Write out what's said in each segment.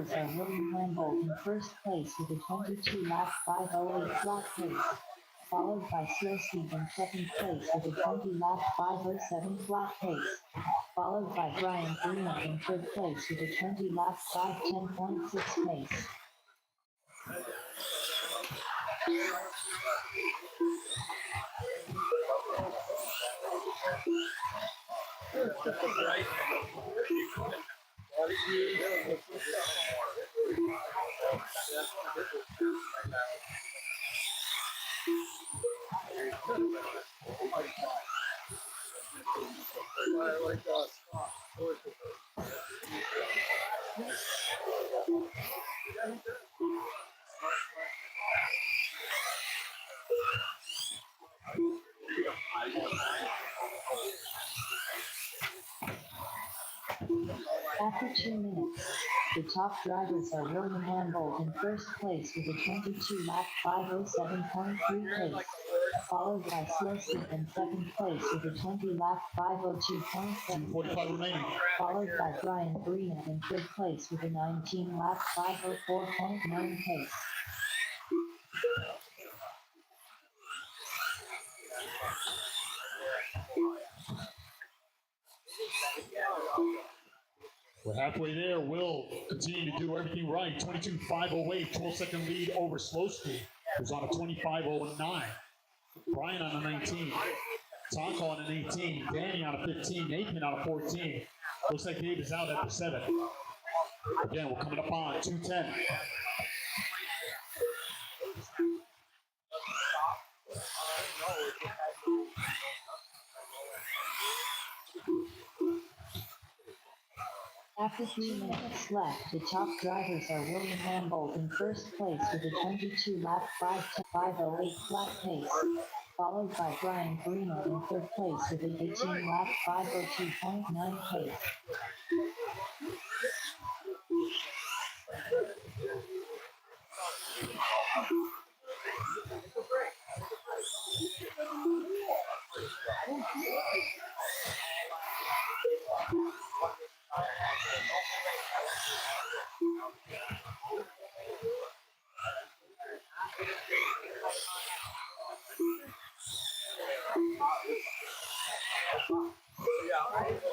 drivers are William Lambolt in first place with a 22-lap 5:08 flat pace, followed by Slowski in second place with a 20-lap 5:07 flat pace, followed by Brian Bruno in third place with a 20-lap 5:10.6 pace. After 2 minutes, the top drivers are William Lambolt in first place with a 22-lap 5:07.3 pace, followed by Slowski in second place with a 20-lap 5:02.7 pace, followed by Brian Bruno in third place with a 19-lap 5:04.9 pace. We're halfway there. Will continue to do everything right. 22.508, 12-second lead over Slowski, who's on a 25.09. Brian on a 19. Taco on an 18. Danny on a 15. Nathan on a 14. Looks like Dave is out at the 7. Again, we're coming up on 2:10. After 3 minutes left, the top drivers are William Lambolt in first place with a 22-lap 5:08 flat pace, followed by Brian Bruno in third place with an 18-lap 5:02.9 pace.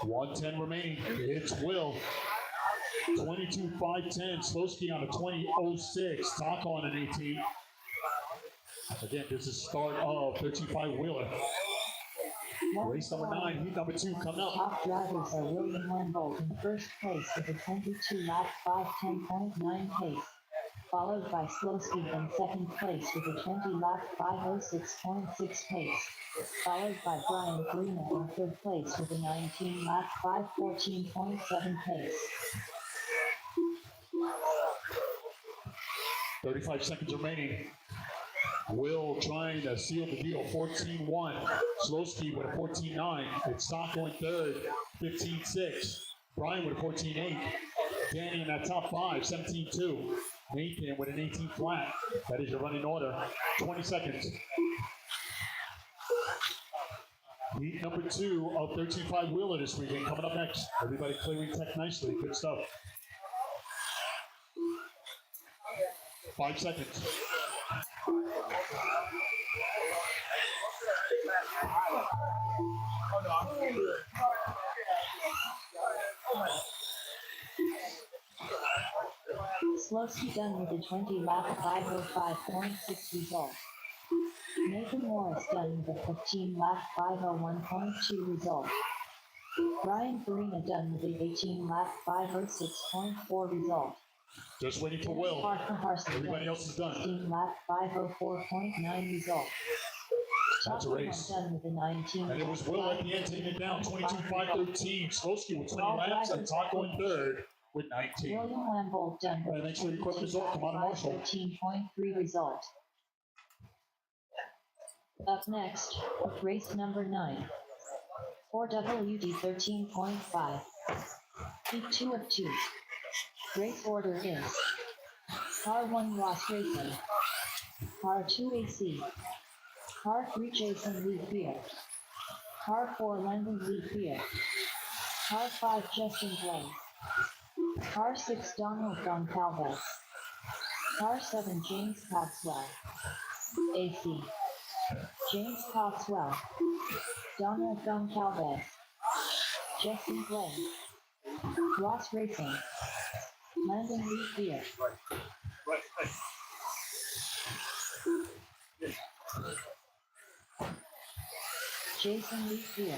.110 remaining. It's Will. 22.510. Slowski on a 20.06. Taco on an 18. Again, this is start of 13.5 Wheeler. Race number 9, heat number 2 coming up. Top drivers are William Lambolt in first place with a 22-lap 5:10.9 pace, followed by Slowski in second place with a 20-lap 5:06.6 pace, followed by Brian Bruno in third place with a 19-lap 5:14.7 pace. 35 seconds remaining. Will trying to seal the deal, 14.1. Slowski with a 14.9. It's Taco in third, 15.6. Brian with a 14.8. Danny in that top 5, 17.2. Nathan with an 18 flat. That is your running order. 20 seconds. Heat number 2 of 13.5 Wheeler this weekend coming up next. Everybody clearing tech nicely. Good stuff. 5 seconds. Slowski done with a 20-lap 5:05.6 result. Nathan Morris done with a 15-lap 5:01.2 result. Brian Farina done with an 18-lap 5:06.4 result. Just waiting for Will. Everybody else is done. 15-lap 5:04.9 result. That's a race. Done with a 19. And it was Will at the end taking it down, 22.513. Slowski with 20 laps and Taco in third with 19. William Lambolt done with Thanks for the quick result. Come on, Marshall. 13.3 result. Up next, race number 9. For WD 13.5. Heat 2 of 2. Race order is Car 1 Ross Racing, Car 2 AC, Car 3 Jason Lee Beer, Car 4 Landon Lee Beer, Car 5 Justin Blaze, Car 6 Donald Goncalves. Car 7 James Coxwell. AC. James Coxwell. Donald Goncalves. Justin Glenn. Ross Racing. Landon Lee Fear. Jason Lee Fear.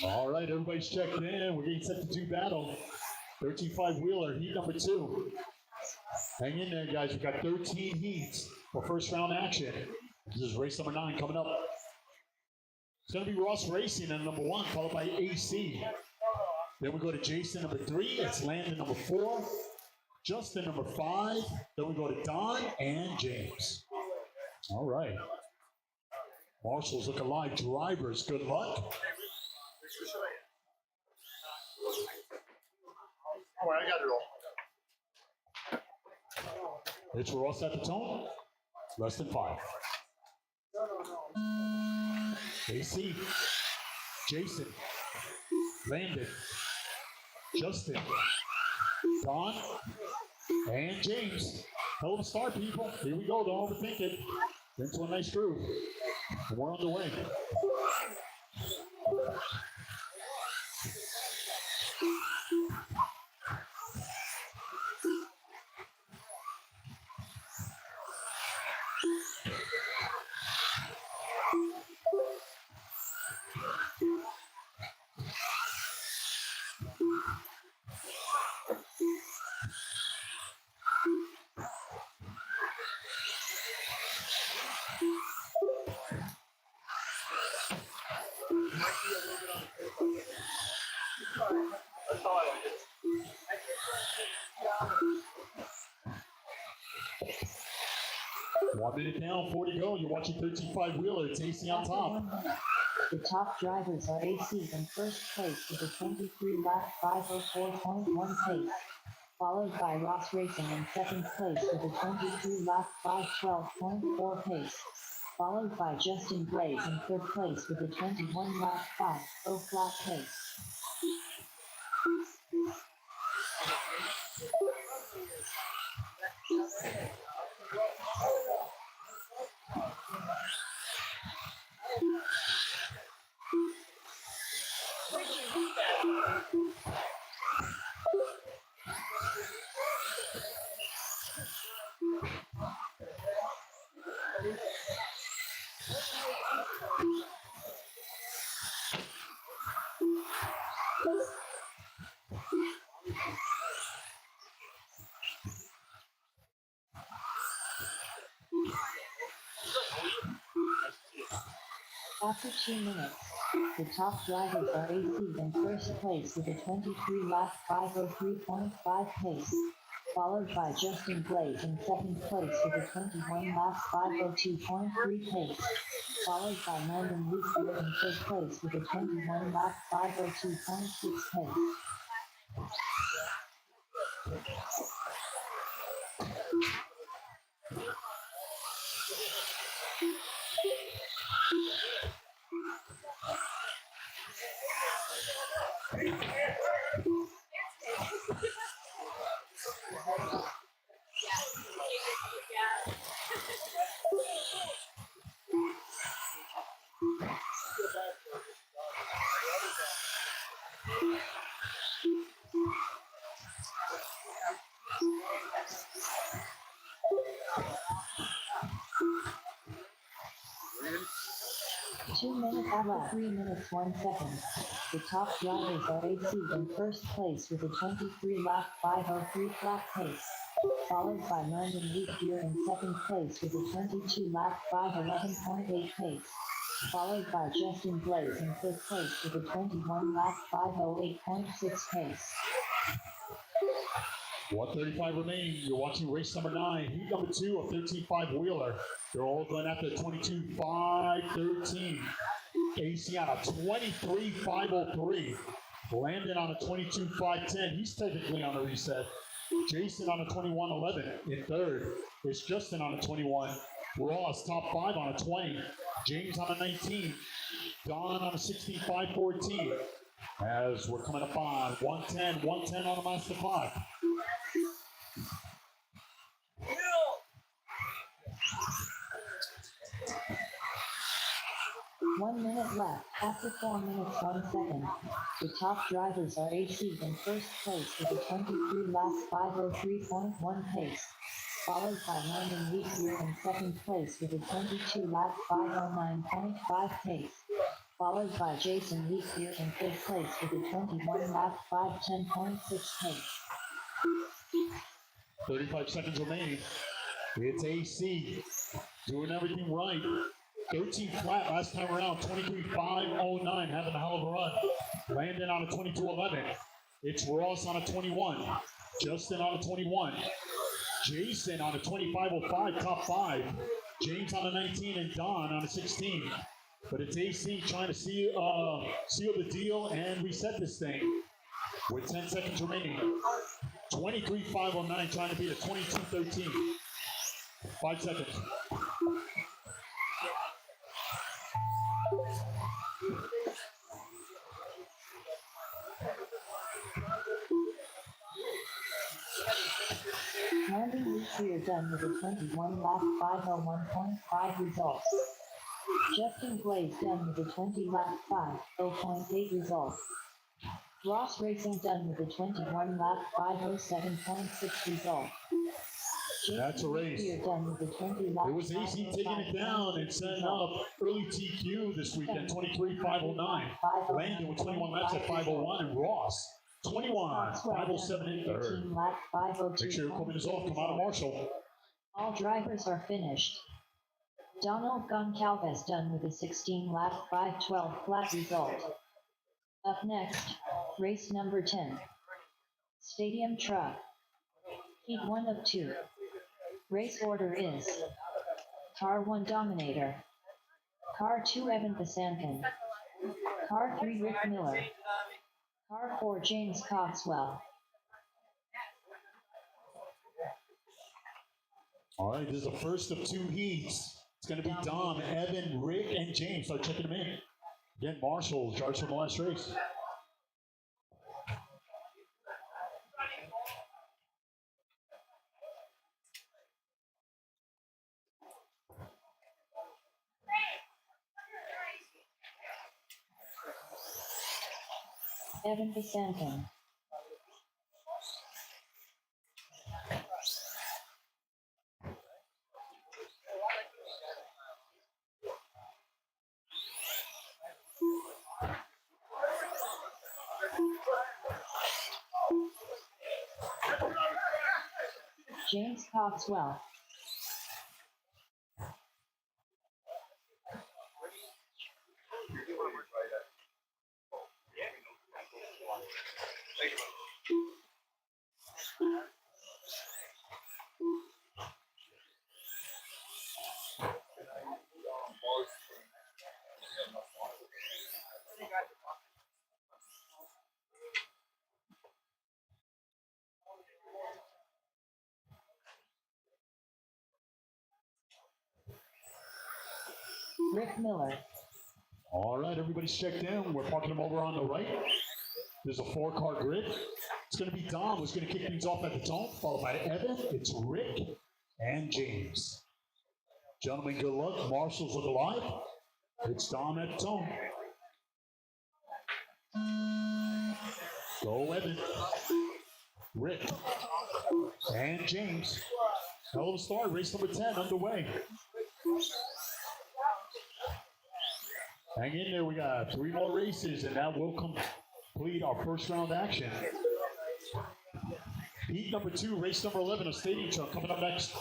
All right, everybody's checked in. We're getting set to do battle. 13.5 wheeler, heat number 2. Hang in there, guys. We've got 13 heats for first round action. This is race number 9 coming up. It's going to be Ross Racing in number 1, followed by AC. Then we go to Jason, number 3. It's Landon, number 4. Justin, number 5. Then we go to Don and James. All right. Marshall's looking live. Drivers, good luck. All right, I got it all. It's Ross at the tone. Less than 5. AC, Jason, Landon, Justin, Don, and James. Hell of a start, people. Here we go. Don't overthink it. Into a nice groove. And we're on the way. That's all I wanted. 1 minute down, 40 to go. You're watching 13.5 wheeler. It's AC on top. The top drivers are AC in first place with a 23 lap 504.1 pace, followed by Ross Racing in second place with a 22 lap 512.4 pace, followed by Justin Blaze in third place with a 21 lap 50 flat pace. After 2 minutes, the top drivers are AC in first place with a 23 lap 503.5 pace, followed by Justin Blaze in second place with a 21 lap 502.3 pace, followed by Landon Lucier in third place with a 21 lap 502.6 pace. After 3 minutes 1 second, the top drivers are AC in first place with a 23 lap 503 flat pace, followed by Landon Lucier in second place with a 22 lap 511.8 pace, followed by Justin Blaze in third place with a 21 lap 508.6 pace. 135 remaining. You're watching race number 9, heat number 2 of 13.5 wheeler. They're all going after 22.513. AC on a 23.503. Landon on a 22.510. He's technically on the reset. Jason on a 21.11 in third. It's Justin on a 21. Ross top 5 on a 20. James on a 19. Don on a 16.514. As we're coming up on 110 on the master clock. 1 minute left. After 4 minutes, 1 second. The top drivers are AC in first place with a 23 laps 503.1 pace, followed by Landon Leafier in second place with a 22 lap 509.5 pace, followed by Jason Leafier in third place with a 21 lap 510.6 pace. 35 seconds remaining. It's AC doing everything right. 13 flat last time around, 23.509, having a hell of a run. Landon on a 22.11. It's Ross on a 21. Justin on a 21. Jason on a 25.05, top 5. James on a 19 and Don on a 16. But it's AC trying to seal the deal and reset this thing with 10 seconds remaining. 23.509 trying to beat a 22.13. 5 seconds. Landon Leafier done with a 21 lap 501.5 results. Justin Blaze done with a 20 lap 5.8 result. Ross Racing done with a 21 lap 507.6 result. That's a race. Leafier done with a 20 lap It was AC taking it down and setting up early TQ this weekend, 23.509. Landon with 21 laps at 501 and Ross 21, 507 in third. Make sure your equipment is off. Come out of Marshall. All drivers are finished. Donald Goncalves done with a 16 lap 512 flat result. Up next, race number 10. Stadium Truck. Heat 1 of 2. Race order is Car 1 Dominator, Car 2 Evan Basankin, Car 3 Rick Miller, Car 4 James Cogswell. All right, this is the first of 2 heats. It's going to be Dom, Evan, Rick, and James. Start checking them in. Again, Marshall drives from the last race. Evan Basankin. James Cogswell. Rick Miller. All right, everybody's checked in. We're parking them over on the right. There's a 4-car grid. It's going to be Dom who's going to kick things off at the tone, followed by Evan. It's Rick and James. Gentlemen, good luck. Marshall's look alive. It's Dom at the tone. Go, Evan. Rick and James. Hell of a start. Race number 10 underway. Hang in there. We got 3 more races, and that will complete our first round action. Heat number 2, race number 11 of Stadium Truck coming up next.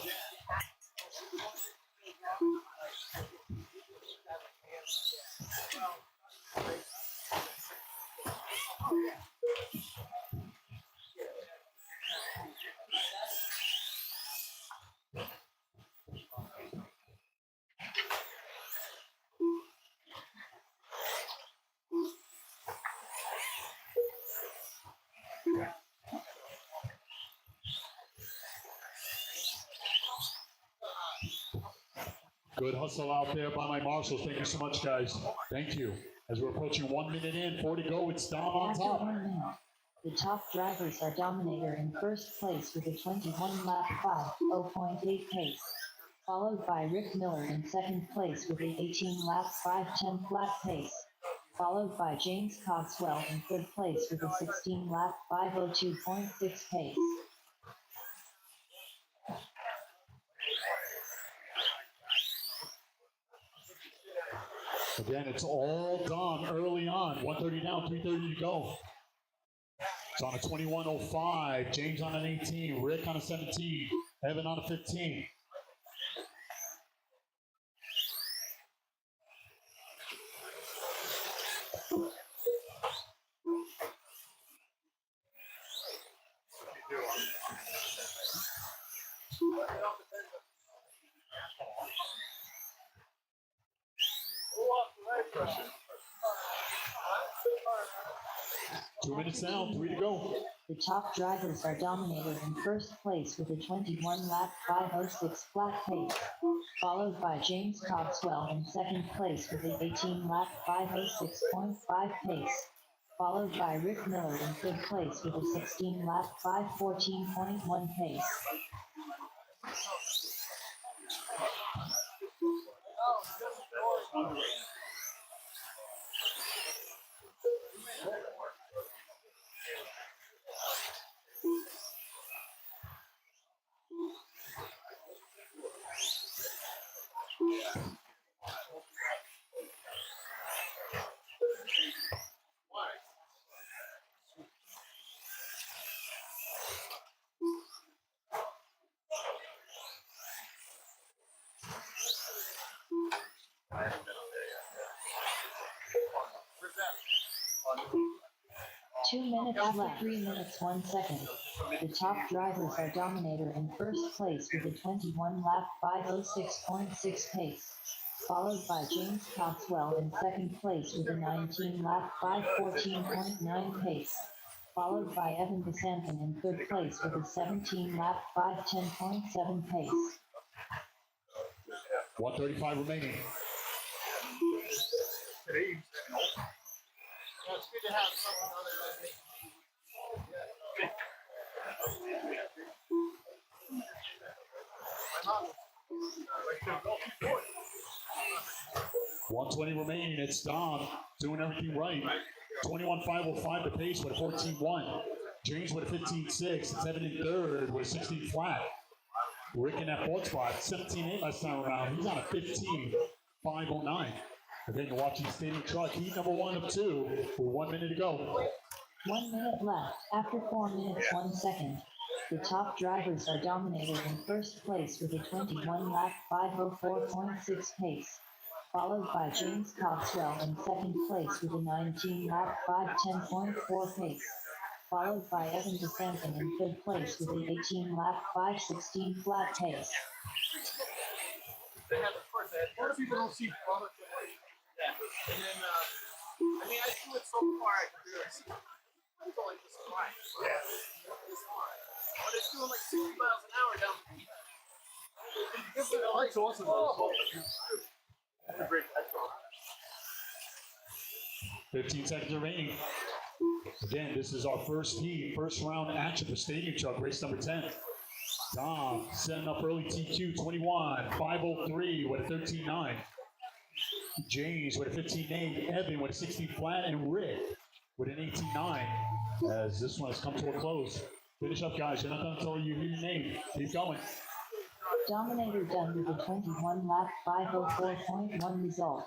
Good hustle out there by my marshals. Thank you so much, guys. Thank you. As we're approaching 1 minute in, 4 to go, it's Dom on After top. 1 minute, the top drivers are Dominator in first place with a 21 lap 5.0.8 pace, followed by Rick Miller in second place with a 18 lap 5.10 flat pace, followed by James Cogswell in third place with a 16 lap 5.02.6 pace. Again, it's all Dom early on. 130 down, 330 to go. It's on a 21.05. James on an 18. Rick on a 17. Evan on a 15. Two minutes down, 3 to go. The top drivers are Dominator in first place with a 21 lap 5.06 flat pace, followed by James Cogswell in second place with a 18 lap 5.06.5 pace, followed by Rick Miller in third place with a 16 lap 5.14.1 pace. After 3 minutes 1 second, the top drivers are Dominator in first place with a 21 lap 5.06.6 pace, followed by James Cogswell in second place with a 19 lap 5.14.9 pace, followed by Evan DeSanton in third place with a 17 lap 5.10.7 pace. 135 remaining. Yeah, it's good to have something other than me. Yeah. 120 remaining. It's Dom doing everything right. 21.505 the pace with a 14.1. James with a 15.6. It's Evan in third with a 16 flat. Rick in that fourth spot. 17.8 last time around. He's on a 15.509. Again, you're watching Standing Truck. Heat number 1 of 2 with 1 minute to go. 1 minute left. After 4 minutes 1 second, the top drivers are Dominator in first place with a 21 lap 5.04.6 pace, followed by James Cogswell in second place with a 19 lap 5.10.4 pace, followed by Evan DeSanton in third place with an 18 lap 5.16 flat pace. They have, of course, a lot of people don't see product. Yeah. And then, I mean, I do it so far, I can do it. It's only this far. Yeah. This far. But it's doing like 60 miles an hour down the beach. It's awesome. That's a great petrol. 15 seconds remaining. Again, this is our first heat, first round action for Stadium Truck, race number 10. Dom setting up early TQ 21, 503 with a 13.9. James with a 15.8, Evan with a 16 flat, and Rick with an 18.9. As this one has come to a close. Finish up, guys. You're not done until you hear your name. Keep going. Dominator done with a 21 lap 5.04.1 result.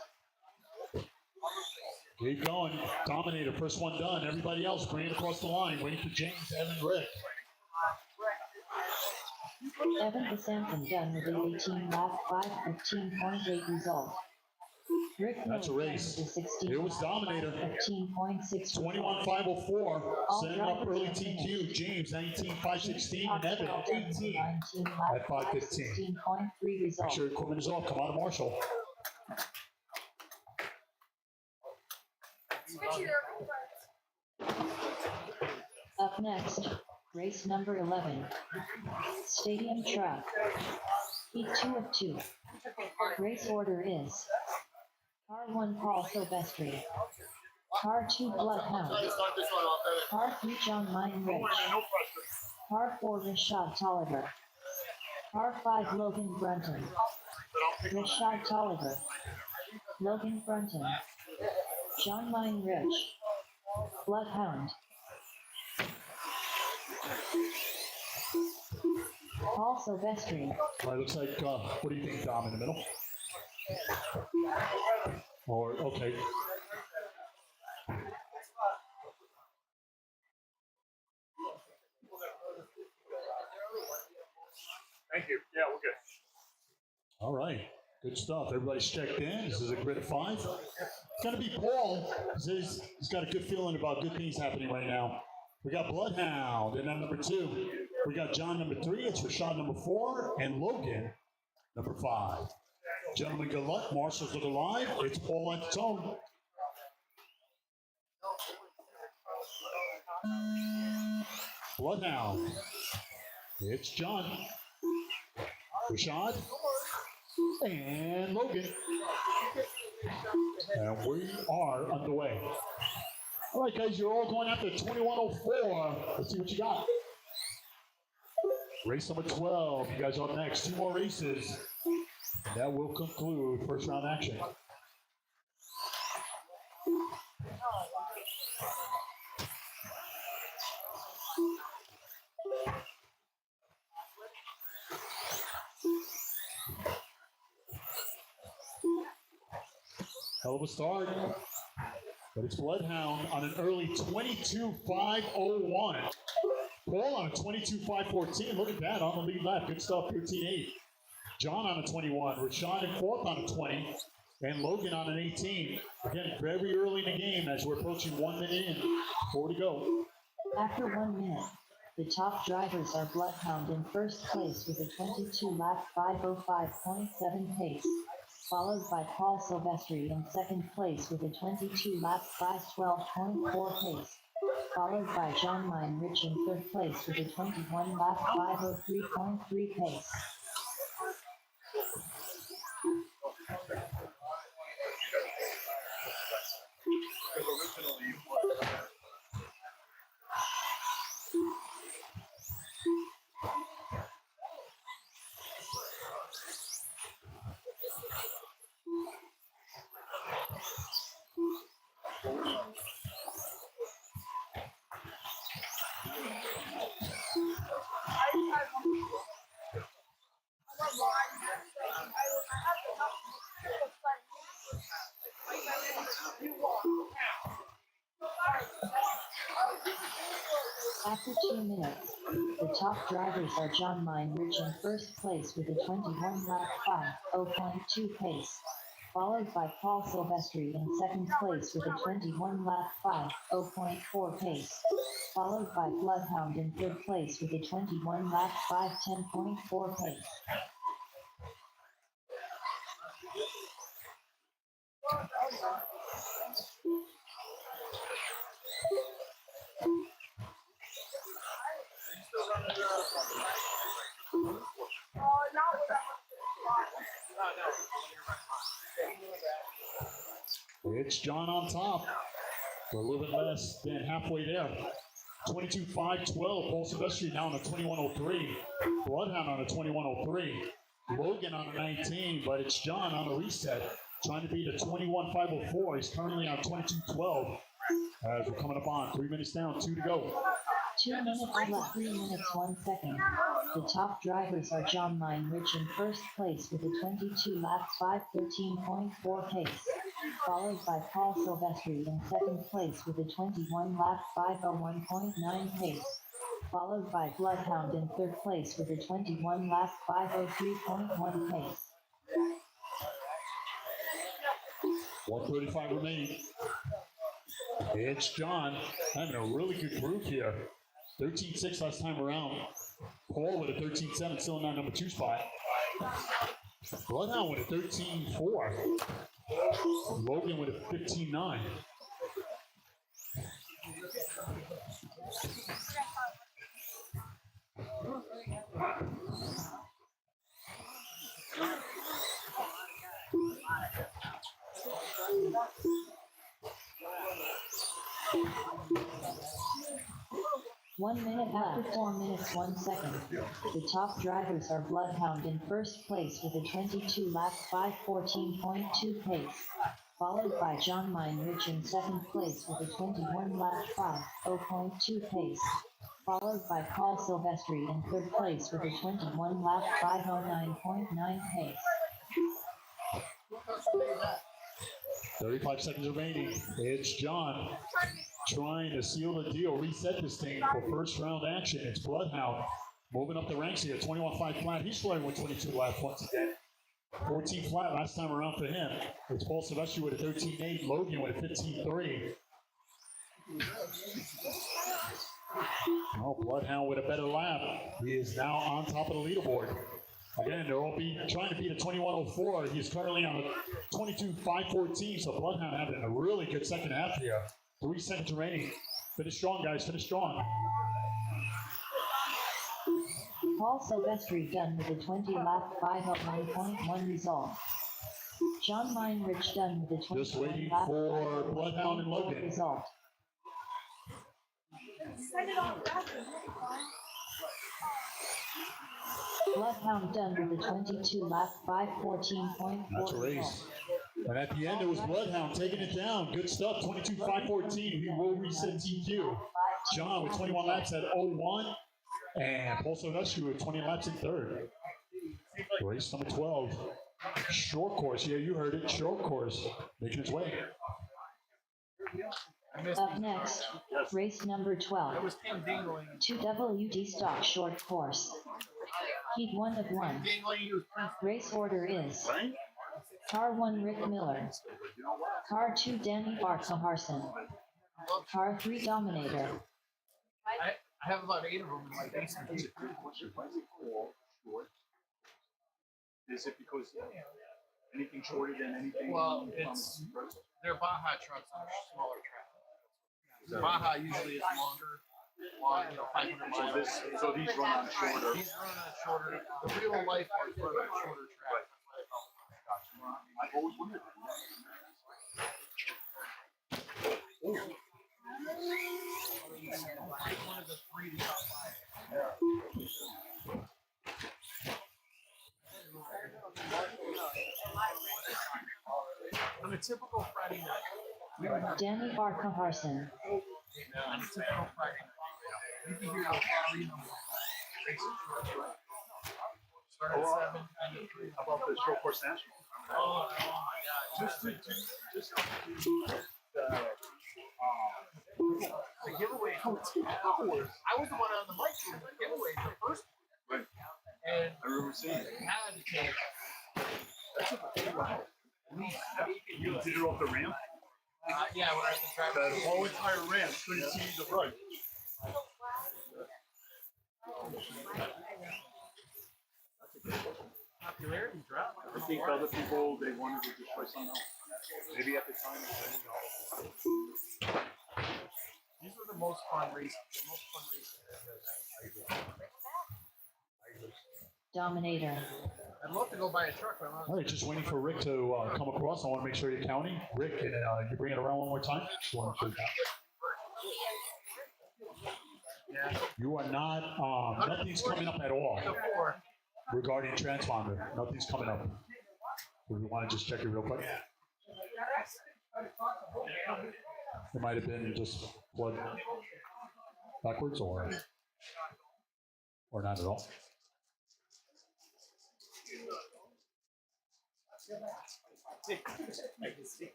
Keep going. Dominator, first one done. Everybody else bring it across the line. Waiting for James, Evan, Rick. Evan DeSanton done with an 18 lap 5.15.8 result. Rick That's a race. It was Dominator. 15.6. 21.504. Setting up early TQ. James 19.516 and Evan 18 at 5:15. Make sure equipment is off. Come out of Marshall. Up next, race number 11. Stadium Truck. Heat 2 of 2. Race order is Car 1 Paul Silvestri. Car 2 Bloodhound. Try to start this one off better. Car 3 John Mine Don't Rich. worry, man, no pressure. Car 4 Rashad Tolliver. Car 5 Logan Brunton. But I'll pick Rashad Tolliver. Logan Brunton. John Mine Rich. Bloodhound. Paul Silvestri. All right, looks like, what do you think, Dom, in the middle? Or, okay. Thank you. Yeah, we're good. All right, good stuff. Everybody's checked in. This is a grid of 5. It's going to be Paul. He's got a good feeling about good things happening right now. We got Bloodhound, and then number 2. We got John, number 3. It's Rashad, number 4. And Logan, number 5. Gentlemen, good luck. Marshals look alive. It's Paul at the tone. Bloodhound. It's John. Rashad. And Logan. And we are underway. All right, guys, you're all going after 2104. Let's see what you got. Race number 12. You guys up next. 2 more races. That will conclude first round action. Hell of a start. But it's Bloodhound on an early 22.501. Paul on a 22.514. Look at that on the lead lap. Good stuff, 13.8. John on a 21. Rashad in 4th on a 20. And Logan on an 18. Again, very early in the game as we're approaching 1 minute in. 4 to go. After 1 minute, the top drivers are Bloodhound in first place with a 22-lap 5:05.7 pace, followed by Paul Silvestri in second place with a 22-lap 5:12.4 pace, followed by John Mine Rich in third place with a 21-lap 5:03.3 pace. After 2 minutes, the top drivers are John Mine Rich in first place with a 21-lap 5:0.2 pace, followed by Paul Silvestri in second place with a 21-lap 5:0.4 pace, followed by Bloodhound in third place with a 21-lap 5:10.4 pace. It's John on top. We're a little bit less than halfway there. 22.512. Paul Silvestri now on a 21.03. Bloodhound on a 21.03. Logan on a 19, but it's John on a reset. Trying to beat a 21.504. He's currently on 22.12. As we're coming up on 3 minutes down, 2 to go. 2 minutes left, 3 minutes 1 second. The top drivers are John Mine Rich in first place with a 22-lap 5:13.4 pace, followed by Paul Silvestri in second place with a 21-lap 5:01.9 pace, followed by Bloodhound in third place with a 21-lap 5:03.1 pace. 1:35 remaining. It's John having a really good group here. 13.6 last time around. Paul with a 13.7, still in that number 2 spot. Bloodhound with a 13.4. Logan with a 15.9. 1 minute after 4 minutes 1 second. The top drivers are Bloodhound in first place with a 22 lap 5:14.2 pace, followed by John Meinrich in second place with a 21 lap 5:0.2 pace, followed by Paul Silvestri in third place with a 21 lap 5:09.9 pace. 35 seconds remaining. It's John trying to seal the deal, reset this thing for first round action. It's Bloodhound moving up the ranks here. 21.5 flat. He's starting with 22 laps once again. 14 flat last time around for him. It's Paul Silvestri with a 13.8. Logan with a 15.3. Oh, Bloodhound with a better lap. He is now on top of the leaderboard. Again, they're all trying to beat a 21.04. He's currently on a 22.514, so Bloodhound having a really good second half here. 3 seconds remaining. Finish strong, guys. Finish strong. Paul Silvestri done with a 20 lap 5:09.1 result. John Meinrich done with a 20 Just waiting lap for Bloodhound and Logan. result. Bloodhound done with a 22 lap 5:14.4 That's a race. And at the end, it was Bloodhound taking it down. Good stuff. 22.514. He will reset TQ. John with 21 laps at 01. And Paul Silvestri with 20 laps in third. Race number 12. Short course. Yeah, you heard it. Short course. Making its way. Up next, race number 12. 2WD stock short course. Heat 1 of 1. Race order is Car 1 Rick Miller, Car 2 Danny Barkaharson, Car 3 Dominator. I have about 8 of them in my basement. Is it because anything shorter than anything? Well, they're Baja trucks on a smaller track. Baja usually is longer, 500 miles. So these run on shorter. These run on shorter. The real life ones run on shorter track. I've always wondered. One of the 3 to top 5. On a typical Friday night. Danny Barkaharson. On a typical Friday night. You can hear the 3 in the morning. Start at 7, end at 3. How about the short course national? Oh my God. The giveaway. I was the one on the mic for the giveaway the first one. Right. And I remember seeing it. had to take. Wow. You did it off the ramp? Yeah, we're at the track. The whole entire ramp couldn't see the right. Popularity dropped. I think other people, they wanted to just try something else. Maybe at the time they didn't know. These were the most fun races. Dominator. I'd love to go buy a truck, but I'm not. All right, just waiting for Rick to come across. I want to make sure you're counting. Rick, can you bring it around one more time? Yeah. You are not, nothing's coming up at all regarding transponder. Nothing's coming up. We want to just check it real quick. It might have been just plugged backwards or not at all.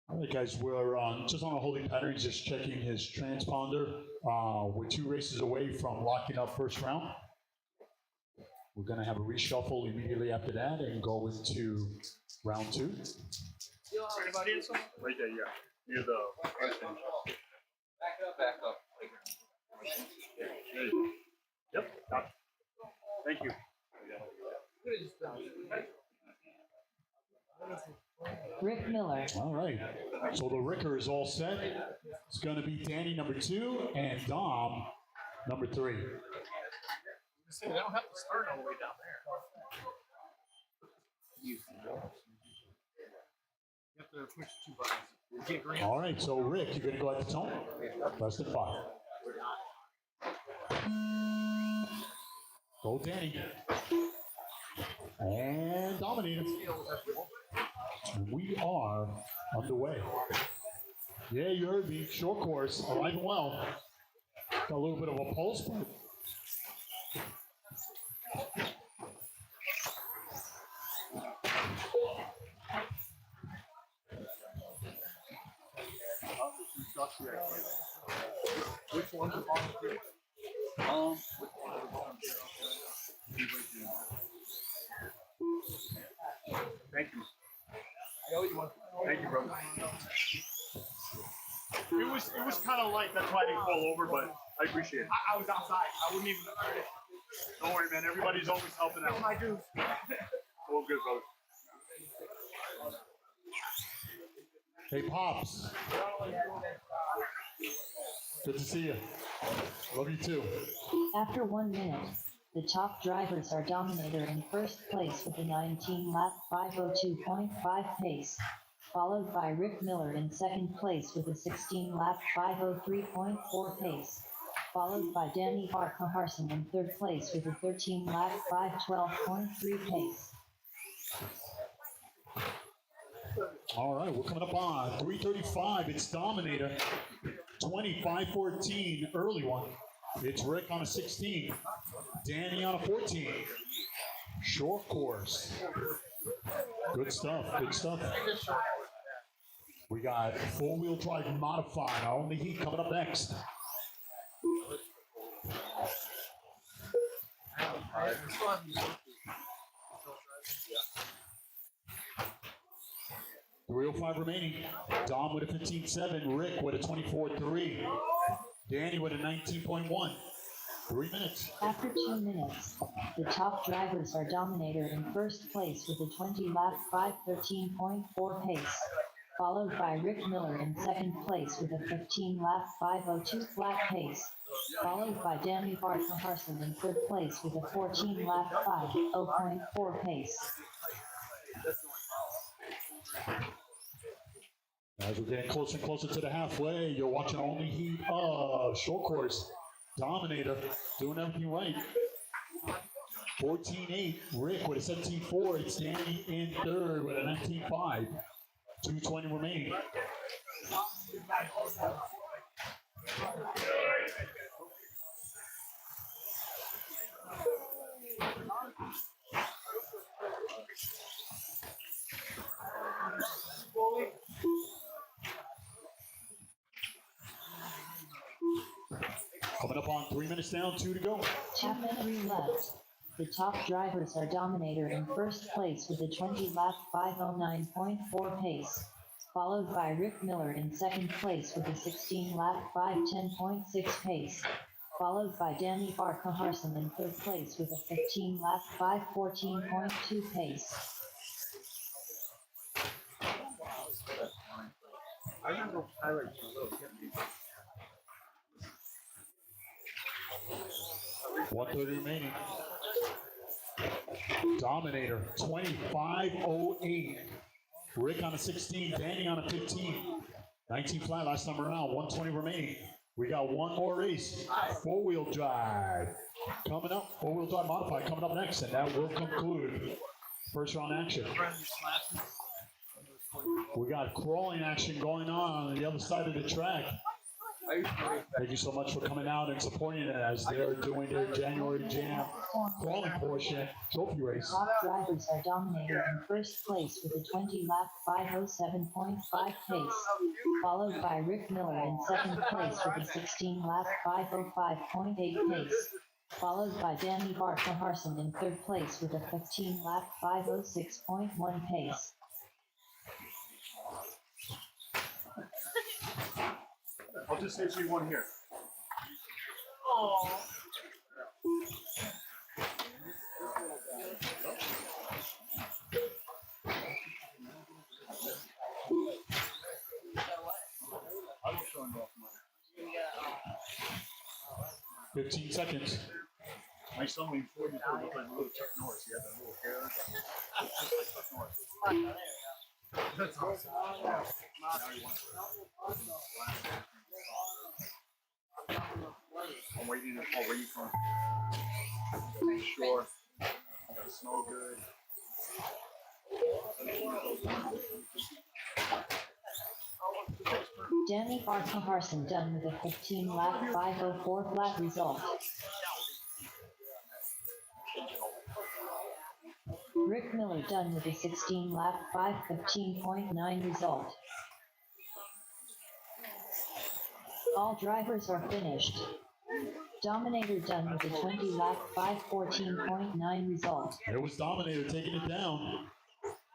All right, guys, we're just on a holding pattern, just checking his transponder. We're 2 races away from locking up first round. We're going to have a reshuffle immediately after that and go into round 2. Right there, yeah. Near the president. Back up. There you go. Yep. Got it. Thank you. Rick Miller. All right. So the Ricker is all set. It's going to be Danny number 2 and Dom number 3. They don't have to start all the way down there. have to push 2 buttons. You can't green. All right, so Rick, you're going to go at the tone. Press the 5. Go Danny. And Dominator. We are underway. Yeah, you heard me. Short course, arriving well. Got a little bit of a pulse, but Which one's the volunteer? Thank you. Thank you, brother. It was kind of light, that's why I didn't fall over, but I appreciate it. I was outside. I wouldn't even. Don't worry, man. Everybody's always helping out. My dude. All good, brother. hey, Pops. Good to see you. Love you too. After 1 minute, the top drivers are Dominator in first place with a 19-lap 5:02.5 pace, followed by Rick Miller in second place with a 16-lap 5:03.4 pace, followed by Danny Farquharson in third place with a 13-lap 5:12.3 pace. All right, we're coming up on 3:35. It's Dominator. 25:14, early one. It's Rick on a 16. Danny on a 14. Short course. Good stuff, good stuff. We got four-wheel drive modified, our only heat coming up next. .305 remaining. Dom with a 15.7. Rick with a 24.3. Danny with a 19.1. 3 minutes. After 2 minutes, the top drivers are Dominator in first place with a 20-lap 5:13.4 pace, followed by Rick Miller in second place with a 15-lap 5:02 flat pace, followed by Danny Farquharson in third place with a 14-lap 5:0.4 pace. As we're getting closer and closer to the halfway, you're watching only heat of short course. Dominator doing everything right. 14.8. Rick with a 17.4. It's Danny in third with a 19.5. 2:20 remaining. Coming up on 3 minutes down, 2 to go. After 3 laps, the top drivers are Dominator in first place with a 20-lap 5:09.4 pace, followed by Rick Miller in second place with a 16-lap 5:10.6 pace, followed by Danny Farquharson in third place with a 15-lap 5:14.2 pace. I remember highlights a little kid. 1:30 remaining. Dominator, 25.08. Rick on a 16, Danny on a 15. 19 flat last time around, 1:20 remaining. We got one more race. Four-wheel drive. Coming up, four-wheel drive modified coming up next, and that will conclude first round action. We got crawling action going on the other side of the track. Thank you so much for coming out and supporting it as they're doing their January Jam crawling portion trophy race. Top drivers are Dominator in first place with a 20-lap 5:07.5 pace, followed by Rick Miller in second place with a 16-lap 5:05.8 pace, followed by Danny Farquharson in third place with a 15-lap 5:06.1 pace. I'll just hit you one here. Oh. 15 seconds. My son, when he was 44, looked like a little Chuck Norris. He had that little hair. Just like Chuck Norris. That's awesome. Yeah. Now he wants I'm waiting for him. Make sure. Gotta smell good. Danny Farquharson done with a 15-lap 5:04 flat result. Rick Miller done with a 16-lap 5:15.9 result. All drivers are finished. Dominator done with a 20-lap 5:14.9 result. There was Dominator taking it down.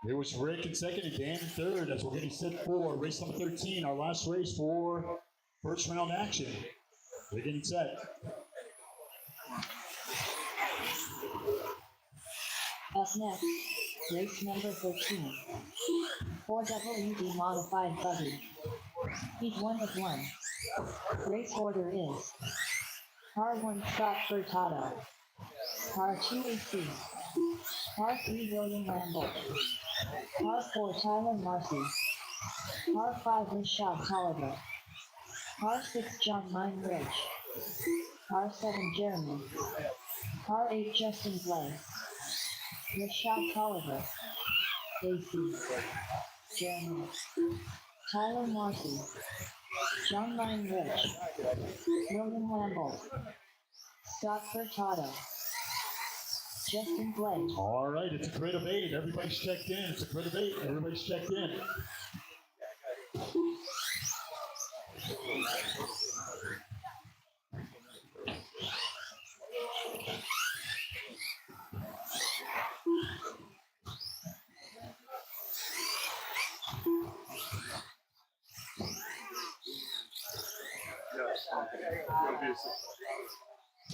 There was Rick in second and Dan in third as we're getting set for race number 13, our last race for first round action. We're getting set. Up next, race number 13. 4WD modified buggy. Heat 1 of 1. Race order is Car 1 Scott Furtado. Car 2 AC. Car 3 William Randall. Car 4 Tyler Marcy. Car 5 Rashad Tolliver. Car 6 John Mine Ridge. Car 7 Jeremy. Car 8 Justin Blay. Rashad Tolliver. AC. Jeremy. Tyler Marcy. John Mine Ridge. William Lambolt. Scott Furtado. Justin Blake. All right, it's a grid of 8. Everybody's checked in. It's a grid of 8. Everybody's checked in.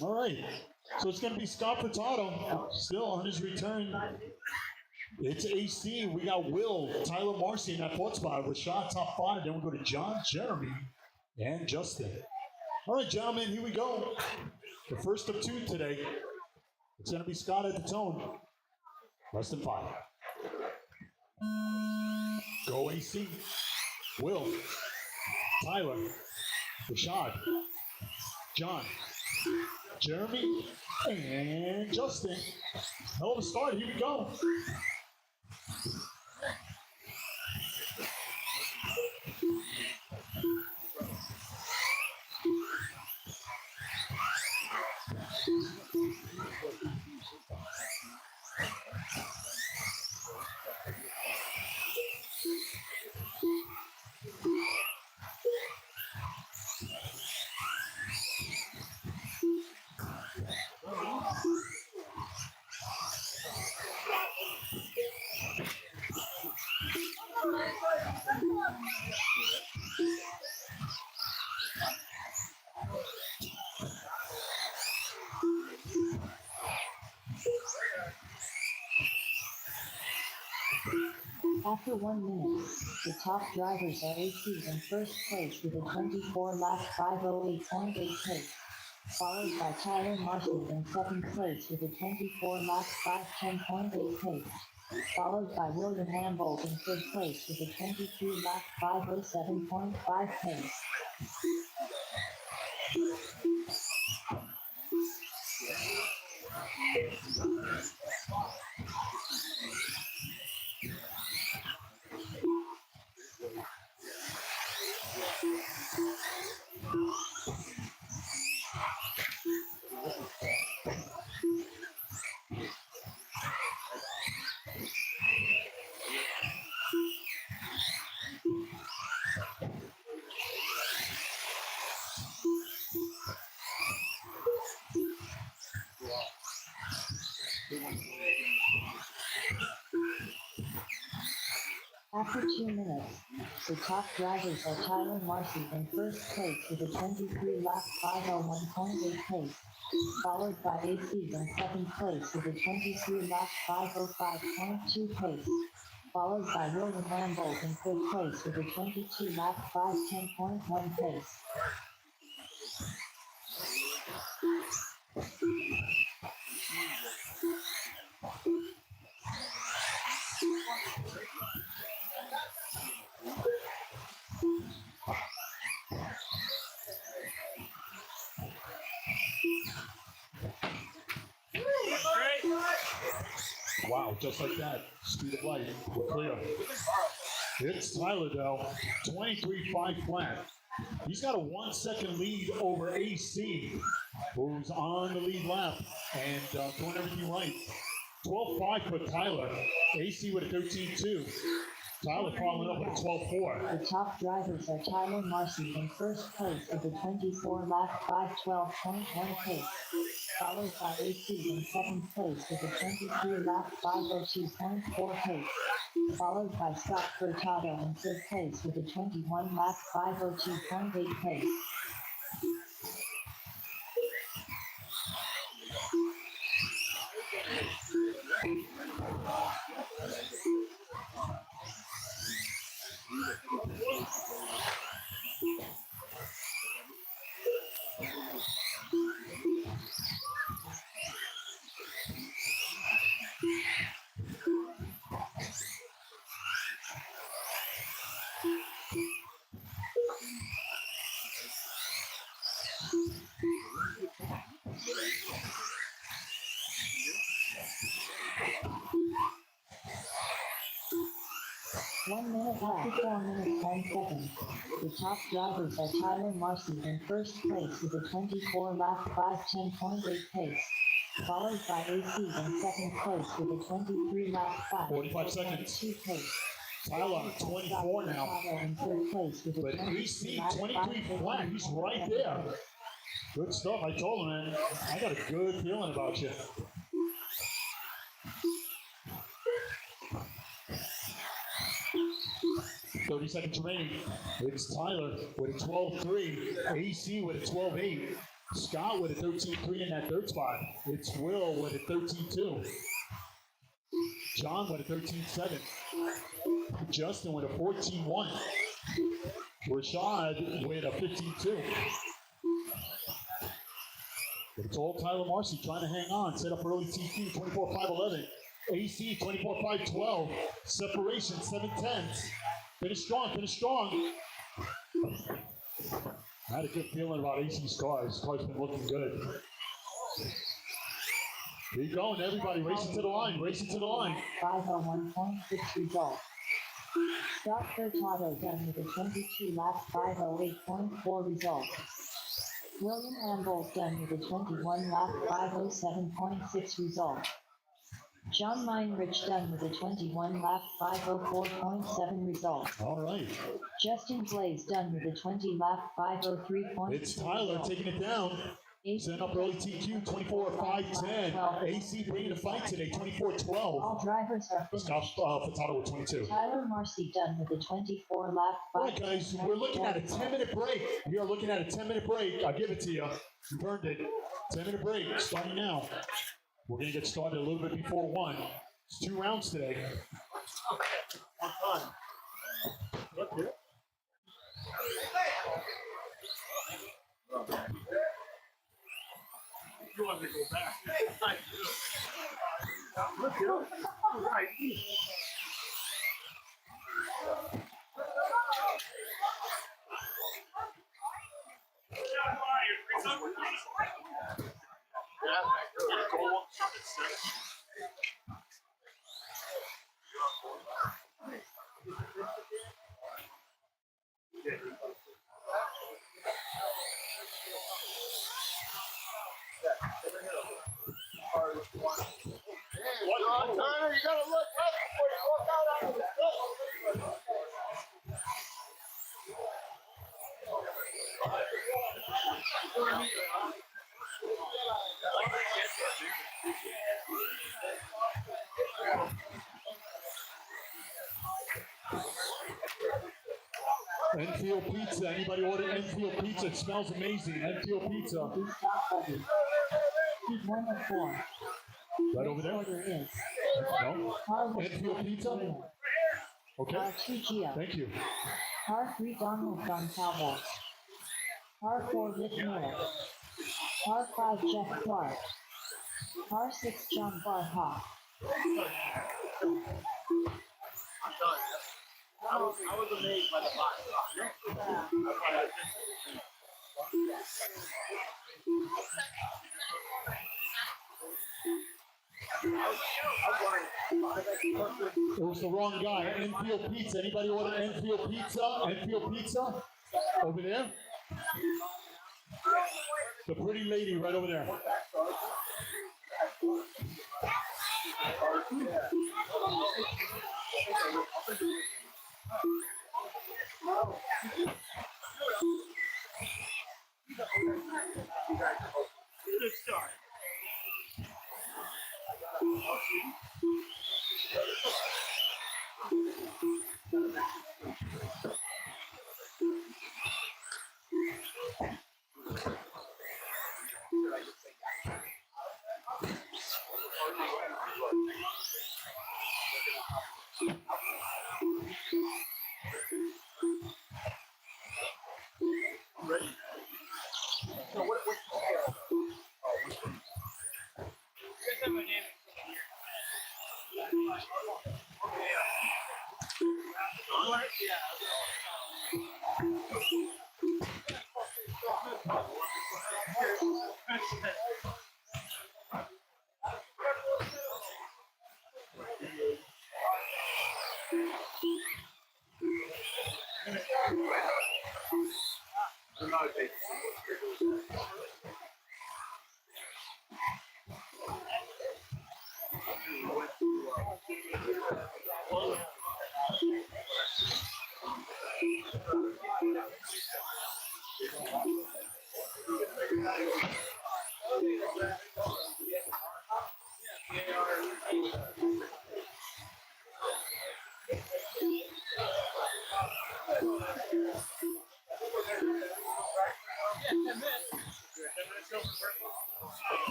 All right, so it's going to be Scott Furtado still on his return. It's AC. We got Will, Tyler Marcy in that fourth spot. Rashad top 5. Then we go to John, Jeremy, and Justin. All right, gentlemen, here we go. The first of 2 today. It's going to be Scott at the tone. Less than 5. Go AC. Will, Tyler, Rashad, John, Jeremy, and Justin. Hell of a start. Here we go. After 1 minute, the top drivers are AC in first place with a 24-lap 5:08.8 pace, followed by Tyler Marcy in second place with a 24-lap 5:10.8 pace, followed by William Lambolt in third place with a 22-lap 5:07.5 pace. After 2 minutes, the top drivers are Tyler Marcy in first place with a 23-lap 5:01.8 pace, followed by AC in second place with a 23-lap 5:05.2 pace, followed by William Lambolt in third place with a 22-lap 5:10.1 pace. Wow, just like that. Speed of light. We're clear. It's Tyler, though. 23.5 flat. He's got a 1 second lead over AC, who's on the lead lap and doing everything right. 12.5 for Tyler. AC with a 13.2. Tyler following up with a 12.4. The top drivers are Tyler Marcy in first place with a 24 lap 5:12.1 pace, followed by AC in second place with a 23 lap 5:02.4 pace, followed by Scott Furtado in third place with a 21 lap 5:02.8 pace. One minute, 54 minutes, 10 seconds. The top drivers are Tyler Marcy in first place with a 24 lap 5:10.8 pace, followed by AC in second place with a 23 lap 45 seconds. 5:2 pace. Tyler on 24 now. Furtado in third place with a But 23 AC, lap 23 flat. He's right there. Good stuff. I told him, man. I got a good feeling about you. "30 seconds remaining. It's Tyler with a 12.3, AC with a 12.8, Scott with a 13.3 in that third spot. It's Will with a 13.2, John with a 13.7, Justin with a 14.1, Rashad with a 15.2. But it's all Tyler Marcy trying to hang on. Set up early TQ, 24.5.11. AC, 24.5.12. Separation, 7/10. Finish strong, finish strong. I had a good feeling about AC's car. His car's been looking good. Keep going, everybody. Racing to the line, racing to the line. 5:01.6 result. Scott Furtado done with a 22 lap 5:08.4 result. William Ambold done with a 21 lap 5:07.6 result. John Meinrich done with a 21 lap 5:04.7 result. All right. Justin Blaze done with a 20 lap 5:03.2 It's Tyler result. taking it down. Setting up early TQ, 24.5.10. AC bringing the fight today, 24.12. All drivers are finished. Scott Furtado with 22. Tyler Marcy done with a 24 lap All right, guys, we're looking at a 10-minute break. We are looking at a 10-minute break. I'll give it to you. You earned it. 10-minute break starting now. We're going to get started a little bit before 1. It's 2 rounds today. One time. Look here. You want me to go back? I do. Look here. Right. Turner, you gotta look left before you walk out onto the field. Enfield Pizza. Anybody order Enfield Pizza? It smells amazing. Enfield Pizza. Heat 1 of 4. Right over there. Order is No? Car Enfield Pizza? Okay. Car 2 Gio. Thank you. Car 3 Donald Goncalves. Car 4 Rick Miller. Car 5 Jeff Clark. Car 6 John Barhoff. I was amazed by the box. It was the wrong guy. Enfield Pizza. Anybody order Enfield Pizza? Enfield Pizza? Over there? The pretty lady right over there. Good start.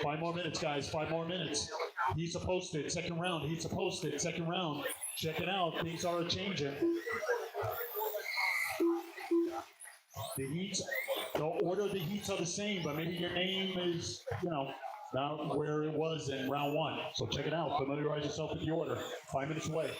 Five more minutes, guys. 5 more minutes. He's supposed to. Second round. He's supposed to. Second round. Check it out. Things are changing. The heats, the order of the heats are the same, but maybe your name is, not where it was in round 1. So check it out. Familiarize yourself with the order. 5 minutes away.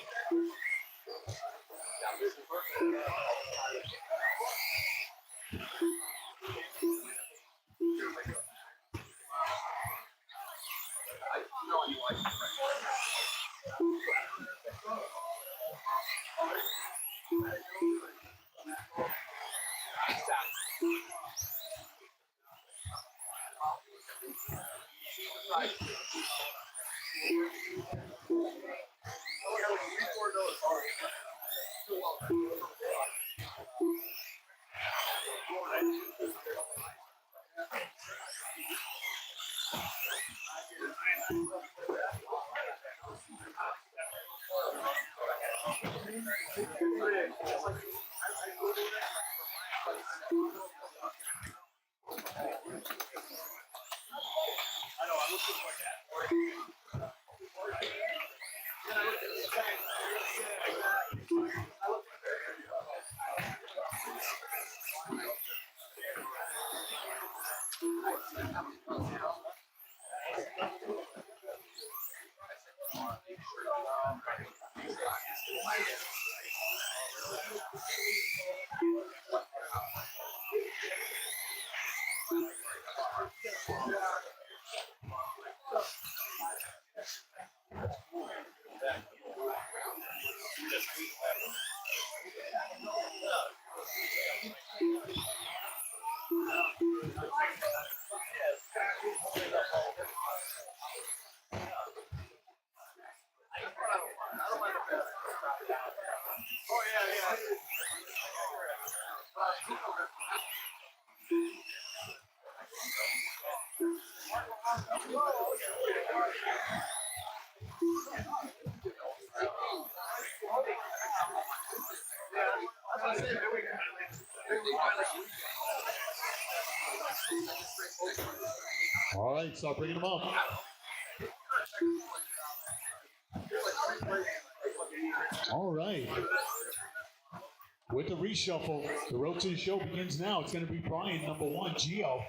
All right, start bringing them up. All right. With the reshuffle, the road to the show begins now. It's going to be Brian, number 1, Gio.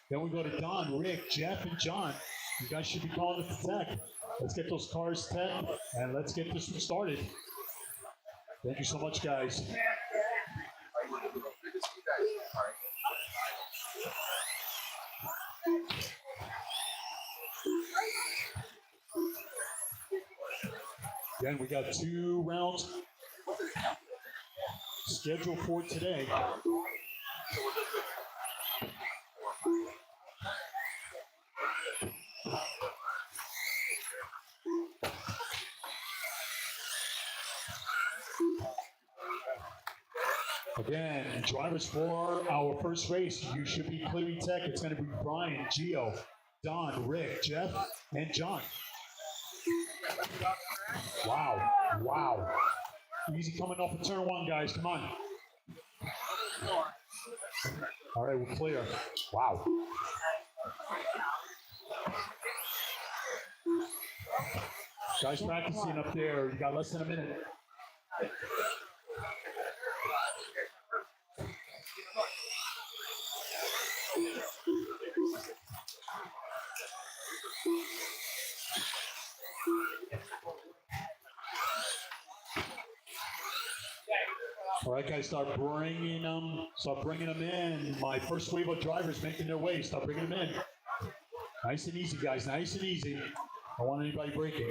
Then we go to Don, Rick, Jeff, and John. You guys should be calling it the tech. Let's get those cars tech, and let's get this one started. Thank you so much, guys. Again, we got 2 rounds scheduled for today. Again, drivers for our first race, you should be clearing tech. It's going to be Brian, Gio, Don, Rick, Jeff, and John. Wow, wow. Easy coming off of turn 1, guys. Come on. All right, we're clear. Wow. Guys practicing up there. You got less than a minute. All right, guys, start bringing them in. My first wave of drivers making their way. Start bringing them in. Nice and easy, guys. Nice and easy. I don't want anybody breaking.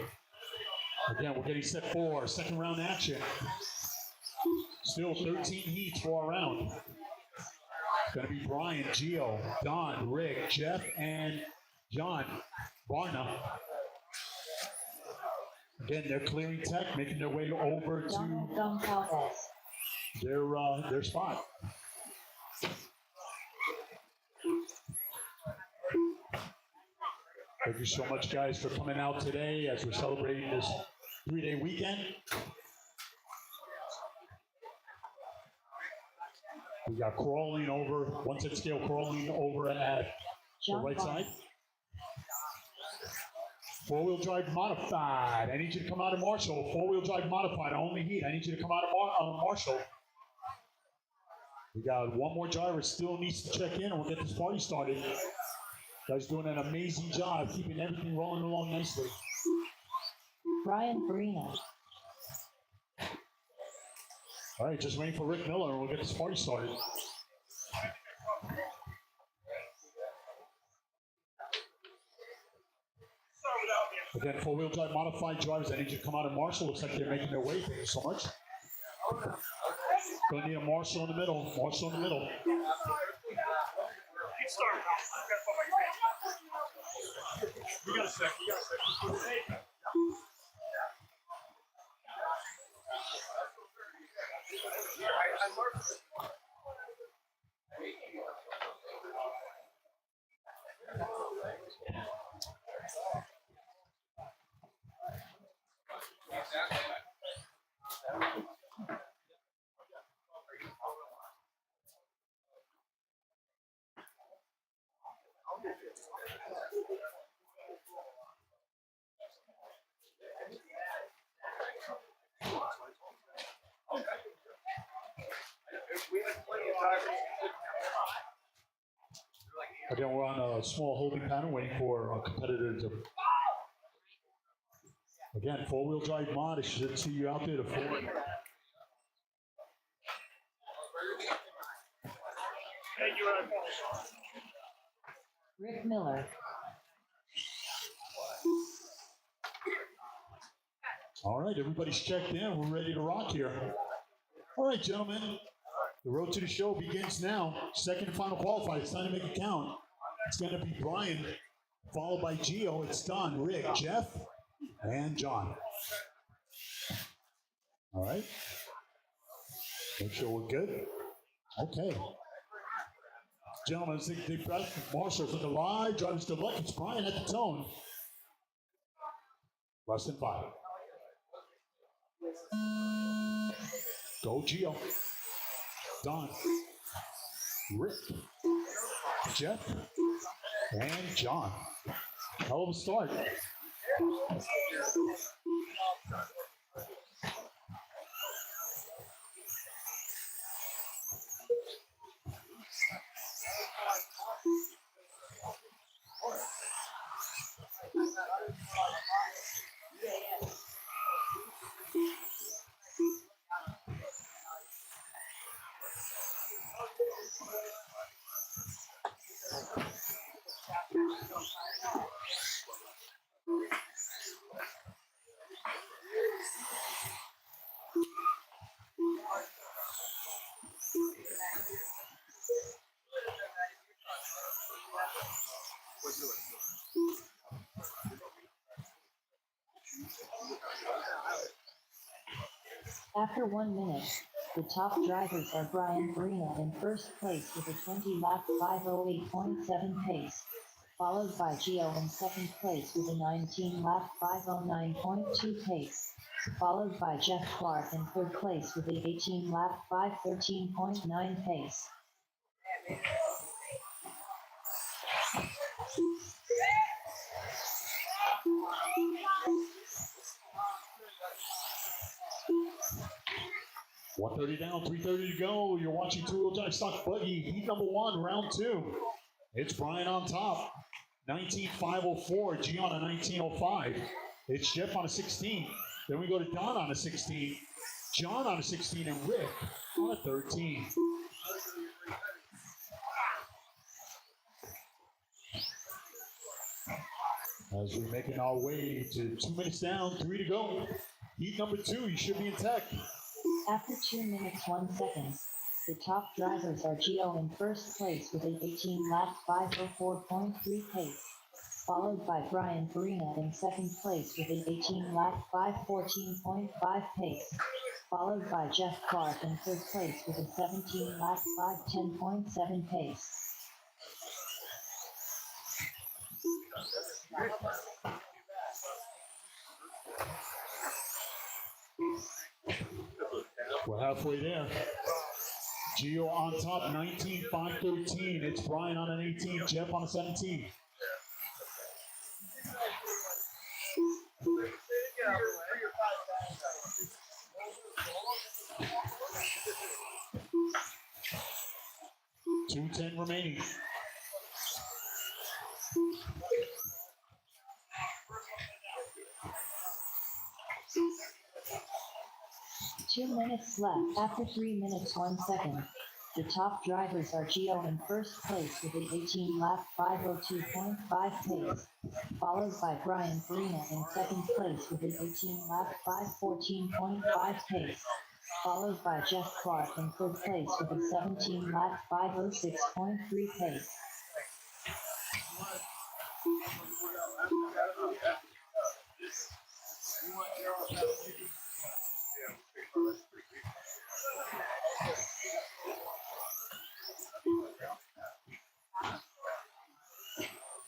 Again, we're getting set for second round action. Still 13 heats for our round. It's going to be Brian, Gio, Don, Rick, Jeff, and John Barna. Again, they're clearing tech, making their way over to their spot. Thank you so much, guys, for coming out today as we're celebrating this 3-day weekend. We got crawling over, one set scale crawling over at the right side. 4-wheel drive modified. I need you to come out of Marshall. 4-wheel drive modified, only heat. I need you to come out of Marshall. We got one more driver still needs to check in, and we'll get this party started. Guys doing an amazing job keeping everything rolling along nicely. Brian Farina. All right, just waiting for Rick Miller, and we'll get this party started. Again, 4-wheel drive modified drivers, I need you to come out of Marshall. Looks like they're making their way. Thank you so much. Gonna need a Marshall in the middle. Marshall in the middle. You got a sec. Again, we're on a small holding pattern waiting for a competitor to. Again, 4-wheel drive mod. I should see you out there to 4. Rick Miller. All right, everybody's checked in. We're ready to rock here. All right, gentlemen. The road to the show begins now. Second and final qualifier. It's time to make a count. It's going to be Brian, followed by Gio. It's Don, Rick, Jeff, and John. All right. Make sure we're good. Okay. Gentlemen, let's take a deep breath. Marshall's looking live. Drivers good luck. It's Brian at the tone. Less than 5. Go Gio. Don. Rick. Jeff. And John. Hell of a start. After 1 minute, the top drivers are Brian Farina in first place with a 20-lap 508.7 pace, followed by Gio in second place with a 19-lap 509.2 pace, followed by Jeff Clark in third place with a 18-lap 513.9 pace. $130 down, $330 to go. You're watching two-wheel drive stock buggy, heat number 1, round 2. It's Brian on top, 19.504. G on a 19.05. It's Jeff on a 16. Then we go to Don on a 16, John on a 16, and Rick on a 13. As we're making our way to 2 minutes down, 3 to go. Heat number 2, you should be in tech. After 2 minutes 1 second, the top drivers are Gio in first place with an 18-lap 504.3 pace, followed by Brian Farina in second place with an 18-lap 514.5 pace, followed by Jeff Clark in third place with a 17-lap 510.7 pace. We're halfway there. Gio on top, 19.513. It's Brian on an 18, Jeff on a 17. $210 remaining. Two minutes left after 3 minutes 1 second. The top drivers are Gio in first place with an 18-lap 502.5 pace, followed by Brian Farina in second place with an 18-lap 514.5 pace, followed by Jeff Clark in third place with a 17-lap 506.3 pace.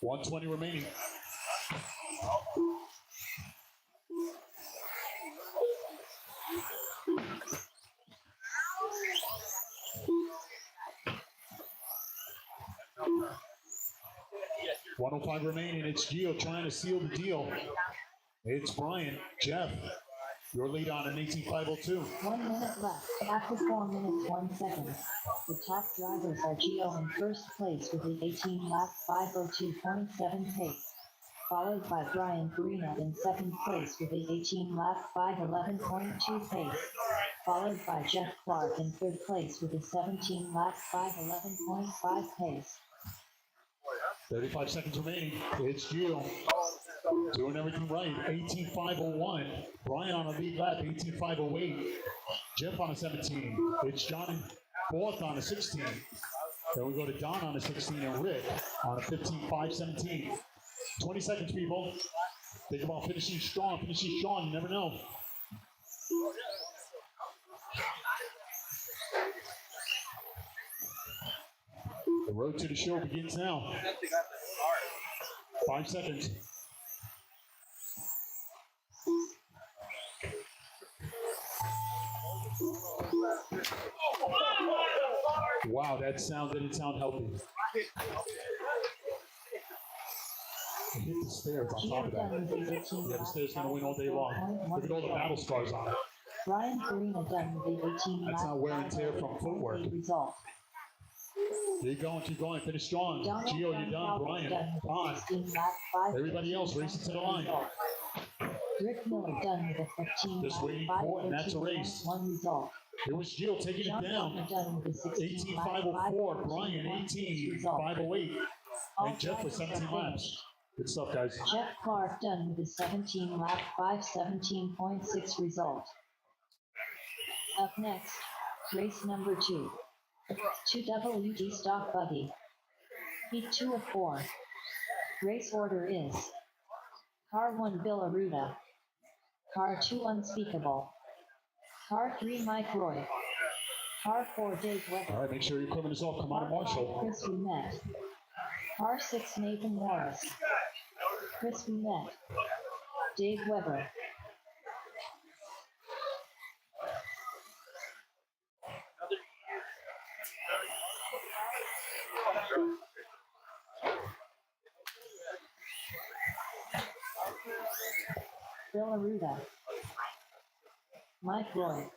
$120 remaining. $105 remaining. It's Gio trying to seal the deal. It's Brian, Jeff, your lead on an 18.502. 1 minute left after 4 minutes 1 second. The top drivers are Gio in first place with an 18-lap 502.7 pace, followed by Brian Farina in second place with an 18-lap 511.2 pace, followed by Jeff Clark in third place with a 17-lap 511.5 pace. 35 seconds remaining. It's Gio doing everything right. 18.501. Brian on a lead lap, 18.508. Jeff on a 17. It's John in fourth on a 16. Then we go to Don on a 16 and Rick on a 15.517. 20 seconds, people. Think about finishing strong. Finishing strong, you never know. The road to the show begins now. 5 seconds. Wow, that sound didn't sound healthy. I hit the stairs on top of that. Yeah, the stairs gonna win all day long. Look at all the battle scars on it. Ryan Farina done with the 18 That's not wear and tear from footwork. Result. Keep going, finish strong. Donald Gio, you're done. Brian, on. 16 lap 5. Everybody else racing to the line. Rick Miller done with a 15 Just waiting lap for it, and that's a race. 1 result. It was Gio taking John it down. Walker done with a 16 lap 18.504, Brian 18.508, and Jeff with 17 laps. Good stuff, guys. Jeff Clark done with a 17 lap 5:17.6 result. Up next, race number 2. 2WD stock buggy. Heat 2 of 4. Race order is Car 1 Bill Aruda. Car 2 Unspeakable. Car 3 Mike Roy. Car 4 Dave Weber. All right, make sure your equipment is off. Come on, Marshall. Chris Ouimet. Car 6 Nathan Morris. Chris Ouimet. Dave Weber. Bill Aruda. Mike Roy.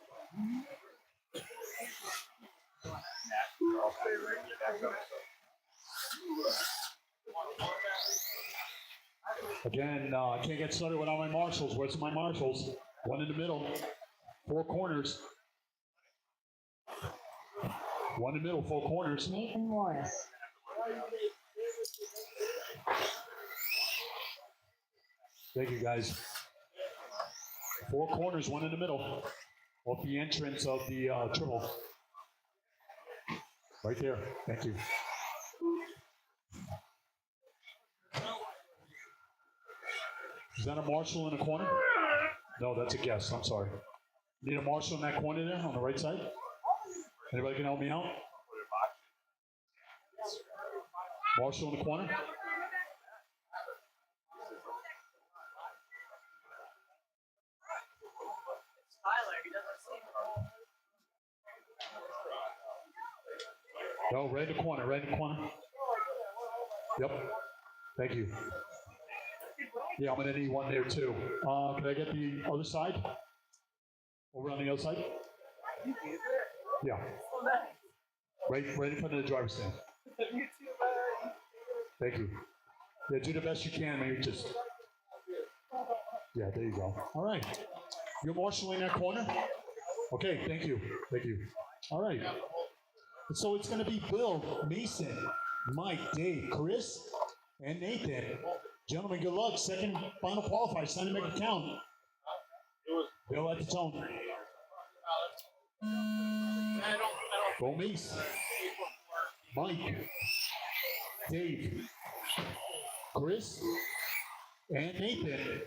Again, I can't get started without my marshals. Where's my marshals? One in the middle, 4 corners. One in the middle, 4 corners. Nathan Morris. Thank you, guys. 4 corners, 1 in the middle. Off the entrance of the triple. Right there. Thank you. Is that a marshal in the corner? No, that's a guest. I'm sorry. Need a marshal in that corner there on the right side? Anybody can help me out? Marshal in the corner? No, right in the corner, right in the corner. Yep. Thank you. Yeah, I'm gonna need one there too. Can I get the other side? Over on the other side? Yeah. Right in front of the driver's stand. Thank you. Yeah, do the best you can, maybe just. Yeah, there you go. All right. You're marshaling that corner? Okay, thank you. Thank you. All right. So it's going to be Bill, Mason, Mike, Dave, Chris, and Nathan. Gentlemen, good luck. Second final qualifier. It's time to make it count. Bill at the tone. Go Mace. Mike, Dave, Chris, and Nathan.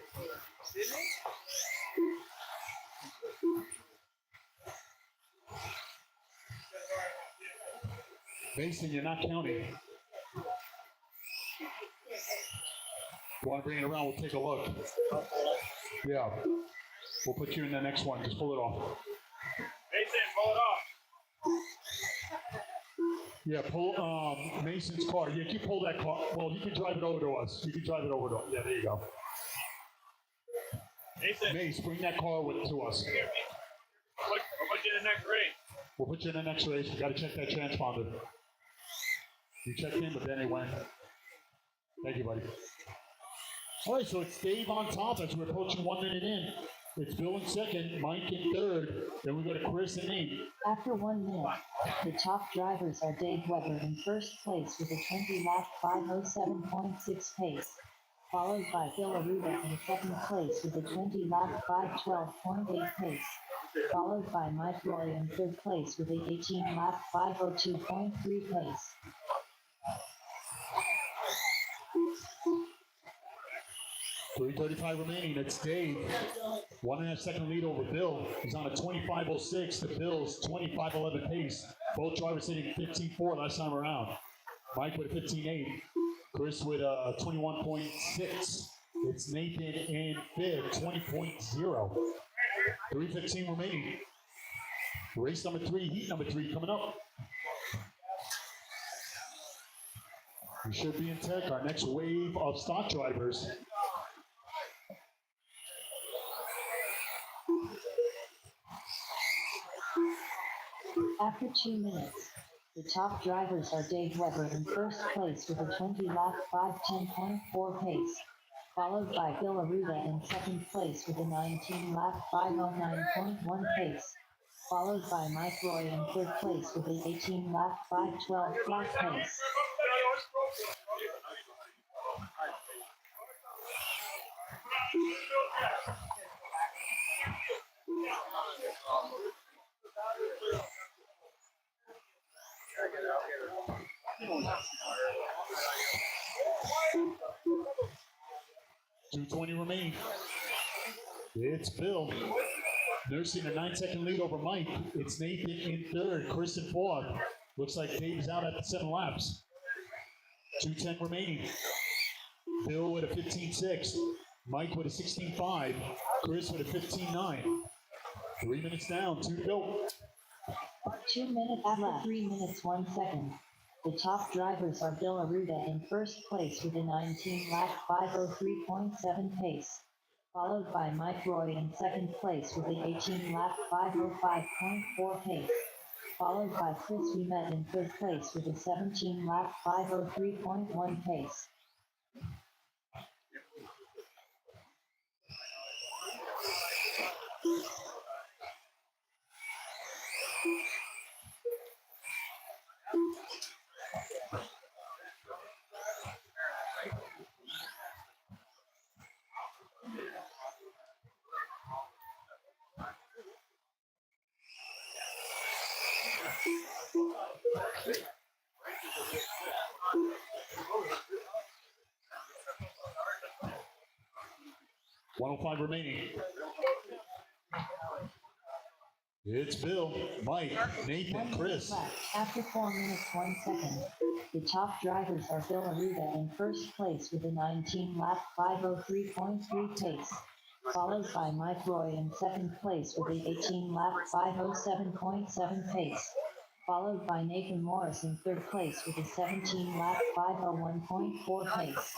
Mason, you're not counting. You want to bring it around? We'll take a look. Yeah. We'll put you in the next one. Just pull it off. Mason, pull it off. Yeah, pull Mason's car. Yeah, you pull that car. Well, you can drive it over to us. You can drive it over to us. Yeah, there you go. Mason. Mace, bring that car to us. I'll put you in the next race. We'll put you in the next race. We got to check that transponder. You checked in, but then it went. Thank you, buddy. All right, so it's Dave on top as we're approaching 1 minute in. It's Bill in second, Mike in third. Then we go to Chris and Nate. After 1 minute, the top drivers are Dave Weber in first place with a 20 lap 5:07.6 pace, followed by Bill Aruda in second place with a 20 lap 5:12.8 pace, followed by Mike Roy in third place with a 18 lap 5:02.3 pace. .335 remaining. It's Dave. 1.5 second lead over Bill. He's on a 25.06 to Bill's 25.11 pace. Both drivers hitting 15.4 last time around. Mike with a 15.8. Chris with a 21.6. It's Nathan in fifth, 20.0. 3:15 remaining. Race number 3, heat number 3 coming up. We should be in tech, our next wave of stock drivers. After 2 minutes, the top drivers are Dave Weber in first place with a 20-lap 5:10.4 pace, followed by Bill Aruda in second place with a 19-lap 5:09.1 pace, followed by Mike Roy in third place with a 18-lap 5:12 flat pace. .220 remaining. It's Bill nursing a 9-second lead over Mike. It's Nathan in third, Chris in fourth. Looks like Dave's out at 7 laps. 2:10 remaining. Bill with a 15.6. Mike with a 16.5. Chris with a 15.9. 3 minutes down, 2 to go. 2 minutes left. 3 minutes 1 second. The top drivers are Bill Aruda in first place with a 19-lap 5:03.7 pace, followed by Mike Roy in second place with a 18-lap 5:05.4 pace, followed by Chris Ouimet in third place with a 17-lap 5:03.1 pace. .105 remaining. It's Bill, Mike, Nathan, Chris. After 4 minutes 1 second, the top drivers are Bill Aruda in first place with a 19-lap 5:03.3 pace, followed by Mike Roy in second place with a 18-lap 5:07.7 pace, followed by Nathan Morris in third place with a 17-lap 5:01.4 pace.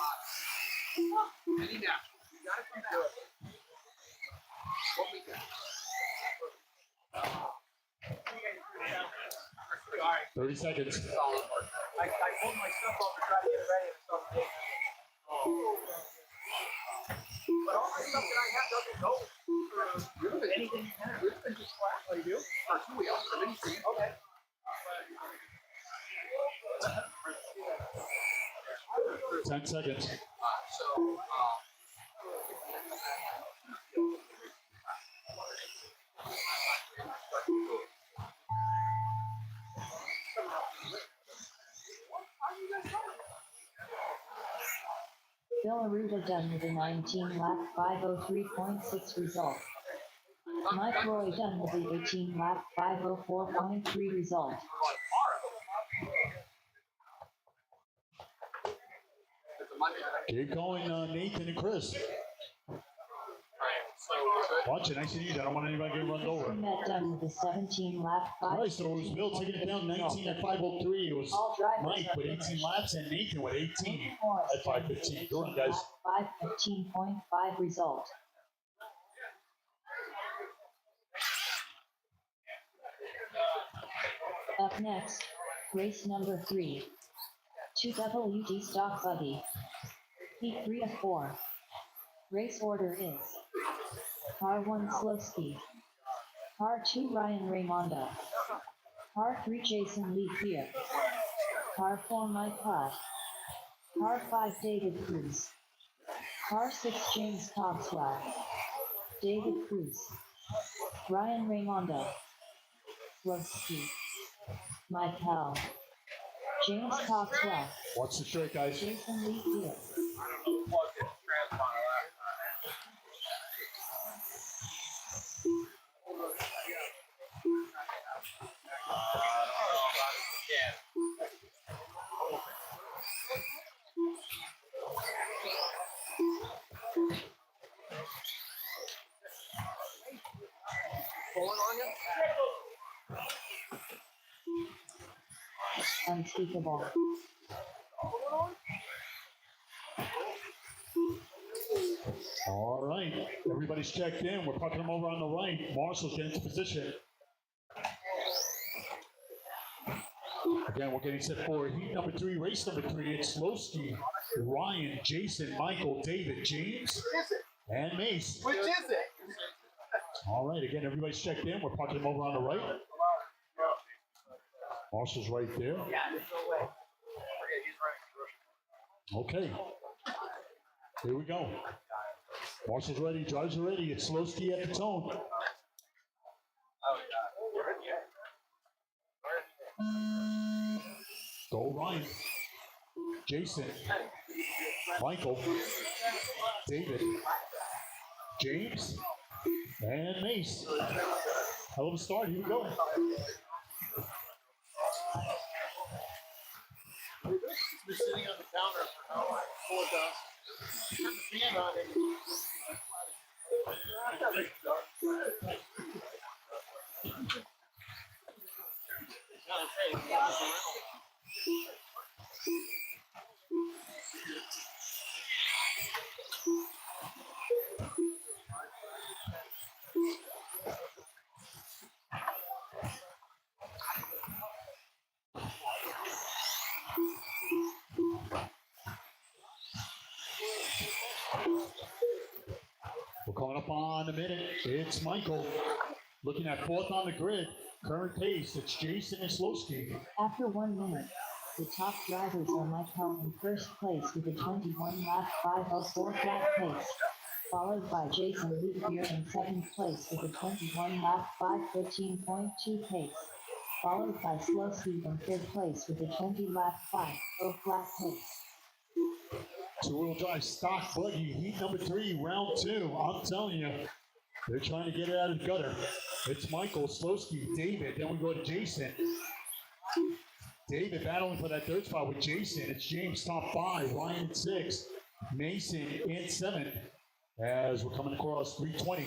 Any now. You gotta come back. What we got? All right. 30 seconds. I pulled my stuff off to try to get it ready and stuff. But all the stuff that I have doesn't go. Anything you have. Just flat. Oh, you do? Or 2 wheels. Or anything. Okay. 10 seconds. Bill Aruda done with a 19-lap 5:03.6 result. Mike Roy done with the 18-lap 5:04.3 result. Keep going, Nathan and Chris. Watch it, nice and easy. I don't want anybody getting run over. Met done with a 17-lap 5. Right, so it was Bill taking it down 19 at 5:03. It was Mike with 18 laps and Nathan with 18 at 5:15. Go on, guys. 5:15.5 result. Up next, race number 3. 2WD stock buggy. Heat 3 of 4. Race order is Car 1 Slowski, Car 2 Ryan Raymonda, Car 3 Jason Lee Pierre, Car 4 Mike Hutt, Car 5 David Cruz, Car 6 James Cogswell, David Cruz, Ryan Raymonda, Slowski, Mike Hell, James Cogswell, Watch the straight, guys. Jason Lee Pierre. Unspeakable. All right, everybody's checked in. We're pucking them over on the right. Marshall's getting into position. Again, we're getting set for heat number 3, race number 3. It's Slowski, Ryan, Jason, Michael, David, James, and Mace. Which is it? All right, again, everybody's checked in. We're pucking them over on the right. Marshall's right there. Yeah, there's no way. He's right. Okay. Here we go. Marshall's ready, drives are ready. It's Slowski at the tone. Oh, yeah. Go Ryan. Jason. Michael. David. James. And Mace. Hell of a start. Here we go. Been sitting on the counter for how long? 4 days. Turn the fan on and We're coming up on a minute. It's Michael. Looking at 4th on the grid. Current pace. It's Jason and Slowski. After 1 minute, the top drivers are Michael in first place with a 21-lap 5:04 flat pace, followed by Jason Leavier in second place with a 21-lap 5:13.2 pace, followed by Slowski in third place with a 20-lap 5:0 flat pace. Two-wheel drive stock buggy, heat number 3, round 2. I'm telling you, they're trying to get it out of the gutter. It's Michael, Slowski, David. Then we go to Jason. David battling for that 3rd spot with Jason. It's James top 5, Ryan 6, Mason in 7th as we're coming across 320.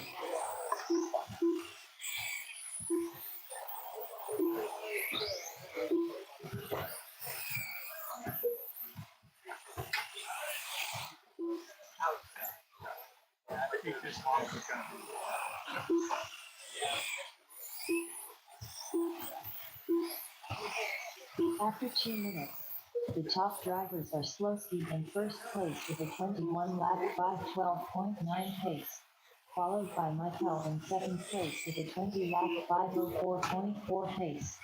After 2 minutes, the top drivers are Slowski in first place with a 21-lap 5:12.9 pace, followed by Michael in second place with a 20-lap 5:04.4 pace,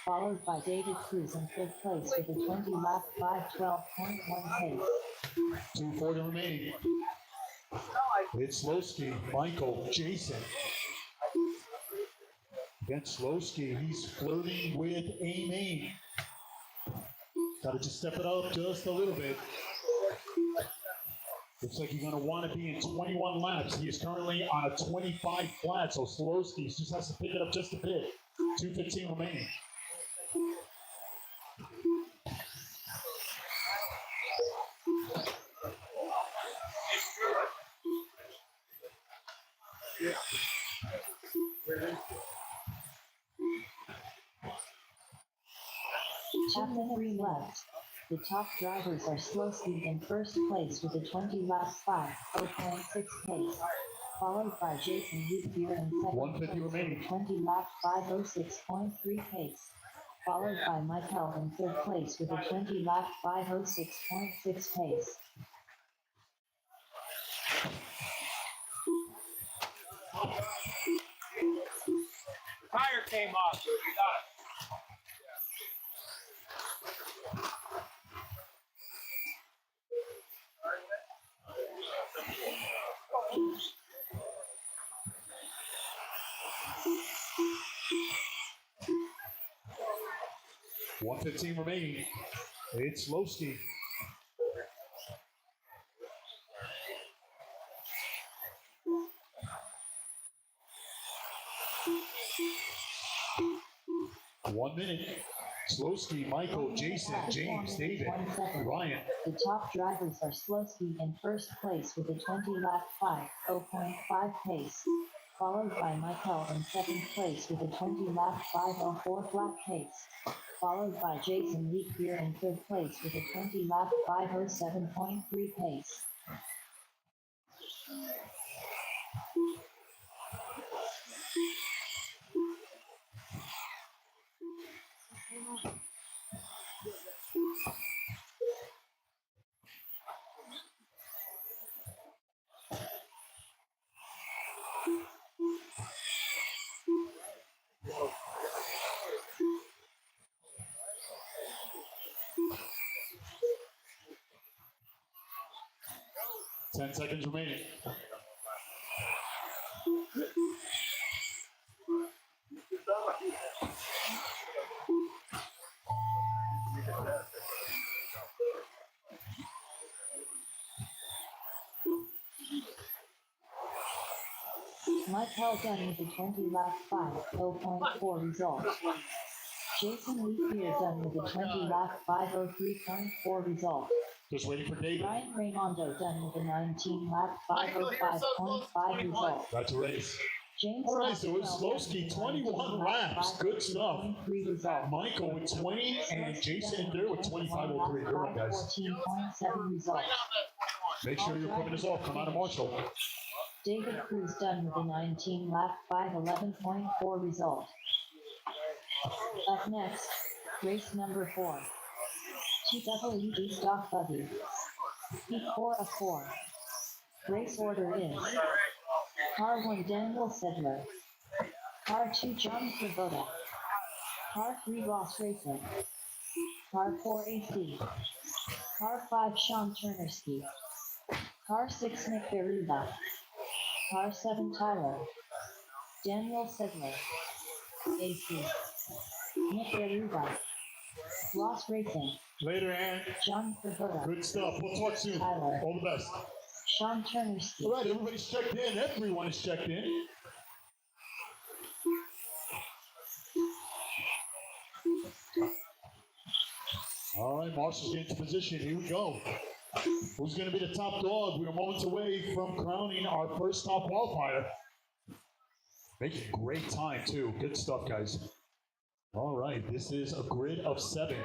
followed by David Cruz in third place with a 20-lap 5:12.1 pace. 240 remaining. It's Slowski, Michael, Jason. Against Slowski, he's flirting with a main. Got to just step it up just a little bit. Looks like he's going to want to be in 21 laps. He is currently on a 25 flat, so Slowski just has to pick it up just a bit. 2:15 remaining. After 3 left, the top drivers are Slowski in first place with a 20-lap 5:0.6 pace, followed by Jason Leavier in second 150 place remaining. with a 20-lap 5:06.3 pace, followed by Michael in third place with a 20-lap 5:06.6 pace. tire came off, so you got it. 1:15 remaining. It's Slowski. One minute. Slowski, Michael, Jason, James, David, 1 second. Ryan. The top drivers are Slowski in first place with a 20-lap 5:0.5 pace, followed by Michael in second place with a 20-lap 5:04 flat pace, followed by Jason Leapier in third place with a 20-lap 5:07.3 pace. Ten seconds remaining. Mike Hell done with a 20-lap 5:0.4 result. Jason Leapier done with a 20-lap 5:03.4 result. Just waiting for David. Ryan Raimondo done with a 19-lap 5:05.5 result. That's a race. James All right, so it's Slowski, 21 laps. Good stuff. Result. Michael with 20 and Jason there with 25:03. Good one, guys. 14.7 result. Make sure your equipment is off. Come out of Marshall. David Cruz done with a 19-lap 5:11.4 result. Up next, race number 4. TWG Stock Buggy. Heat 4 of 4. Race order is Car 1 Daniel Sedler. Car 2 John Svoboda. Car 3 Ross Racing. Car 4 AC. Car 5 Sean Turnerski. Car 6 Nick Beruda. Car 7 Tyler. Daniel Sedler. AC. Nick Beruda. Ross Racing. Later, Ann. John Svoboda. Good stuff. We'll talk soon. Tyler. All the best. Sean Turnerski. All right, everybody's checked in. Everyone is checked in. All right, Marshall's getting to position. Here we go. Who's going to be the top dog? We're moments away from crowning our first top qualifier. Making great time, too. Good stuff, guys. All right, this is a grid of 7.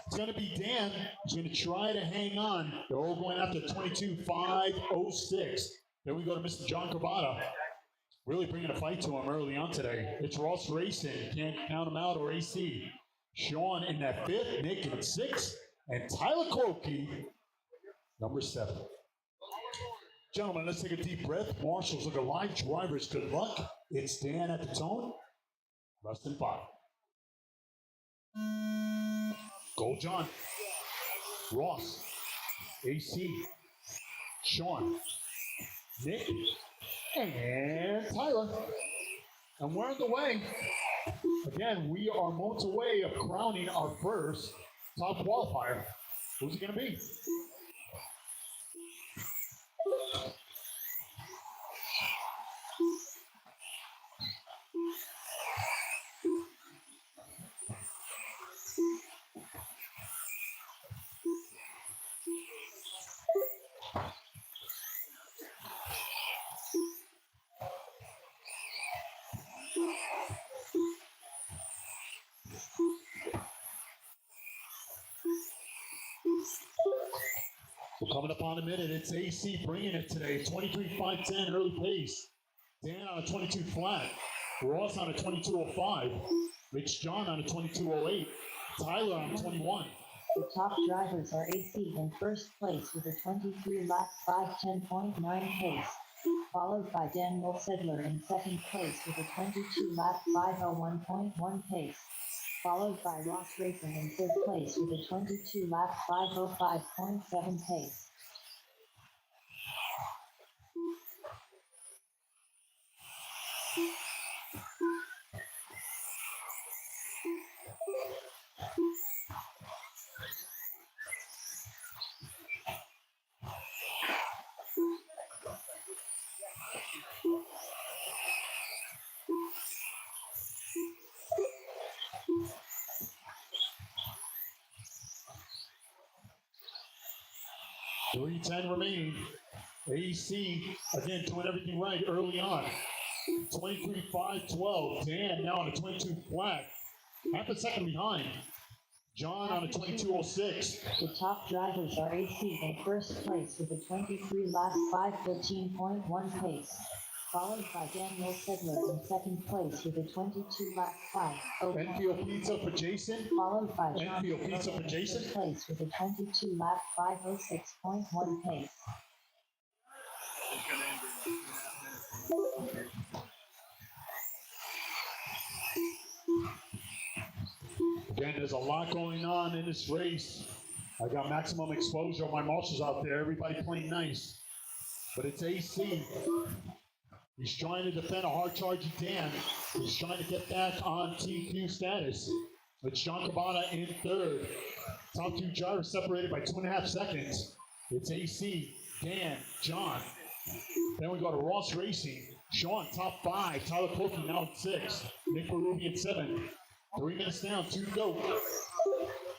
It's going to be Dan who's going to try to hang on. They're all going after 22.506. Then we go to Mr. John Cavada. Really bringing a fight to him early on today. It's Ross Racing. Can't count him out, or AC. Sean in that 5th, Nick in 6th, and Tyler Croakey, number 7. Gentlemen, let's take a deep breath. Marshals, look alive. Drivers, good luck. It's Dan at the tone. Less than 5. Go, John. Ross. AC. Sean. Nick. And Tyler. And we're on the way. Again, we are moments away of crowning our first top qualifier. Who's it going to be? We're coming up on a minute. It's AC bringing it today. 23.510 early pace. Dan on a 22 flat. Ross on a 22.05. Rich John on a 22.08. Tyler on a 21. The top drivers are AC in first place with a 23-lap 5:10.9 pace, followed by Daniel Sedler in second place with a 22-lap 5:01.1 pace, followed by Ross Racing in third place with a 22-lap 5:05.7 pace. .310 remaining. AC, again, doing everything right early on. 23.512. Dan now on a 22 flat. half a second behind. John on a 22.06. The top drivers are AC in first place with a 23 lap 5:13.1 pace, followed by Daniel Sedler in second place with a 22 lap 5:0. Enfield pizza for Jason. Followed by John Enfield pizza Kubota for in Jason. third place with a 22 lap 5:06.1 pace. It's gonna end in 2.5 minutes. Again, there's a lot going on in this race. I got maximum exposure. My marshals out there, everybody playing nice. But it's AC. He's trying to defend a hard charging Dan. He's trying to get back on TQ status. It's John Cabana in third. Top two drivers separated by 2.5 seconds. It's AC, Dan, John. Then we go to Ross Racing. Sean, top 5. Tyler Cookie now at 6. Nick Ruby at 7. 3 minutes down, 2 to go.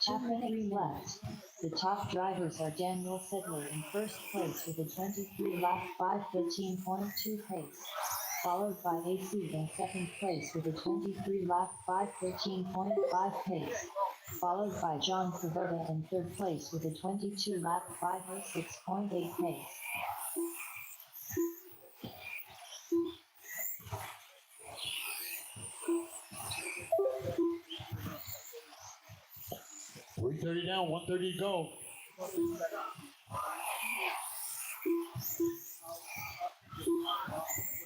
2 minutes left. The top drivers are Daniel Sedler in first place with a 23 lap 5:13.2 pace, followed by AC in second place with a 23 lap 5:13.5 pace, followed by John Kubota in third place with a 22 lap 5:06.8 pace. .330 down, 130 to go.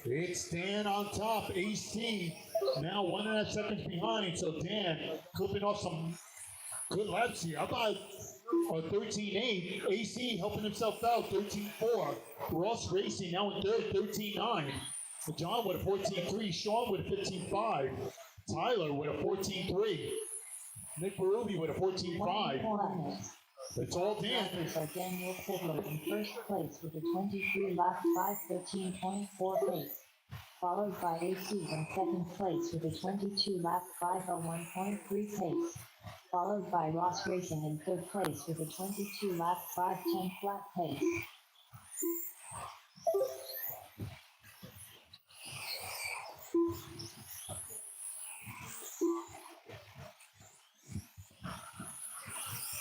It's Dan on top, AC. Now 1.5 seconds behind, so Dan clipping off some good laps here. I thought 13.8, AC helping himself out, 13.4. Ross Racing now in third, 13.9. John with a 14.3, Sean with a 15.5, Tyler with a 14.3. Nick Berube with a 14.5. It's all Dan. Drivers are Daniel Sedler in first place with a 23 lap 5:13.4 pace, followed by AC in second place with a 22 lap 5:01.3 pace, followed by Ross Racing in third place with a 22 lap 5:10 flat pace.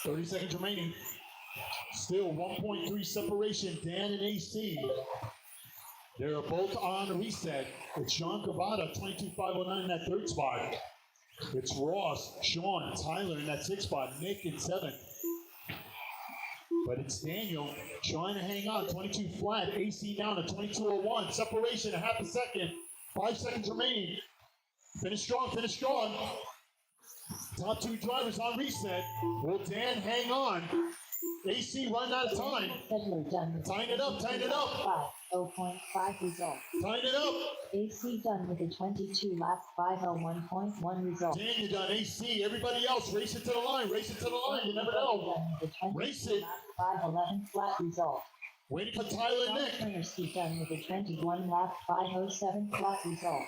.30 seconds remaining. Still 1.3 separation, Dan and AC. They're both on reset. It's Sean Cavada, 22.509 in that third spot. It's Ross, Sean, Tyler in that sixth spot, Nick in seventh. But it's Daniel trying to hang on, 22 flat, AC down to 22.01. Separation, a half a second. 5 seconds remaining. Finish strong, finish strong. Top two drivers on reset. Will Dan hang on? AC running out of time. Sedler done with Tying it up, tying it up. 5:0.5 result. Tying it up. AC done with a 22 lap 5:01.1 result. Dan, you done. AC, everybody else, race it to the line, race it to the line. You never know. Done with a 22 Race it. lap 5:11 flat result. Waiting for Tyler and Nick. Turnerski done with a 21 lap 5:07 flat result.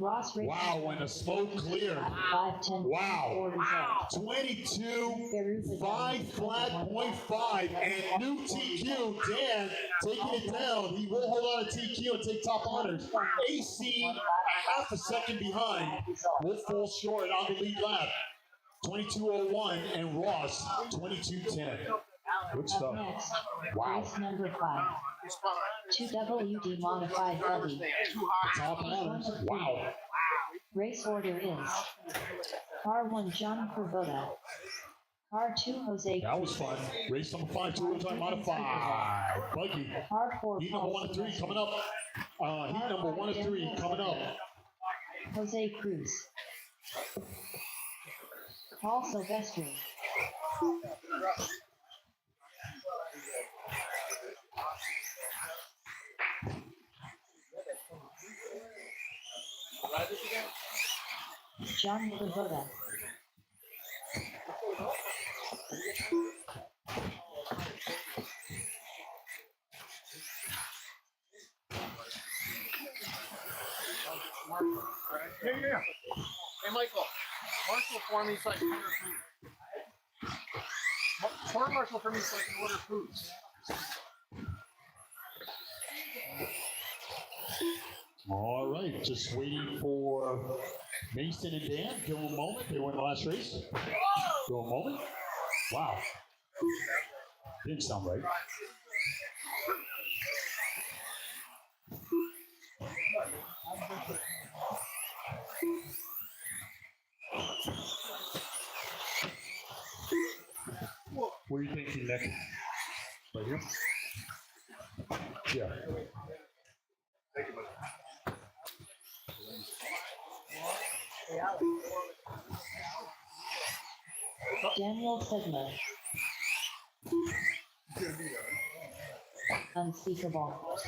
Ross Racing. Wow, when the smoke cleared. 5:10 Wow. result. 22, 5 flat, 0.5, and new TQ, Dan taking it down. He will hold on to TQ and take top honors. AC, a half a second behind, will fall short on the lead lap. 22.01, and Ross, 22.10. Good Up stuff. next, Wow. race number 5. It's fine. 2WD modified Drivers buggy. stay too high. Top honors. Wow. Race order is Car 1 John Kubota, Car 2 Jose, That was fun. Race number 5, 2-time modified. Buggy. Car 4 Heat number 1 and 3 coming up. Heat number 1 and 3 coming up. Jose Cruz, Paul Silvestri, John Kubota, Yeah. Hey, Michael, Marshall for me so I can order food. Pour Marshall for me so I can order food. All right, just waiting for Mason and Dan, give them a moment. They won the last race. Give them a moment. Wow. Didn't sound right. What are you thinking, Nick? Right here? Yeah. Thank you, buddy. Daniel Sigler. Unspeakable.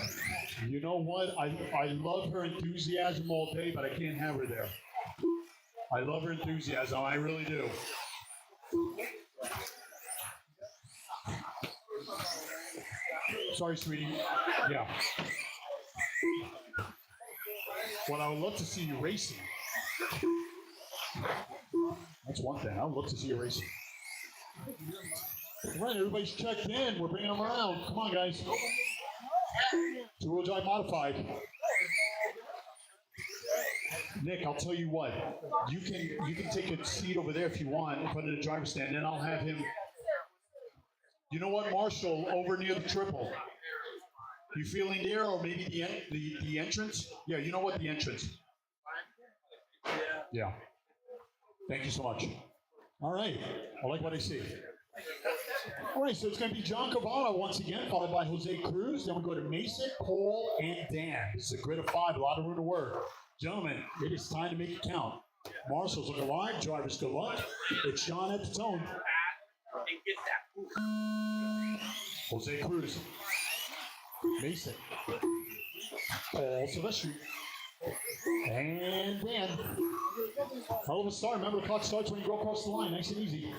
You know what? I love her enthusiasm all day, but I can't have her there. I love her enthusiasm. I really do. Sorry, sweetie. Yeah. Well, I would love to see you racing. That's one thing. I would love to see you racing. All right, everybody's checked in. We're bringing them around. Come on, guys. Two-wheel drive modified. Nick, I'll tell you what. You can take a seat over there if you want in front of the driver's stand, and I'll have him. You know what, Marshall, over near the triple. You feeling there, or maybe the entrance? Yeah, you know what, the entrance. Yeah. Thank you so much. All right, I like what I see. All right, so it's going to be John Cavallo once again, followed by Jose Cruz. Then we go to Mason, Paul, and Dan. It's a grid of 5, a lot of room to work. Gentlemen, it is time to make it count. Marshall's looking alive, drivers good luck. It's John at the tone. Jose Cruz. Mason. Paul Silvestri. And Dan. Hell of a start. Remember, the clock starts when you go across the line. Nice and easy.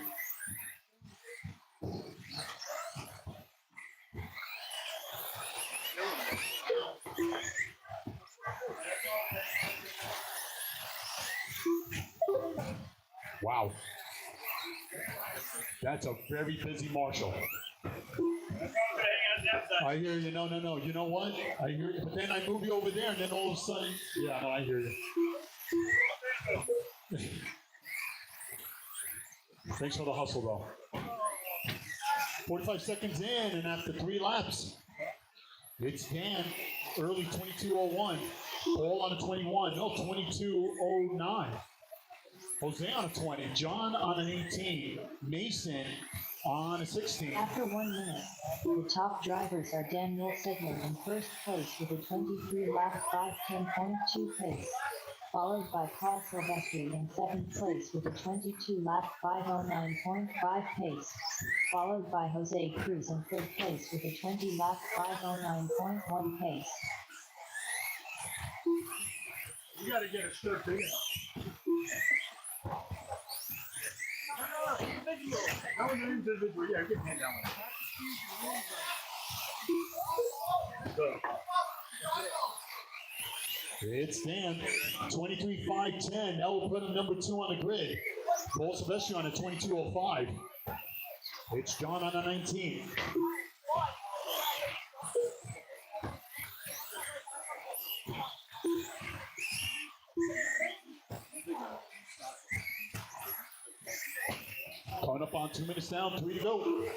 Wow. That's a very busy Marshall. I hear you. No. You know what? I hear you. But then I move you over there, and then all of a sudden, yeah, no, I hear you. Thanks for the hustle, though. 45 seconds in, and after 3 laps, it's Dan, early 22:01. Paul on a 21. No, 22:09. Jose on a 20. John on an 18. Mason on a 16. After 1 minute, the top drivers are Daniel Sigler in first place with a 23-lap 5:10.2 pace, followed by Paul Silvestri in second place with a 22-lap 5:09.5 pace, followed by Jose Cruz in third place with a 20-lap 5:09.1 pace. You gotta get a shirt big enough. That was an individual. Yeah, get hand down one. It's Dan, 23.510. That will put him number 2 on the grid. Paul Silvestri on a 22:05. It's John on a 19. Coming up on 2 minutes down, 3 to go.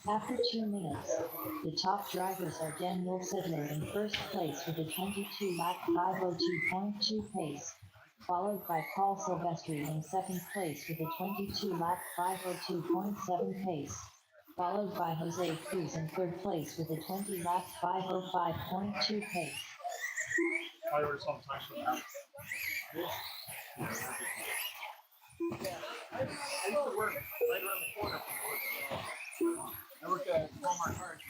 After 2 minutes, the top drivers are Daniel Sigler in first place with a 22-lap 5:02.2 pace, followed by Paul Silvestri in second place with a 22-lap 5:02.7 pace, followed by Jose Cruz in third place with a 20-lap 5:05.2 pace. I ordered some time from now. I used to work right around the corner from work. I worked at Walmart Park.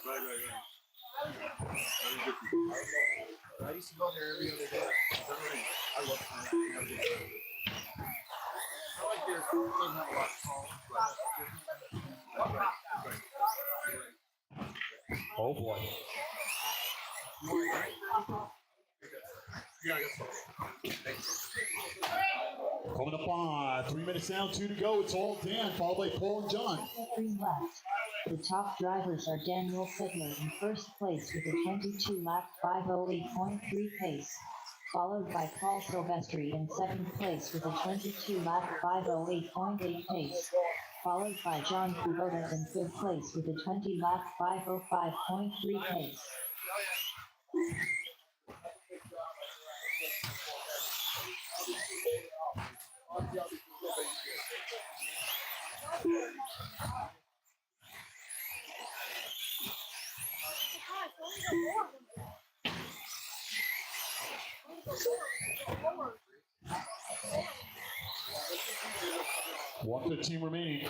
Right. I used to go there every other day. I love it. I like their food. Doesn't have a lot of salt. Oh boy. Yeah, I guess so. Coming up on 3 minutes down, 2 to go. It's all Dan, followed by Paul and John. 3 left. The top drivers are Daniel Sigler in first place with a 22-lap 5:08.3 pace, followed by Paul Silvestri in second place with a 22-lap 508.8 pace, followed by John Kubota in third place with a 20-lap 505.3 pace. One 15 remaining.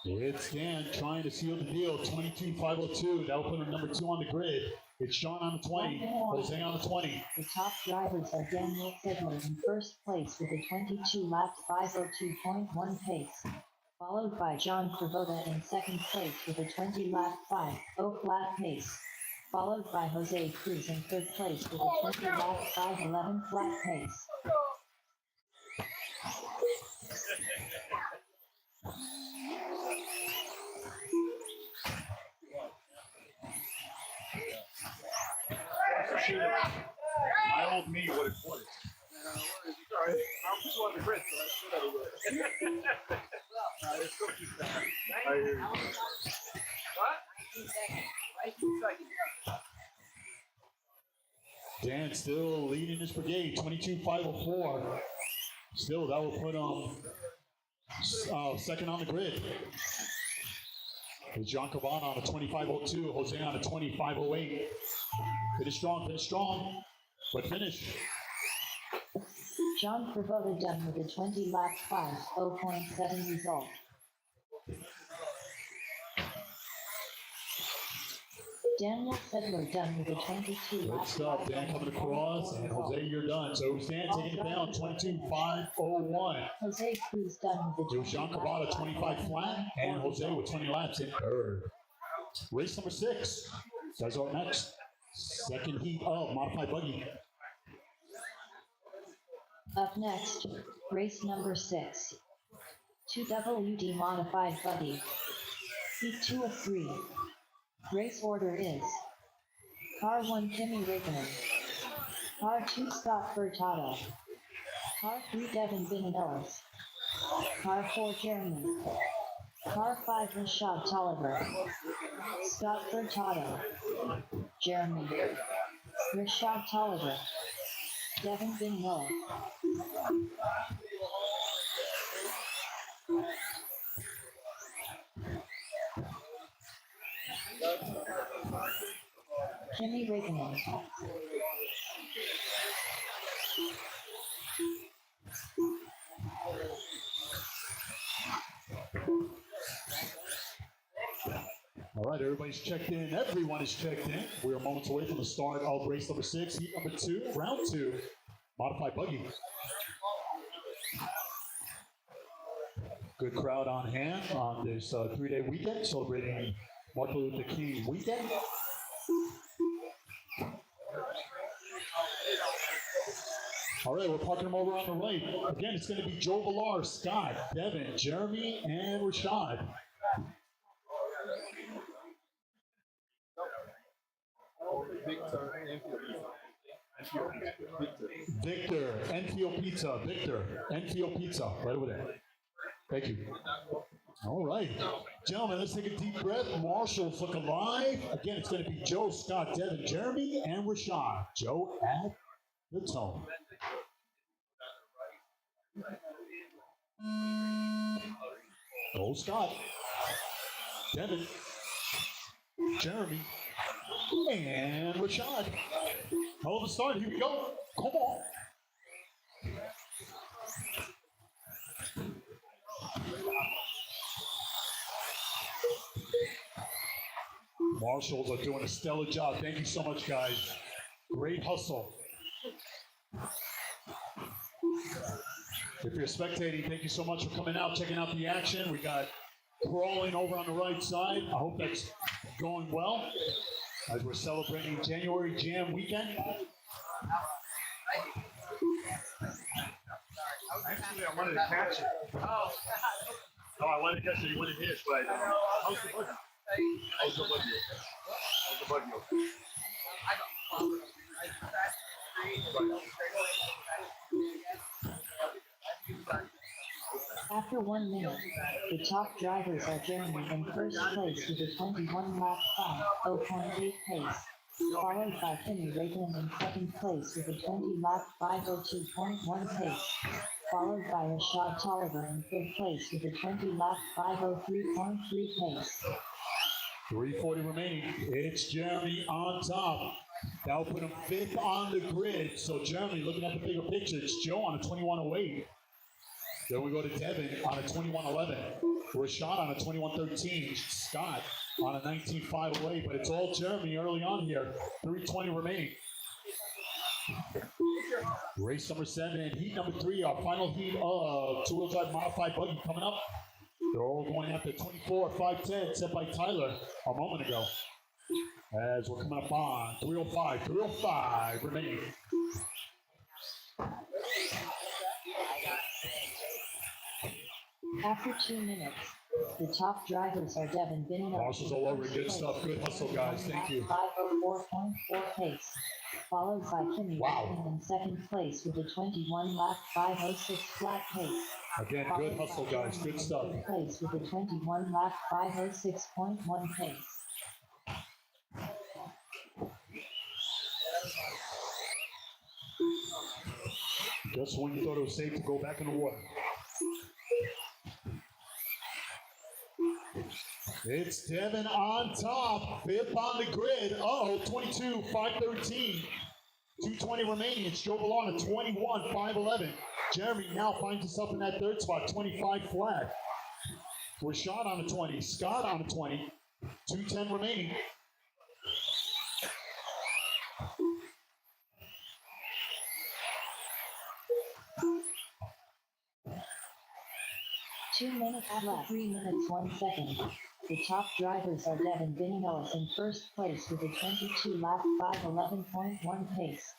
It's Dan trying to seal the deal. 22.502. That will put him number 2 on the grid. It's Sean on the 20. Jose on the 20. The top drivers are Daniel Sedler in first place with a 22-lap 502.1 pace, followed by John Kravoda in second place with a 20-lap 5.0 flat pace, followed by Jose Cruz in third place with a 20-lap 5.11 flat pace. My old me would have quit. Sorry, I'm just on the grid, so I should have it. It's still too fast. I hear you. What? 2 seconds. Dan still leading his brigade. 22.504. Still, that will put him second on the grid. With John Cabana on a 25.02, Jose on a 25.08. Finish strong, but finish. John Kravoda done with a 20-lap 5.0.7 result. Daniel Sedler done with a 22-lap. Good stuff, Dan coming across, and Jose, you're done. So Dan taking it down, 22.501. Jose Cruz done with It was John Cabana, 25 flat, and Jose with 20 laps in third. Race number 6. Guys are up next. Second heat of modified buggy. Up next, race number 6. 2WD modified buggy. Heat 2 of 3. Race order is Car 1 Kimi Räikkönen, Car 2 Scott Furtado, Car 3 Devin Vinales, Car 4 Jeremy, Car 5 Rashad Tolliver, Scott Furtado, Jeremy, Rashad Tolliver, Devin Vinales. Kimi Räikkönen. All right, everybody's checked in. Everyone is checked in. We are moments away from the start of race number 6, heat number 2, round 2, modified buggy. Good crowd on hand on this 3-day weekend, celebrating Martin Luther King weekend. All right, we're parking them over on the right. Again, it's going to be Joe Villar, Scott, Devin, Jeremy, and Rashad. Victor, Enfield Pizza, Victor, Enfield Pizza, right over there. Thank you. All right. Gentlemen, let's take a deep breath. Marshall's looking live. Again, it's going to be Joe, Scott, Devin, Jeremy, and Rashad. Joe at the tone. Go, Scott. Devin, Jeremy, and Rashad. Hell of a start. Here we go. Come on. Marshals are doing a stellar job. Thank you so much, guys. Great hustle. If you're spectating, thank you so much for coming out, checking out the action. We got crawling over on the right side. I hope that's going well as we're celebrating January Jam weekend. Actually, I wanted to catch it. No, I wanted to guess that you wouldn't hit, but how's the buggy? How's the buggy? How's the buggy? After 1 minute, the top drivers are Jeremy in first place with a 21 lap 5.08 pace, followed by Kimmy Reagan in second place with a 20 lap 5:02.1 pace, followed by Rashad Tolliver in third place with a 20 lap 5:03.3 pace. 3:40 remaining. It's Jeremy on top. That'll put him fifth on the grid. So Jeremy, looking at the bigger picture, it's Joe on a 21:08. Then we go to Devin on a 21:11. Rashad on a 21:13. Scott on a 19:508. But it's all Jeremy early on here. 3:20 remaining. Race number 7 and heat number 3. Our final heat of two-wheel drive modified buggy coming up. They're all going after 24.510 set by Tyler a moment ago. As we're coming up on 305 remaining. After 2 minutes, the top drivers are Devin Binning. Marshall's all over. Good stuff. Good hustle, guys. Thank you. 5:04.4 pace, followed by Kimmy Reagan in second place with a 21 lap 5:06 flat pace. Again, good hustle, guys. Good stuff. Third place with a 21 lap 5:06.1 pace. Just when you thought it was safe to go back in the water. It's Devin on top, fifth on the grid. Oh, 22.513. 2:20 remaining. It's Joe Villar at 21.511. Jeremy now finds himself in that third spot, 25 flat. Rashad on the 20. Scott on the 20. 2:10 remaining. Two minutes left. 3 minutes 1 second. The top drivers are Devin Binning in first place with a 22 lap 5:11.1 pace,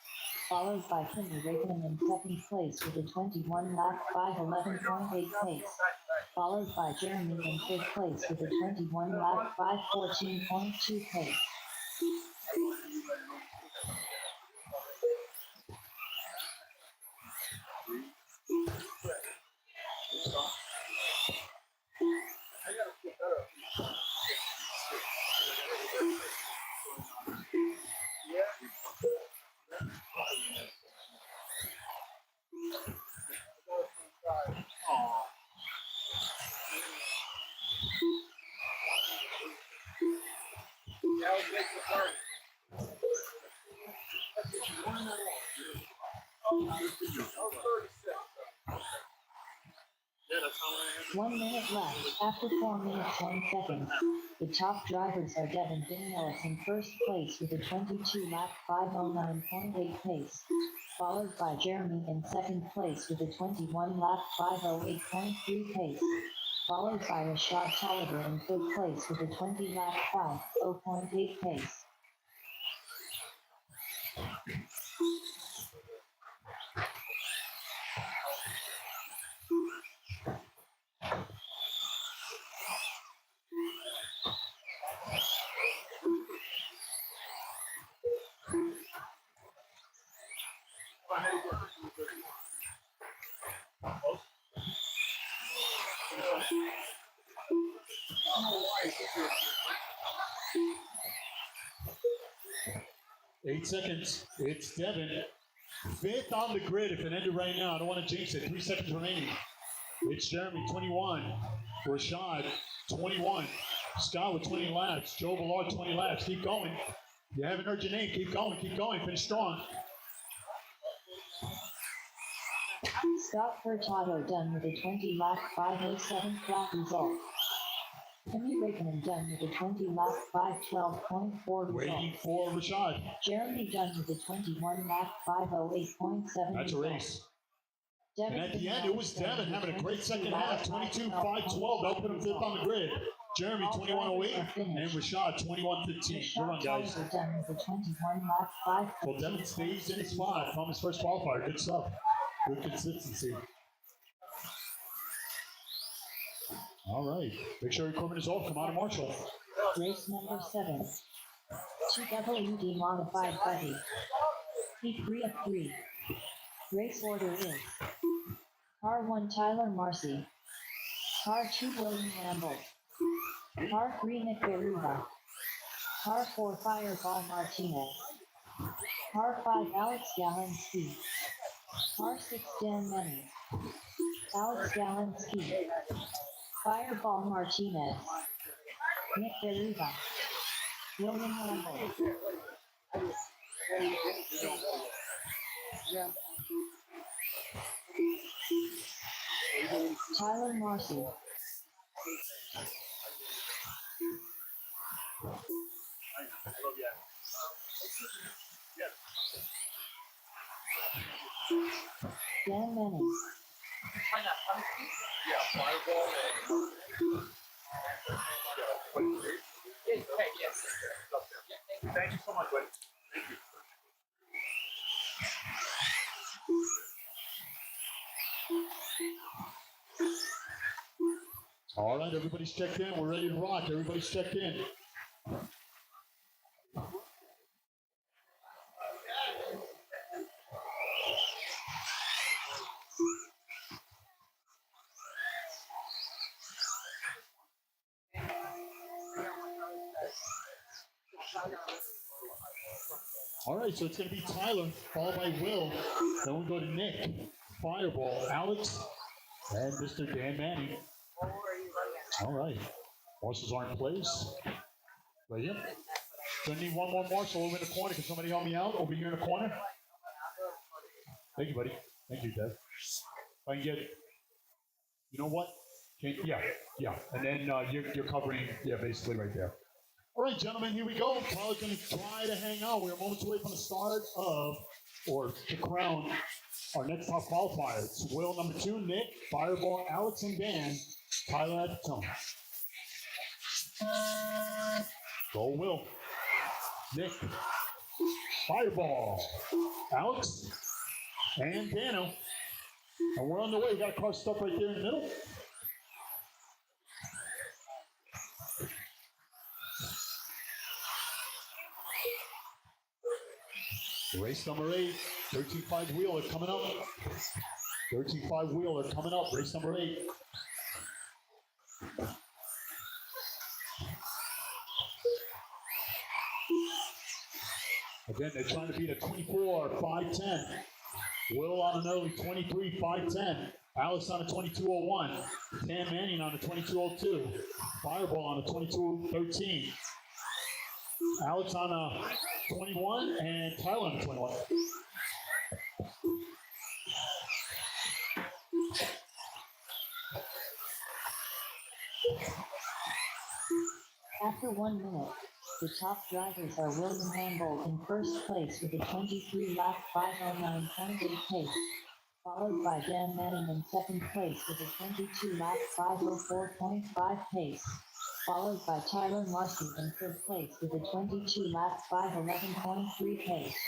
followed by Kimmy Reagan in second place with a 21 lap 5:11.8 pace, followed by Jeremy in third place with a 21 lap 5:14.2 pace. Yeah, that's how I am. 1 minute left. After 4 minutes 1 second, the top drivers are Devin Binning in first place with a 22 lap 5:09.8 pace, followed by Jeremy in second place with a 21 lap 5:08.3 pace, followed by Rashad Tolliver in third place with a 20 lap 5:0.8 pace. Eight seconds. It's Devin. Fifth on the grid. If it ended right now, I don't want to jinx it. 3 seconds remaining. It's Jeremy, 21. Rashad, 21. Scott with 20 laps. Joe Villar, 20 laps. Keep going. You haven't heard your name. Keep going. Keep going. Finish strong. Scott Furtado done with a 20 lap 5:07 flat result. Kimmy Reagan done with a 20 lap 5:12.4 result. Waiting for Rashad. Jeremy done with a 21 lap 5:08.7 That's a result. race. And at the end, it was Devin having a great second half. 22.512. That'll put him fifth on the grid. Jeremy, 21.08. And Rashad, 21.15. Good run, guys. Done with a 21 lap 5. Well, Devin stays in his spot from his first qualifier. Good stuff. Good consistency. All right. Make sure equipment is off. Come on, Marshall. Race number 7. 2WD modified buggy. P3 of 3. Race order is Car 1 Tyler Marcy. Car 2 William Ramble. Car 3 Nick Beruba. Car 4 Fireball Martinez. Car 5 Alex Galinski. Car 6 Dan Menny. Alex Galinski. Fireball Martinez. Nick Beruba. William Ramble. Tyler Marcy. Dan Menny. Thank you so much, buddy. Thank you. All right, everybody's checked in. We're ready to rock. Everybody's checked in. All right, so it's going to be Tyler, followed by Will. Then we go to Nick, Fireball, Alex, and Mr. Dan Manning. All right. Marshals are in place. Right here. So I need one more marshal over in the corner. Can somebody help me out over here in the corner? Thank you, buddy. Thank you, Dev. If I can get, you know what? Yeah. And then you're covering, basically right there. All right, gentlemen, here we go. Tyler's going to try to hang on. We're moments away from the start of, or to crown, our next top qualifier. It's Will number 2, Nick, Fireball, Alex, and Dan. Tyler at the tone. Go Will. Nick. Fireball. Alex. And Dano. And we're on the way. We got a car stuck right there in the middle. Race number 8, 13.5 wheeler coming up. 13.5 wheeler coming up. Race number 8. Again, they're trying to beat a 24.510. Will on an early 23.510. Alex on a 22.01. Dan Manning on a 22.02. Fireball on a 22.13. Alex on a 21 and Tyler on a 21. After 1 minute, the top drivers are William Ramble in first place with a 23-lap 5:09.28 pace, followed by Dan Manning in second place with a 22-lap 5:04.5 pace, followed by Tyler Marcy in third place with a 22-lap 5:11.3 pace.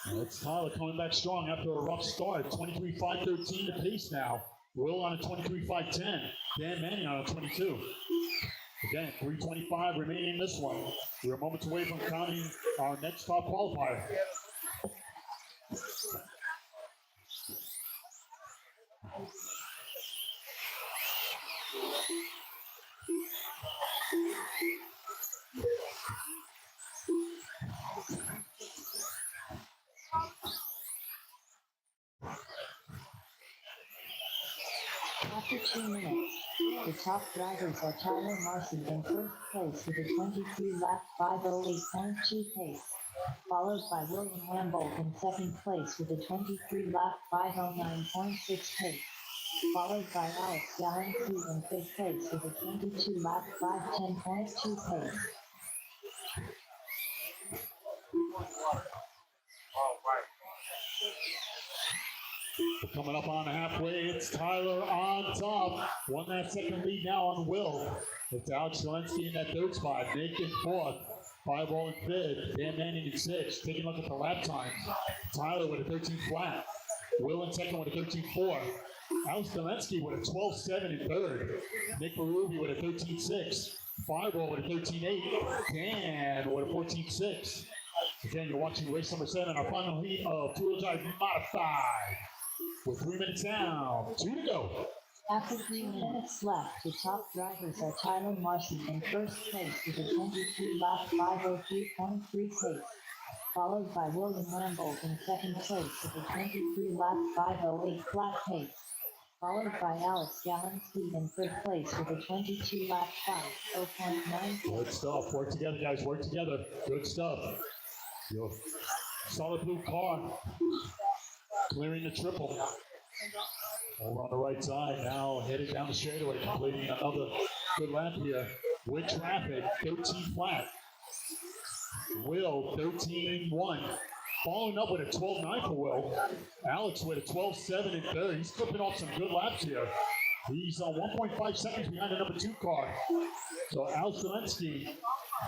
It's Tyler coming back strong after a rough start. 23.513 the pace now. Will on a 23.510. Dan Manning on a 22. Again, 3:25 remaining in this one. We're moments away from counting our next top qualifier. After 2 minutes, the top drivers are Tyler Marcy in first place with a 23-lap 5:08.2 pace, followed by William Ramble in second place with a 23-lap 5:09.6 pace, followed by Alex Galinski in fifth place with a 22-lap 5:10.2 pace. We're coming up on halfway. It's Tyler on top. 1.5 second lead now on Will. It's Alex Galinski in that third spot. Nick in fourth. Fireball in fifth. Dan Manning in sixth. Taking a look at the lap time. Tyler with a 13 flat. Will in second with a 13.4. Alex Dolensky with a 12.7 in third. Nick Berube with a 13.6. Fireball with a 13.8. Dan with a 14.6. Again, you're watching race number 7, our final heat of two-wheel drive modified. With 3 minutes down, 2 to go. After 3 minutes left, the top drivers are Tyler Marcy in first place with a 22 lap 5:03.3 pace, followed by William Lambold in second place with a 23 lap 5:08 flat pace, followed by Alex Galensky in third place with a 22 lap 5:0.9 Good pace. stuff. Work together, guys. Work together. Good stuff. Your solid blue car clearing the triple. Over on the right side now, headed down the straightaway, completing another good lap here with traffic. 13 flat. Will 13.1. Following up with a 12.9 for Will. Alex with a 12.7 in third. He's clipping off some good laps here. He's on 1.5 seconds behind the number 2 car. So Alex Zelensky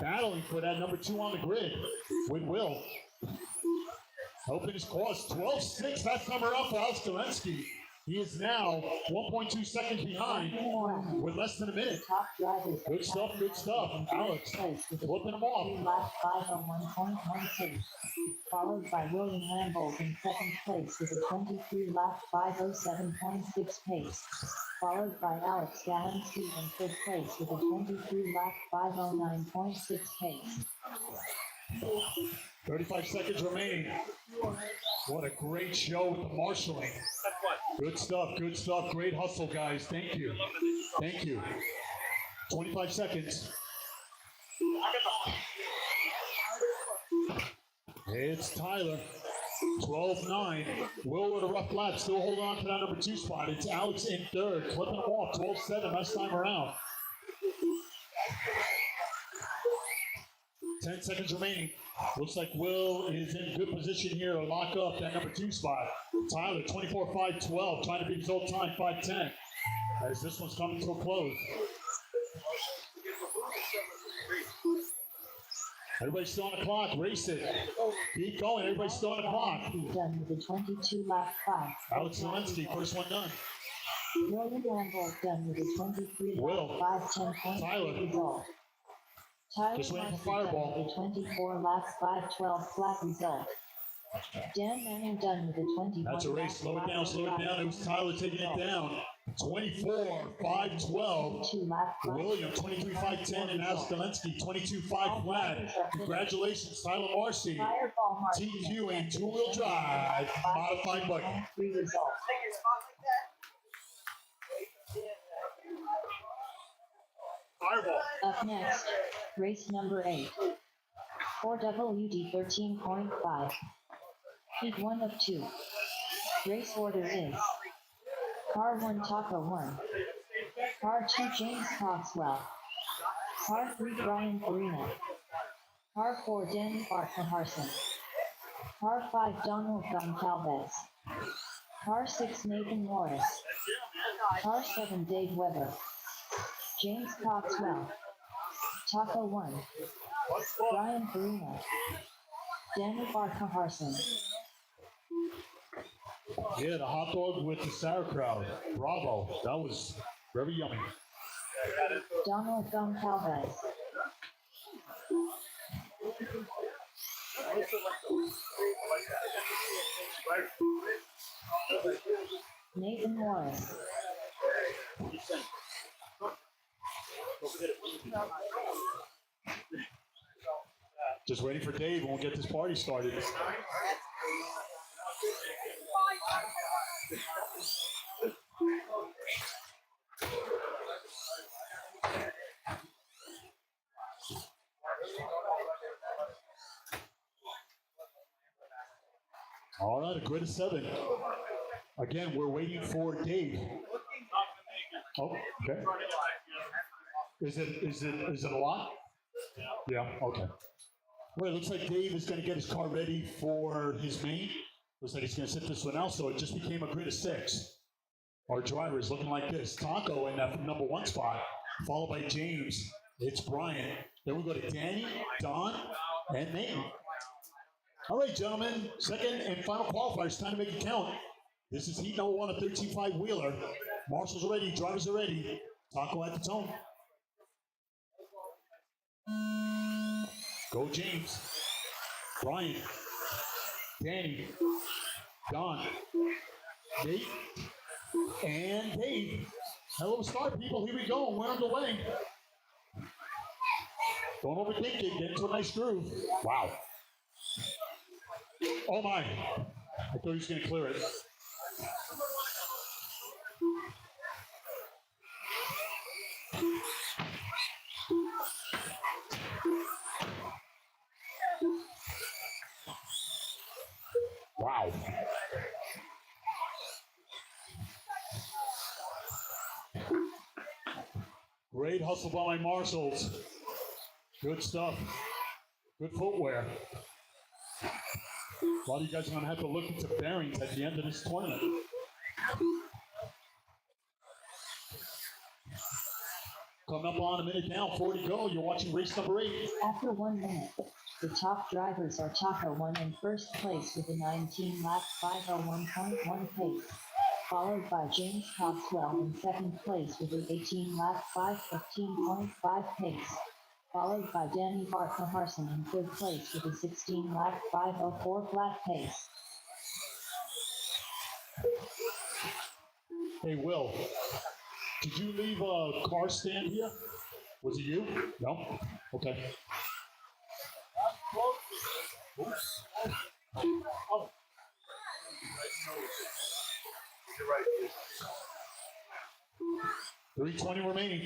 battling for that number 2 on the grid with Will. Helping his cause. 12.6. That's number up for Alex Zelensky. He is now 1.2 seconds behind with less than a minute. Top drivers Good stuff, good stuff. Alex flipping them off. lap 5:01.12, followed by William Lambold in second place with a 23 lap 5:07.6 pace, followed by Alex Galensky in third place with a 23 lap 5:09.6 pace. 35 seconds remaining. What a great show with the marshalling. Good stuff, good stuff. Great hustle, guys. Thank you. Thank you. 25 seconds. It's Tyler. 12.9. Will with a rough lap. Still holding on to that number 2 spot. It's Alex in third. Clipping him off. 12.7 last time around. 10 seconds remaining. Looks like Will is in good position here to lock up that number 2 spot. Tyler, 24.5.12, trying to beat his old time, 5.10. As this one's coming to a close. Everybody's still on the clock. Race it. Keep going. Everybody's still on the clock. He's done with a 22 lap 5. Alex Zelensky, first one done. William Lambold done with a 23 Will. lap 5:10.3 Tyler. result. Tyler Just waiting for Marcy done Fireball. with a 24 lap 5:12 flat result. Dan Manning done with a 21 That's a race. Slow it down, slow it down. It was Tyler taking it down. 24.5.12. 2 lap 5. William, 23.5.10, and Alex Zelensky, 22.5 flat. Congratulations, Tyler Marcy. Fireball Marcy TQ and two-wheel drive, modified button. 3 results. Fireball. Up next, race number 8. 4WD 13.5. Heat 1 of 2. Race order is Car 1 Taco 1. Car 2 James Coxwell. Car 3 Brian Farina. Car 4 Danny Barton-Harson. Car 5 Donald Goncalves. Car 6 Nathan Morris. Car 7 Dave Weber. James Coxwell. Taco 1. Brian Farina. Danny Barton-Harson. Yeah, the hot dog with the sauerkraut. Bravo. That was very yummy. Donald Goncalves. Nathan Morris. Just waiting for Dave and we'll get this party started. All right, a grid of 7. Again, we're waiting for Dave. Oh, okay. Is it a lot? Yeah, okay. Well, it looks like Dave is going to get his car ready for his main. Looks like he's going to sit this one out, so it just became a grid of 6. Our driver is looking like this. Taco in that number 1 spot, followed by James. It's Brian. Then we go to Danny, Don, and Nathan. All right, gentlemen, second and final qualifiers. Time to make it count. This is heat number 1 of 13.5 wheeler. Marshals are ready, drivers are ready. Taco at the tone. Go James, Brian, Danny, Don, Nate, and Dave. Hello, start people. Here we go. We're underway. Don't overthink it. Get into a nice groove. Wow. Oh my. I thought he was going to clear it. Wow. Great hustle by my marshals. Good stuff. Good footwear. A lot of you guys are going to have to look into bearings at the end of this tournament. Coming up on a minute now, 40 to go. You're watching race number 8. After 1 minute, the top drivers are Taco 1 in first place with a 19-lap 501.1 pace, followed by James Cogswell in second place with an 18-lap 515.5 pace, followed by Danny Barker-Harson in third place with a 16-lap 504 flat pace. Hey, Will, did you leave a car stand here? Was it you? No? Okay. Oops. Oh. 3:20 remaining.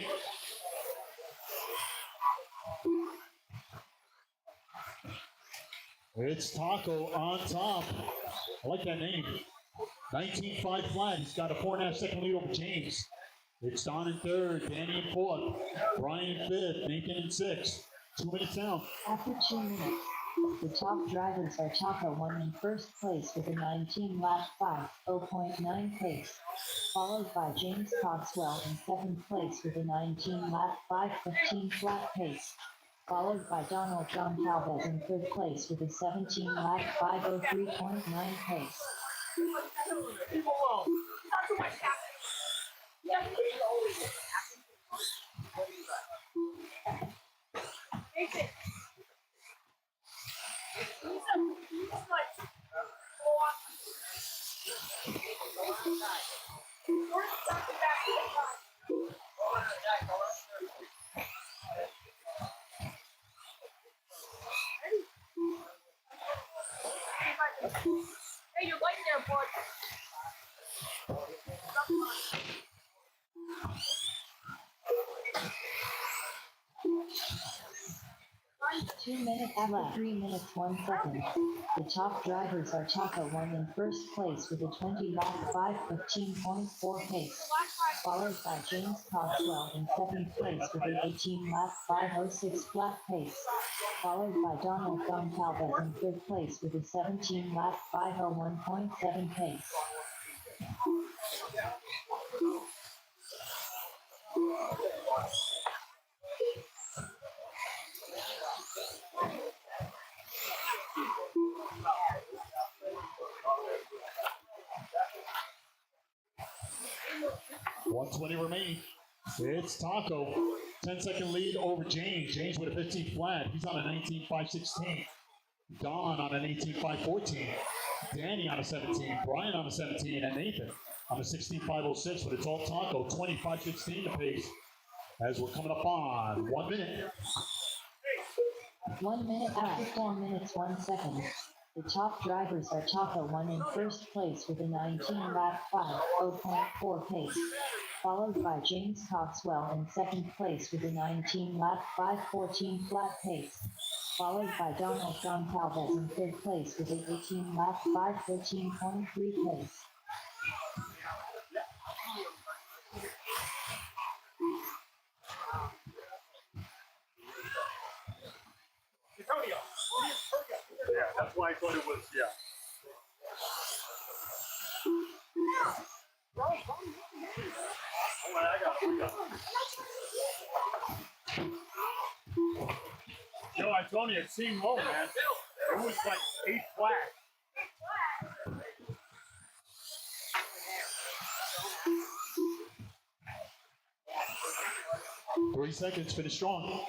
It's Taco on top. I like that name. 19.5 flat. He's got a 4.5 second lead over James. It's Don in third, Danny in fourth, Brian in fifth, Nathan in sixth. 2 minutes down. After 2 minutes, the top drivers are Taco 1 in first place with a 19-lap 5.0.9 pace, followed by James Cogswell in second place with a 19-lap 5.15 flat pace, followed by Donald Goncalves in third place with a 17-lap 5.03.9 pace. Hey, you're light there, bud. 2 minutes left. 3 minutes 1 second. The top drivers are Taco 1 in first place with a 20-lap 5.15.4 pace, followed by James Cogswell in second place with an 18-lap 5.06 flat pace, followed by Donald Goncalves in third place with a 17-lap 5.01.7 pace. .120 remaining. It's Taco. 10-second lead over James. James with a 15 flat. He's on a 19.516. Don on an 18.514. Danny on a 17. Brian on a 17. And Nathan on a 16.506 with a tall Taco. 25.16 to pace. As we're coming up on 1 minute. 1 minute after 4 minutes 1 second. The top drivers are Taco 1 in first place with a 19-lap 5.04 pace, followed by James Cogswell in second place with a 19-lap 5.14 flat pace, followed by Donald Goncalves in third place with an 18-lap 5.13.3 pace. Yeah, that's why I thought it was, yeah. Oh, I got it. Yo, I told you, it seemed low, man. It was like 8 flat. 3 seconds, finish strong.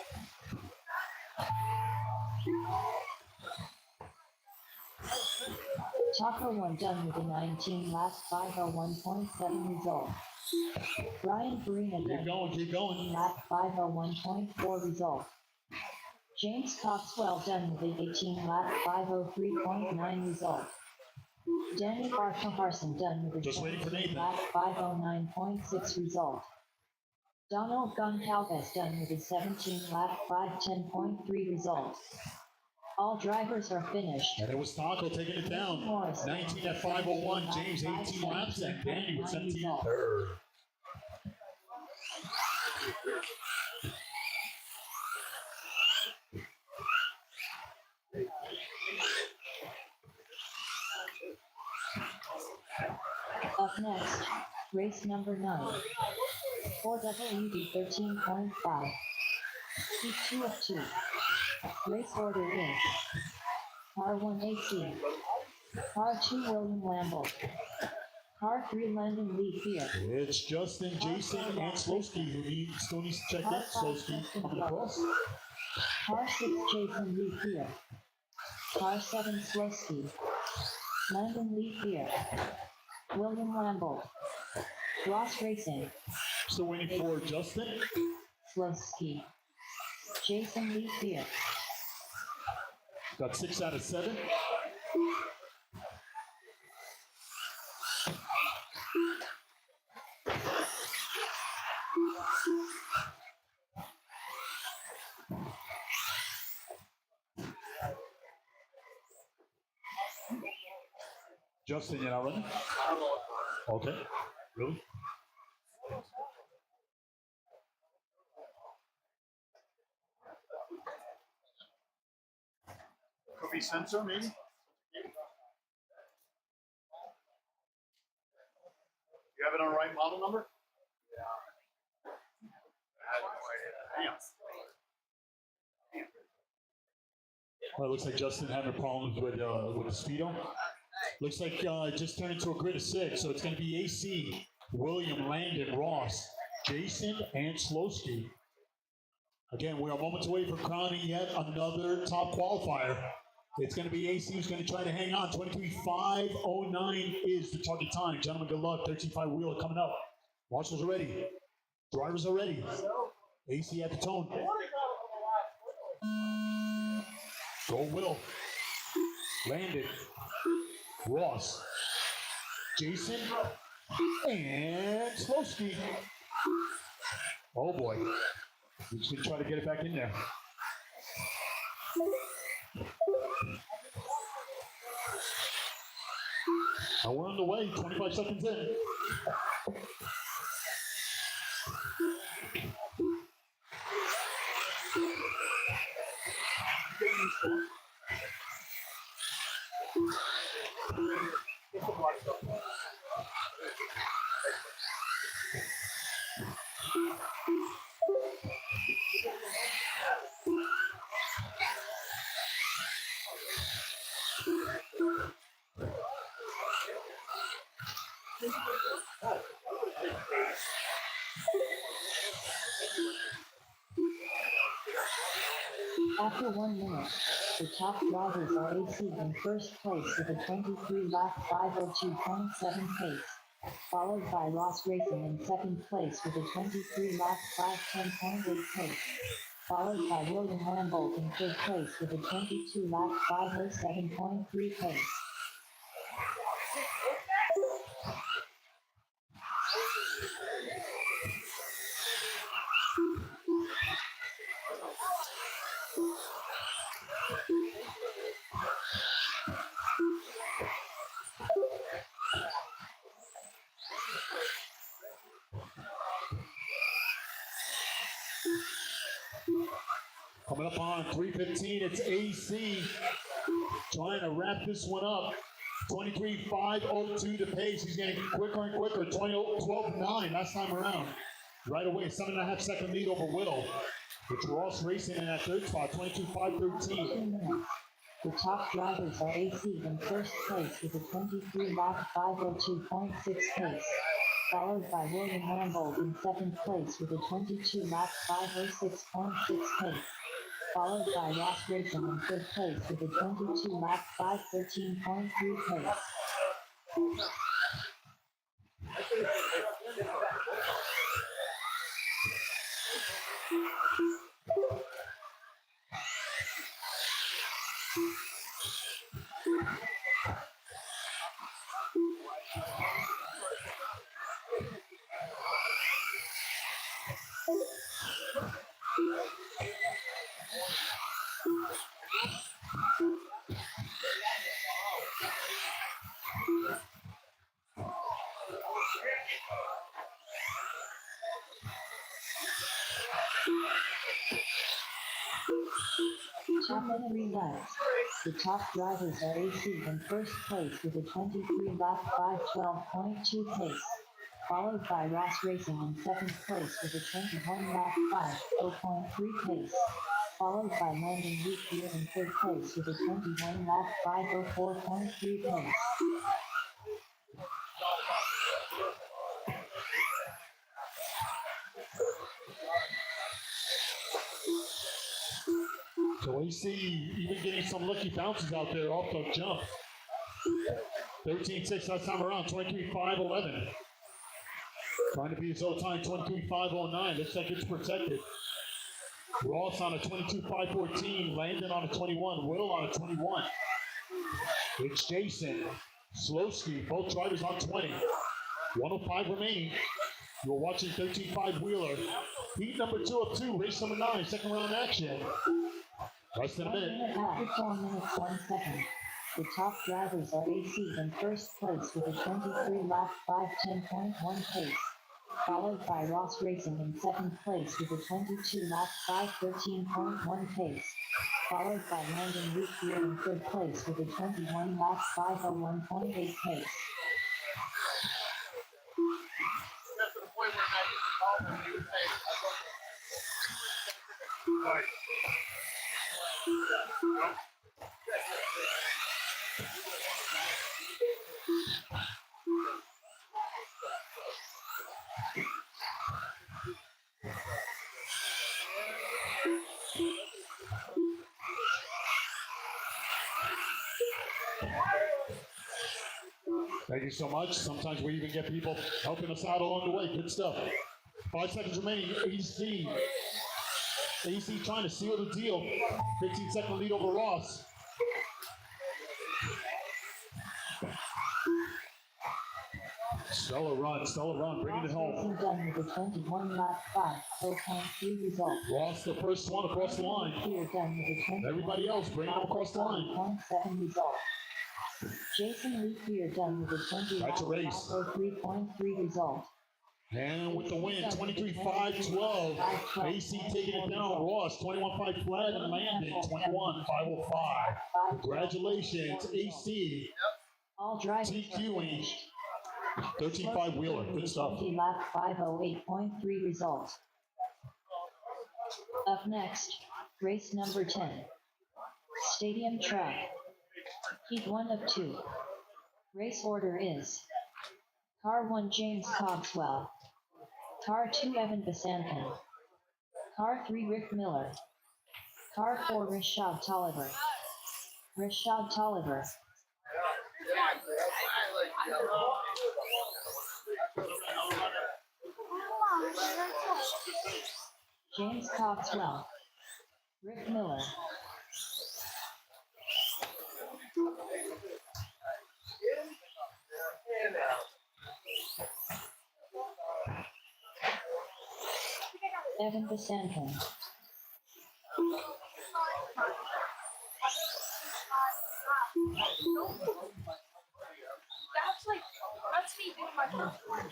Taco 1 done with a 19 last 501.7 result. Brian Farina Keep done going, keep going. last 501.4 result. James Coxwell done with a 18 lap 503.9 result. Danny Carson done with a Just waiting for 17 Nathan. lap 509.6 result. Donald Goncalves done with a 17 lap 510.3 result. All drivers are finished. And it was Taco taking it down. 19 at 501, James 18 laps, and Danny with 17 and third. Up next, race number 9. 4WD 13.5. Heat 2 of 2. Race order is Car 1 AC, Car 2 William Lamble, Car 3 Landon Lee Fear, It's Justin, Jason, and Slowski who still needs to check in. Slowski coming across. Car 6 Jason Lee Fear, Car 7 Slowski, Landon Lee Fear, William Lamble, Ross Racing, Still waiting for Justin. Slowski, Jason Lee Fear, Got 6 out of 7. Justin, you're not running? Okay. Really? Could be sensor, maybe? You have it on the right model number? Damn. Well, it looks like Justin having problems with the speedo. Looks like it just turned into a grid of 6, so it's going to be AC, William, Landon, Ross, Jason, and Slowski. Again, we are moments away from crowning yet another top qualifier. It's going to be AC who's going to try to hang on. 23.509 is the target time. Gentlemen, good luck. 13.5 wheeler coming up. Marshals are ready. Drivers are ready. AC at the tone. Go Will. Landon. Ross. Jason. And Slowski. Oh boy. We're just going to try to get it back in there. And we're on the way, 25 seconds in. After 1 minute, the top drivers are AC in first place with a 23 lap 502.7 pace, followed by Ross Racing in second place with a 23 lap 510.8 pace, followed by William Lambolt in third place with a 22 lap 507.3 pace. Coming up on 3:15, it's AC trying to wrap this one up. 23.502 to pace. He's getting quicker and quicker. 12.9 last time around. Right away, 7.5 second lead over Will. It's Ross Racing in that third spot, 22.513. The top drivers are AC in first place with a 23 lap 502.6 pace, followed by William Lambold in second place with a 22 lap 506.6 pace, followed by Ross Racing in third place with a 22 lap 513.3 pace. Top 3 laps. The top drivers are AC in first place with a 23 lap 512.2 pace, followed by Ross Racing in second place with a 21 lap 50.3 pace, followed by Landon Wheatfield in third place with a 21 lap 504.3 pace. So AC even getting some lucky bounces out there off the jump. 13.6 last time around, 23.511. Trying to beat his old time, 23.509. Looks like it's protected. Ross on a 22.514. Landon on a 21. Will on a 21. It's Jason. Slowski, both drivers on 20. 105 remaining. You're watching 13.5 Wheeler. Heat number 2 of 2, race number 9, second round action. Less than a minute. After 4 minutes 1 second, the top drivers are AC in first place with a 23 lap 510.1 pace, followed by Ross Racing in second place with a 22 lap 513.1 pace, followed by Landon Wheatfield in third place with a 21 lap 501.8 pace. That's the point where I used to call them and he would say, Right. Thank you so much. Sometimes we even get people helping us out along the way. Good stuff. 5 seconds remaining. AC. AC trying to seal the deal. 15-second lead over Ross. Stellar run, bringing it home. Racing done with a 21 lap 5.3 result. Ross, the first one across the line. Here done with a 21 Everybody else bringing them across the line. 5.7 result. Jason Leapier done with a 20 That's a race. 503.3 result. And with the win, 23.512. AC taking it down. Ross, 21.5 flat, and Landon, 21.505. Congratulations, AC. All drivers TQing. 13.5 Wheeler. Good stuff. 20 lap 508.3 result. Up next, race number 10. Stadium track. Heat 1 of 2. Race order is Car 1 James Cogswell. Car 2 Evan Basankin. Car 3 Rick Miller. Car 4 Rashad Tolliver. Rashad Tolliver. James Cogswell. Rick Miller. Evan Basankin. That's me doing my first one.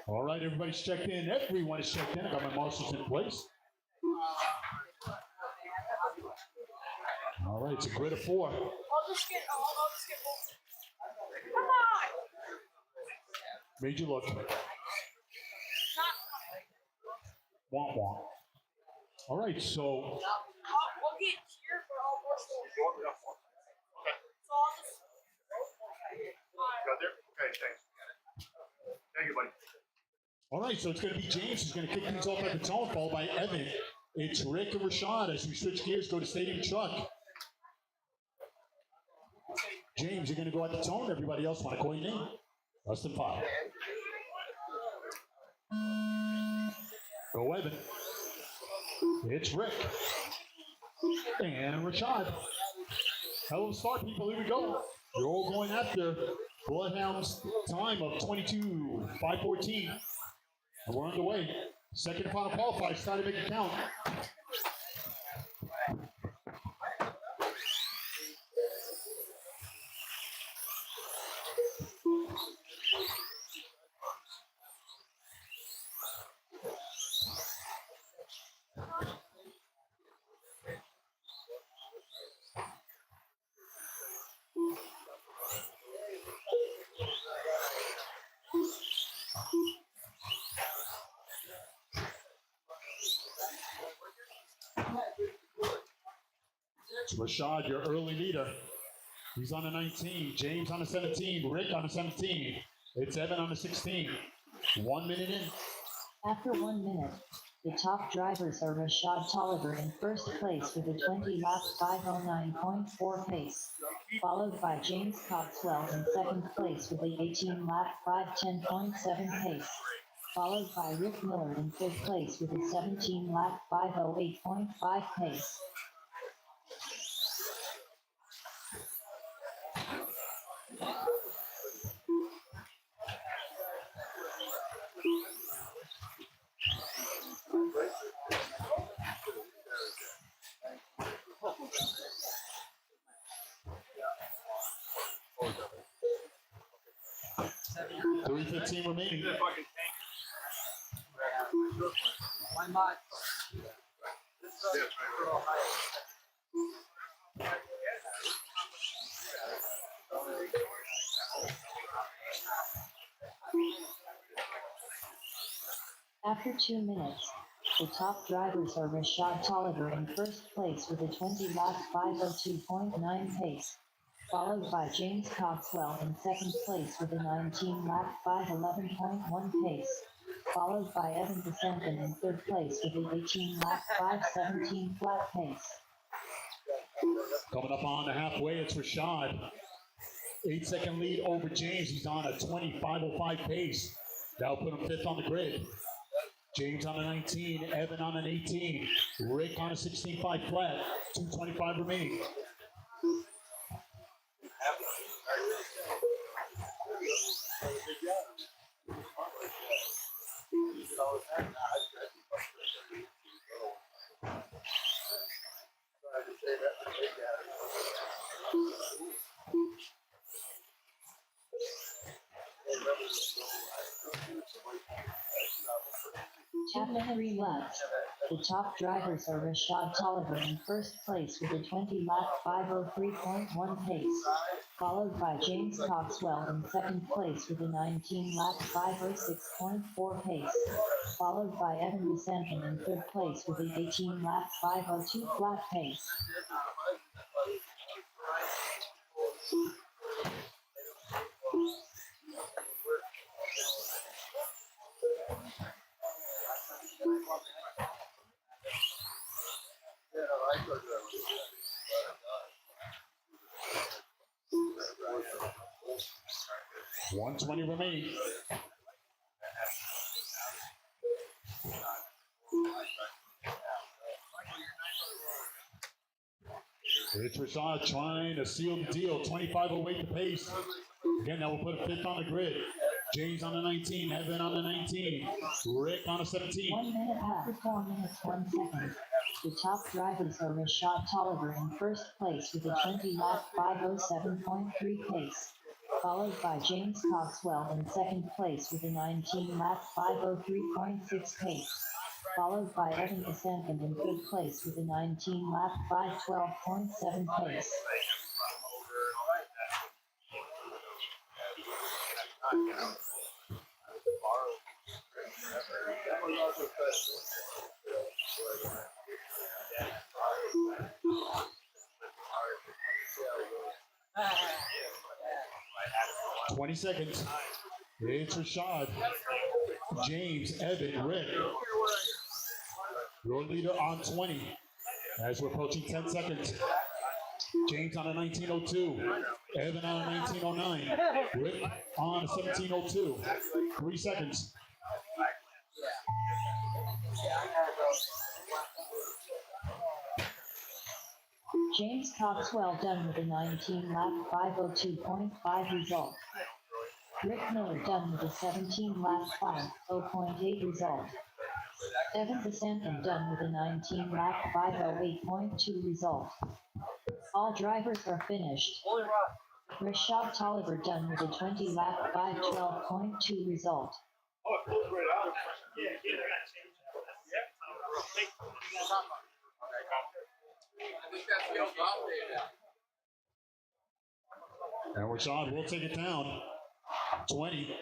All right, everybody's checked in. Everyone is checked in. I got my marshals in place. All right, it's a grid of 4. I'll just get both. Come on! Made you look. Not Womp womp. All right, so we'll get here for all more stuff. So I'll just Okay, thanks. Thank you, buddy. All right, so it's going to be James who's going to kick things off at the tone, followed by Evan. It's Rick and Rashad as we switch gears, go to Stadium Truck. James, you're going to go at the tone. Everybody else want to call your name. Less than 5. Go, Evan. It's Rick. And Rashad. Hell of a start, people. Here we go. You're all going after Bloodhound's time of 22:5:14. And we're underway. Second and final qualifier. It's time to make it count. It's Rashad, your early leader. He's on the 19. James on the 17. Rick on the 17. It's Evan on the 16. 1 minute in. After 1 minute, the top drivers are Rashad Tolliver in first place with a 20-lap 5:09.4 pace, followed by James Coxwell in second place with a 18-lap 5:10.7 pace, followed by Rick Miller in fifth place with a 17-lap 5:08.5 pace. $3:15 remaining. My mod. After 2 minutes, the top drivers are Rashad Tolliver in first place with a 20-lap 5:02.9 pace, followed by James Coxwell in second place with a 19-lap 5:11.1 pace, followed by Evan DeSenton in third place with an 18-lap 5:17 flat pace. Coming up on the halfway, it's Rashad. 8-second lead over James. He's on a 20:5:05 pace. That'll put him fifth on the grid. James on a 19, Evan on an 18, Rick on a 16.5 flat, 2:25 remaining. After 3 laps, the top drivers are Rashad Tolliver in first place with a 20-lap 5:03.1 pace, followed by James Coxwell in second place with a 19-lap 5:06.4 pace, followed by Evan DeSenton in third place with an 18-lap 5:02 flat pace. $120 remaining. It's Rashad trying to seal the deal. 25:08 the pace. Again, that will put a fifth on the grid. James on the 19, Evan on the 19, Rick on the 17. 1 minute after 4 minutes 1 second. The top drivers are Rashad Tolliver in first place with a 20-lap 5:07.3 pace, followed by James Coxwell in second place with a 19-lap 5:03.6 pace, followed by Evan DeSenton in third place with a 19-lap 5:12.7 pace. 20 seconds. It's Rashad, James, Evan, Rick. Your leader on 20. As we're approaching 10 seconds. James on a 19:02. Evan on a 19:09. Rick on a 17:02. 3 seconds. James Coxwell done with a 19 lap 5:02.5 result. Rick Miller done with a 17 lap 5:0.8 result. Evan DeSanton done with a 19 lap 5:08.2 result. All drivers are finished. Rashad Tolliver done with a 20 lap 5:12.2 result. I think that's the old off day now. And Rashad will take it down. 20.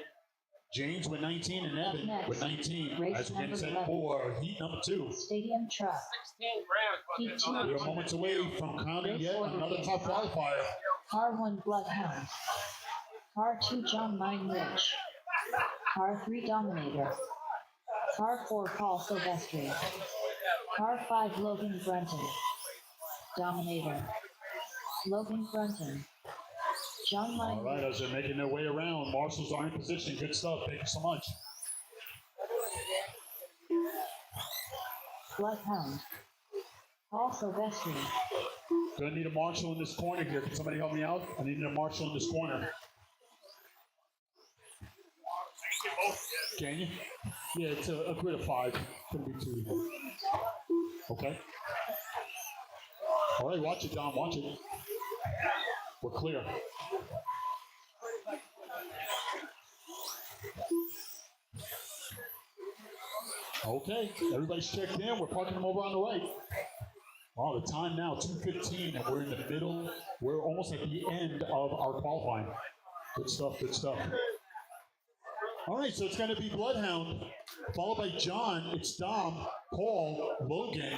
James with 19 and Evan with 19. Race As we're getting number set 11. for heat number 2. Stadium truck. 16 grams. Heat 2. We're moments away from counting yet another top qualifier. Car 1 Bloodhound. Car 2 John Mine Rich. Car 3 Dominator. Car 4 Paul Silvestri. Car 5 Logan Brunton. Dominator. Logan Brunton. John Mine All right, as they're making their way around, marshals are in position. Good stuff. Thank you so much. Bloodhound. Paul Silvestri. Gonna need a marshal in this corner here. Can somebody help me out? I need a marshal in this corner. Can you? Yeah, it's a grid of 5. Couldn't be too. Okay. All right, watch it, Don. Watch it. We're clear. Okay, everybody's checked in. We're parking them over on the right. Wow, the time now, 2:15, and we're in the middle. We're almost at the end of our qualifying. Good stuff, good stuff. All right, so it's going to be Bloodhound, followed by John. It's Dom, Paul, Logan.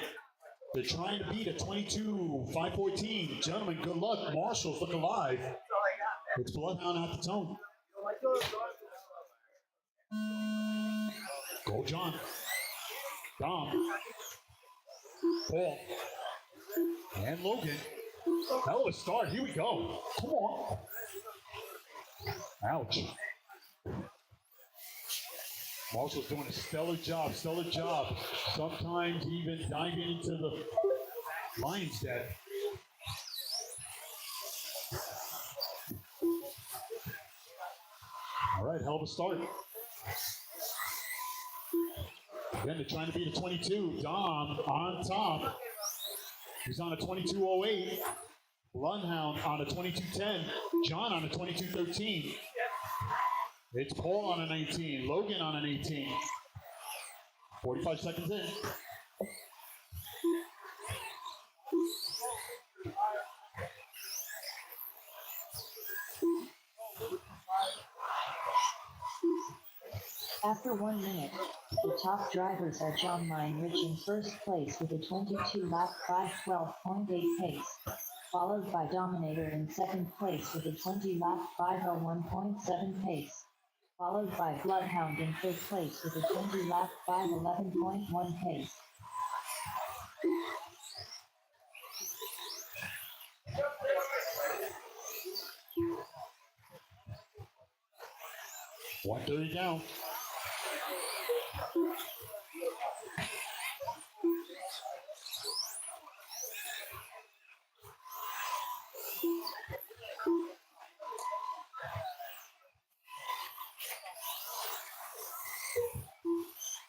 They're trying to beat a 22.514. Gentlemen, good luck. Marshals, look alive. It's Bloodhound at the tone. Go, John. Dom. Paul. And Logan. Hell of a start. Here we go. Come on. Ouch. Marshall's doing a stellar job, Sometimes even diving into the lion's den. All right, hell of a start. Again, they're trying to beat a 22. Dom on top. He's on a 22.08. Bloodhound on a 22.10. John on a 22.13. It's Paul on a 19. Logan on an 18. 45 seconds in. After 1 minute, the top drivers are John Mine Rich in first place with a 22 lap 5:12.8 pace, followed by Dominator in second place with a 20 lap 5:01.7 pace, followed by Bloodhound in third place with a 20 lap 5:11.1 pace. One 30 down.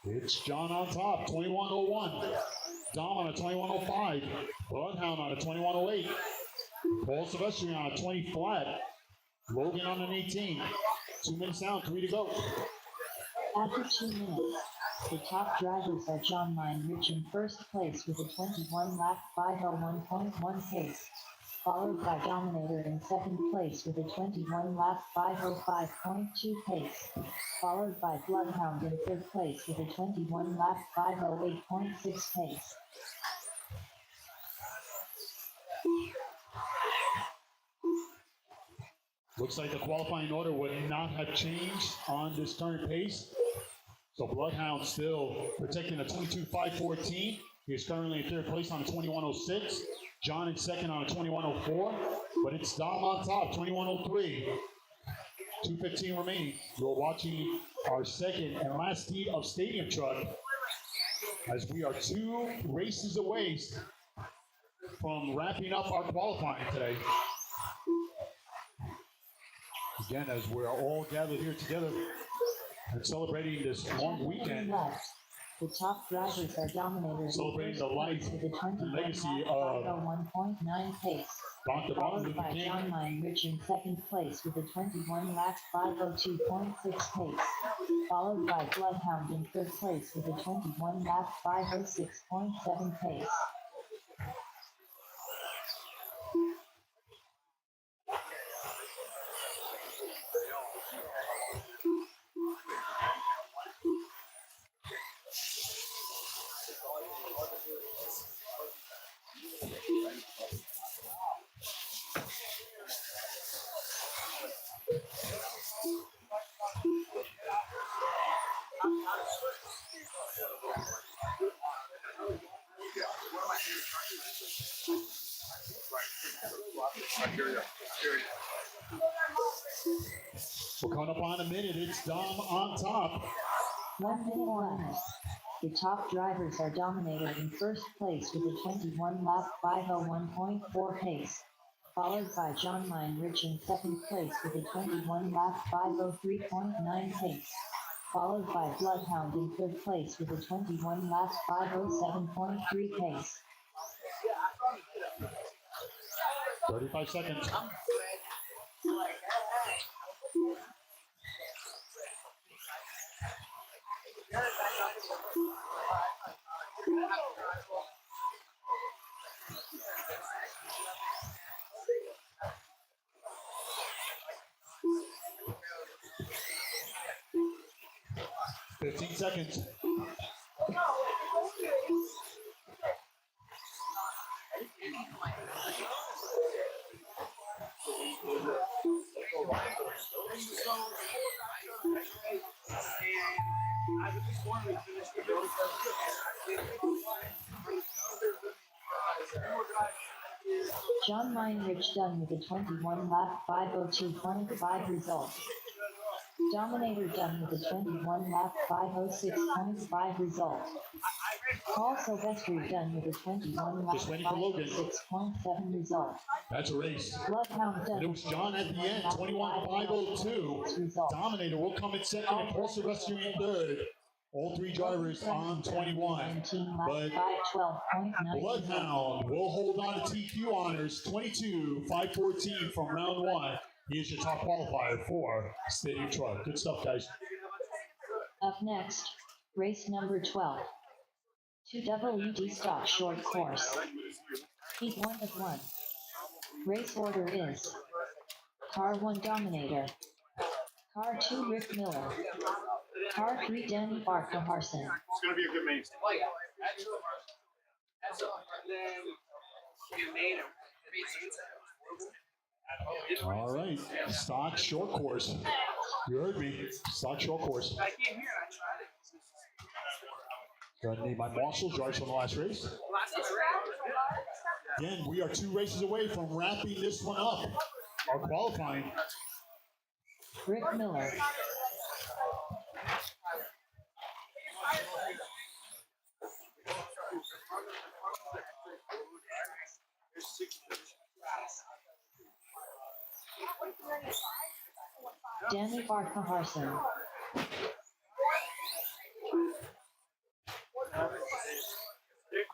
It's John on top, 21.01. Dom on a 21.05. Bloodhound on a 21.08. Paul Silvestri on a 20 flat. Logan on an 18. 2 minutes down, 3 to go. After 2 minutes, the top drivers are John Mine Rich in first place with a 21 lap 5:01.1 pace, followed by Dominator in second place with a 21 lap 5:05.2 pace, followed by Bloodhound in third place with a 21 lap 5:08.6 pace. Looks like the qualifying order would not have changed on this current pace. So Bloodhound still protecting a 22.514. He is currently in third place on a 21.06. John in second on a 21.04. But it's Dom on top, 21.03. 2:15 remaining. You're watching our second and last heat of Stadium Truck as we are 2 races away from wrapping up our qualifying today. Again, as we're all gathered here together and celebrating this long weekend, Left. The top drivers are dominated. celebrating the life with a 21 legacy of 501.9 pace. Dr. Martin Followed Luther by King. John Meinrich in second place with a 21 lap 502.6 pace. Followed by Bloodhound in third place with a 21 lap 506.7 pace. We're coming up on a minute. It's Dom on top. 1 minute left. The top drivers are dominated in first place with a 21 lap 501.4 pace. Followed by John Meinrich in second place with a 21 lap 503.9 pace. Followed by Bloodhound in third place with a 21 lap 507.3 pace. 35 seconds. Fifteen seconds. John Meinrich done with a 21 lap 502.5 result. Dominator done with a 21 lap 506.5 result. Paul Silvestri done with a 21 lap Just waiting for Logan. 506.7 result. That's a race. Bloodhound done And it was John at the end, 21.502. result. Dominator will come in second and Paul Silvestri in third. All 3 drivers on 21. 19 But lap 512.9 Bloodhound will hold on to TQ honors 22.514 from round 1. He is your top qualifier for Stadium Truck. Good stuff, guys. Up next, race number 12. 2WD stock short course. Heat 1 of 1. Race order is Car 1 Dominator. Car 2 Rick Miller. Car 3 Danny Barker Harson. It's going to be a good main. All right, stock short course. You heard me. Stock short course. I came here and I tried it. Gonna need my Marshall drives from the last race. Last race. Again, we are 2 races away from wrapping this one up. Our qualifying. Rick Miller. Danny Barker Harson.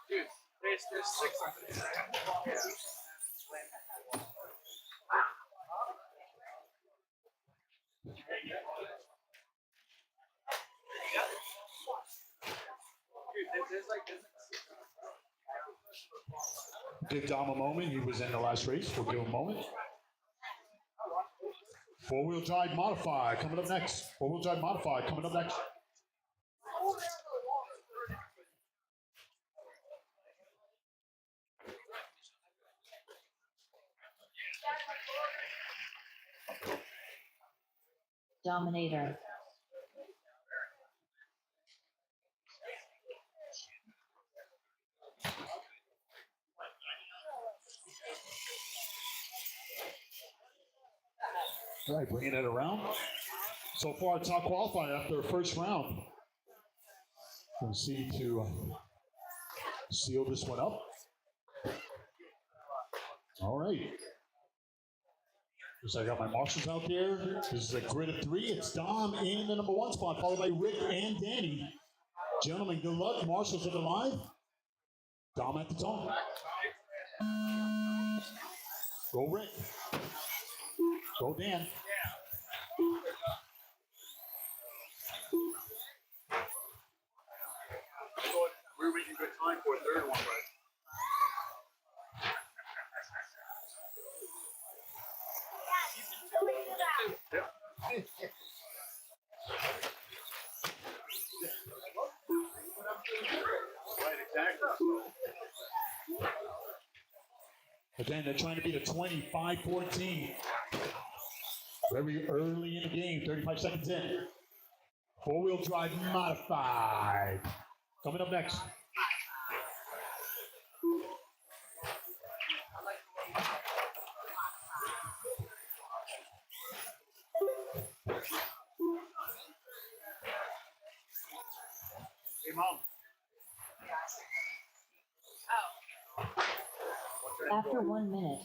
Dude, there's 6 of them. Give Dom a moment. He was in the last race. We'll give him a moment. 4-wheel drive modified coming up next. 4-wheel drive modified coming up next. Dominator. All right, bringing it around. So far, top qualifier after the first round. We'll see to seal this one up. All right. So I got my marshals out there. This is a grid of 3. It's Dom in the number 1 spot, followed by Rick and Danny. Gentlemen, good luck. Marshals at the line. Dom at the top. Go Rick. Go Dan. We're making good time for a third one, but right, exactly. Again, they're trying to beat a 25-14. Very early in the game, 35 seconds in. 4-wheel drive modified. Coming up next. Hey, Mom. After 1 minute,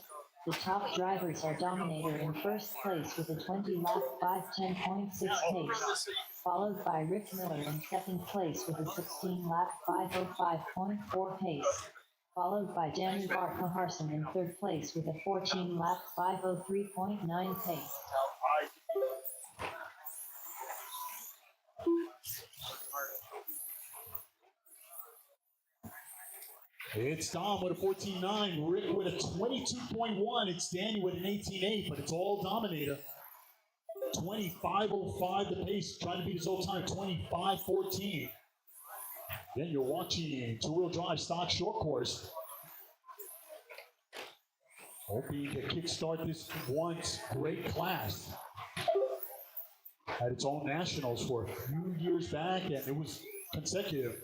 the top drivers are Dominator in first place with a 20-lap 5:10.6 pace, followed by Rick Miller in second place with a 16-lap 5:05.4 pace, followed by Danny Barker-Harson in third place with a 14-lap 5:03.9 pace. It's Dom with a 14.9, Rick with a 22.1. It's Danny with an 18.8, but it's all Dominator. 25.05 the pace, trying to beat his old time, 25.14. Then you're watching two-wheel drive stock short course. Hoping to kickstart this once great class. Had its own nationals for a few years back, and it was consecutive.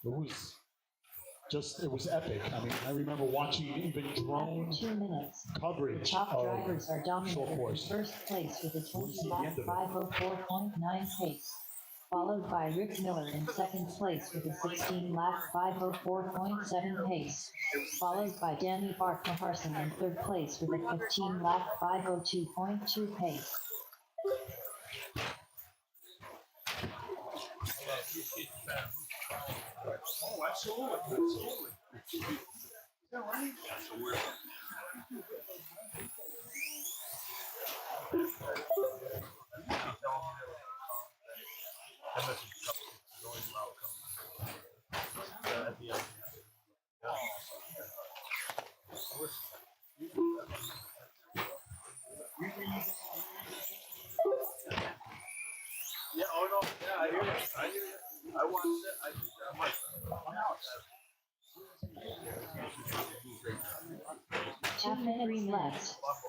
It was epic. I mean, I remember watching even drone After 2 minutes, the coverage top of drivers are short Dominator in course. first place with a Towards the 20-lap end of it. 5:04.9 pace, followed by Rick Miller in second place with a 16-lap 5:04.7 pace, followed by Danny Barker-Harson in third place with a 15-lap 5:02.2 pace. Oh, absolutely. Absolutely. Yeah, right. Absolutely. Yeah, oh no, yeah, I hear you. I hear you. I watched it. I'm like, I'm out. 2 minutes left.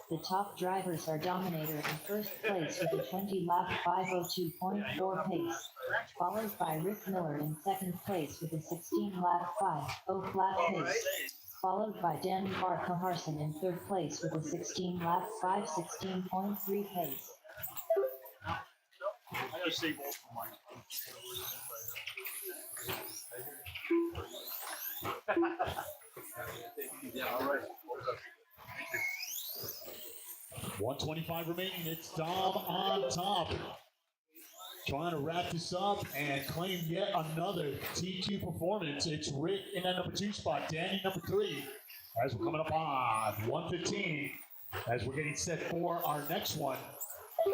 The top drivers are Dominator in first place with a 20-lap 5:02.4 pace, followed by Rick Miller in second place with a 16-lap 5:0 flat pace, followed by Danny Barker-Harson in third place with a 16-lap 5:16.3 pace. I gotta save all for mine. Yeah, all right. 125 remaining. It's Dom on top. Trying to wrap this up and claim yet another TQ performance. It's Rick in that number 2 spot. Danny number 3. As we're coming up on 115. As we're getting set for our next one.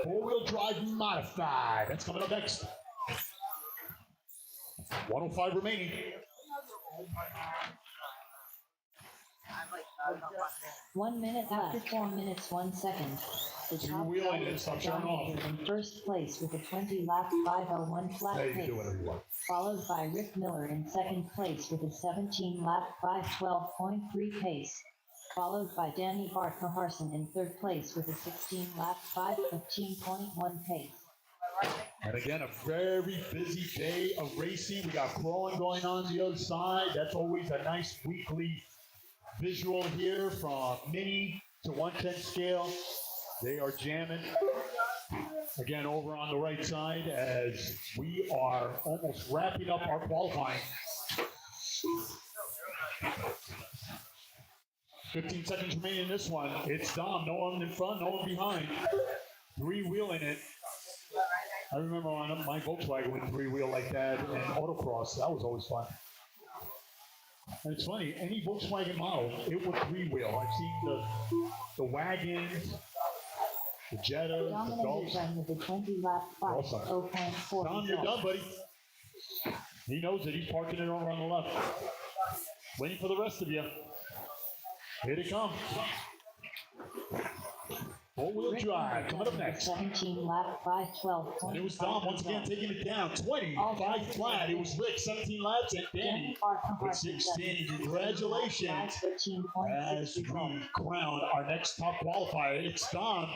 4-wheel drive modified. That's coming up next. 105 remaining. 1 minute after 4 minutes 1 second. The top Two-wheeling drivers it. Stop are showing off. Dominator in first place with a 20-lap 5:01 flat There you pace, do whatever you want. followed by Rick Miller in second place with a 17-lap 5:12.3 pace, followed by Danny Barker-Harson in third place with a 16-lap 5:15.1 pace. And again, a very busy day of racing. We got crawling going on the other side. That's always a nice weekly visual here from mini to 1/10 scale. They are jamming. Again, over on the right side as we are almost wrapping up our qualifying. 15 seconds remaining in this one. It's Dom. No one in front, no one behind. Three-wheeling it. I remember on my Volkswagen with three-wheel like that and autocross. That was always fun. And it's funny, any Volkswagen model, it was three-wheel. I've seen the wagons, the Jettas, the Dominated Golfs. run with a 20-lap fight, Awesome. 0.4. Tom, you're done, buddy. He knows it. He's parking it over on the left. Waiting for the rest of you. Here they come. Four-wheel drive coming up next. 17-lap 512. And it was Dom once again taking it down. 25 flat. It was Rick, 17 laps, and Danny with 16. Congratulations as we crown our next top qualifier. It's Dom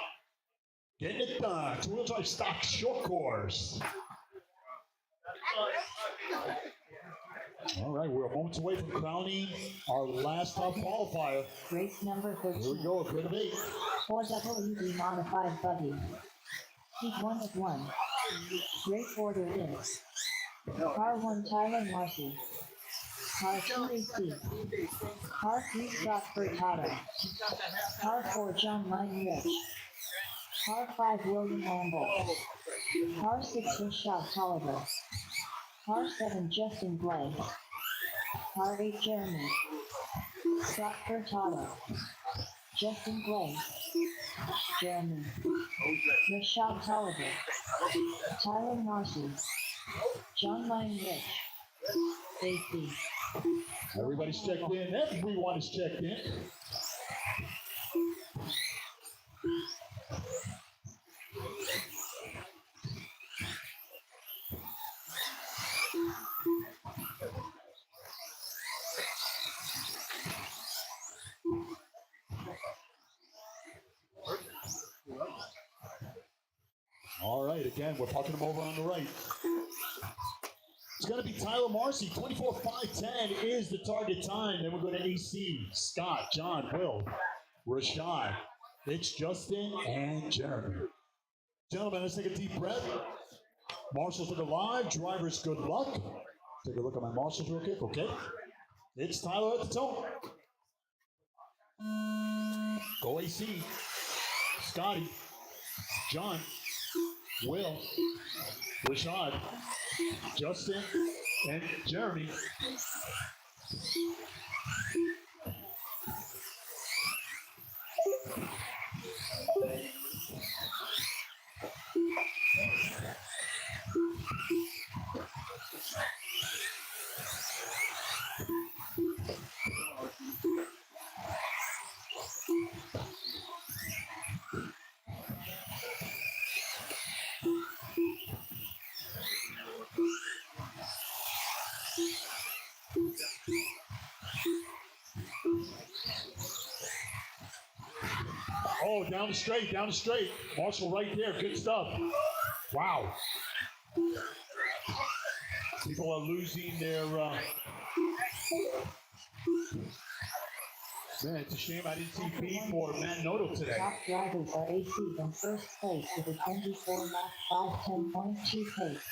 getting it done. Two-wheel drive stock short course. All right, we're moments away from crowning our last top qualifier. Race number Here we 13. go, a grid of 8. 4WD modified buggy. Heat 1 of 1. Race order is Car 1 Tyler Marcy. Car 2 AC. Car 3 Scott Furtado. Car 4 John Lyon Rich. Car 5 William Lamble. Car 6 Rashad Tolliver. Car 7 Justin Blake. Car 8 Jeremy. Scott Furtado. Justin Blake. Jeremy. Rashad Tolliver. Tyler Marcy. John Lyon Rich. AC. Everybody's checked in. Everyone is checked in. All right, again, we're parking them over on the right. It's going to be Tyler Marcy. 24:5:10 is the target time. Then we're going to AC, Scott, John, Will, Rashad. It's Justin and Jeremy. Gentlemen, let's take a deep breath. Marshals look alive. Drivers, good luck. Take a look at my marshals real quick, okay? It's Tyler at the top. Go AC. Scotty, John, Will, Rashad, Justin, and Jeremy. Oh, down the straight, down the straight. Marshall right there, good stuff. Wow. People are losing their, man, it's a shame I didn't see Pete or Matt Noto today. Top drivers are AC in first place with a 24-lap 5:10.2 pace,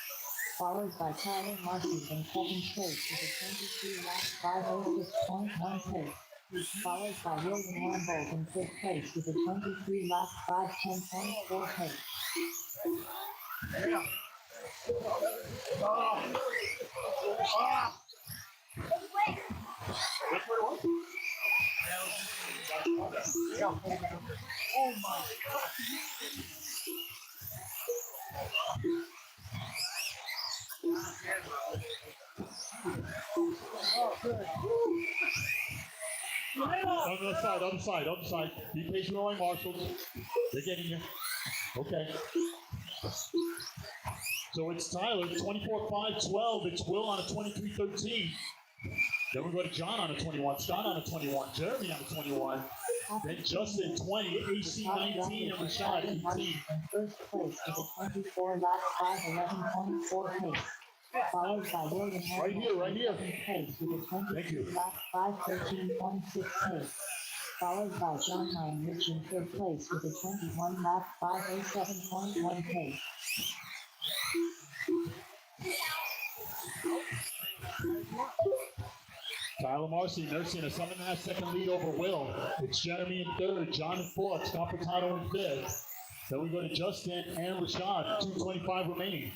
followed by Tyler Marcy in second place with a 22-lap 5:06.1 pace, followed by William Lambold in fifth place with a 23-lap 5:10.4 pace. On the side. Be patient with my marshals. They're getting you. Okay. So it's Tyler, 24:5:12. It's Will on a 23:13. Then we go to John on a 21, Scott on a 21, Jeremy on a 21, Then Justin 20, AC 19, and Rashad 18. In first place with a 24 lap 5:11.4 pace, followed by William Right here, right here. Pace with a Thank you. 22 lap 5:13.6 pace, followed by John Heinrich in third place with a 21 lap 5:07.1 pace. Tyler Marcy nursing a 7.5 second lead over Will. It's Jeremy in third, John in fourth, Scott Furtado in fifth. Then we go to Justin and Rashad, 2:25 remaining.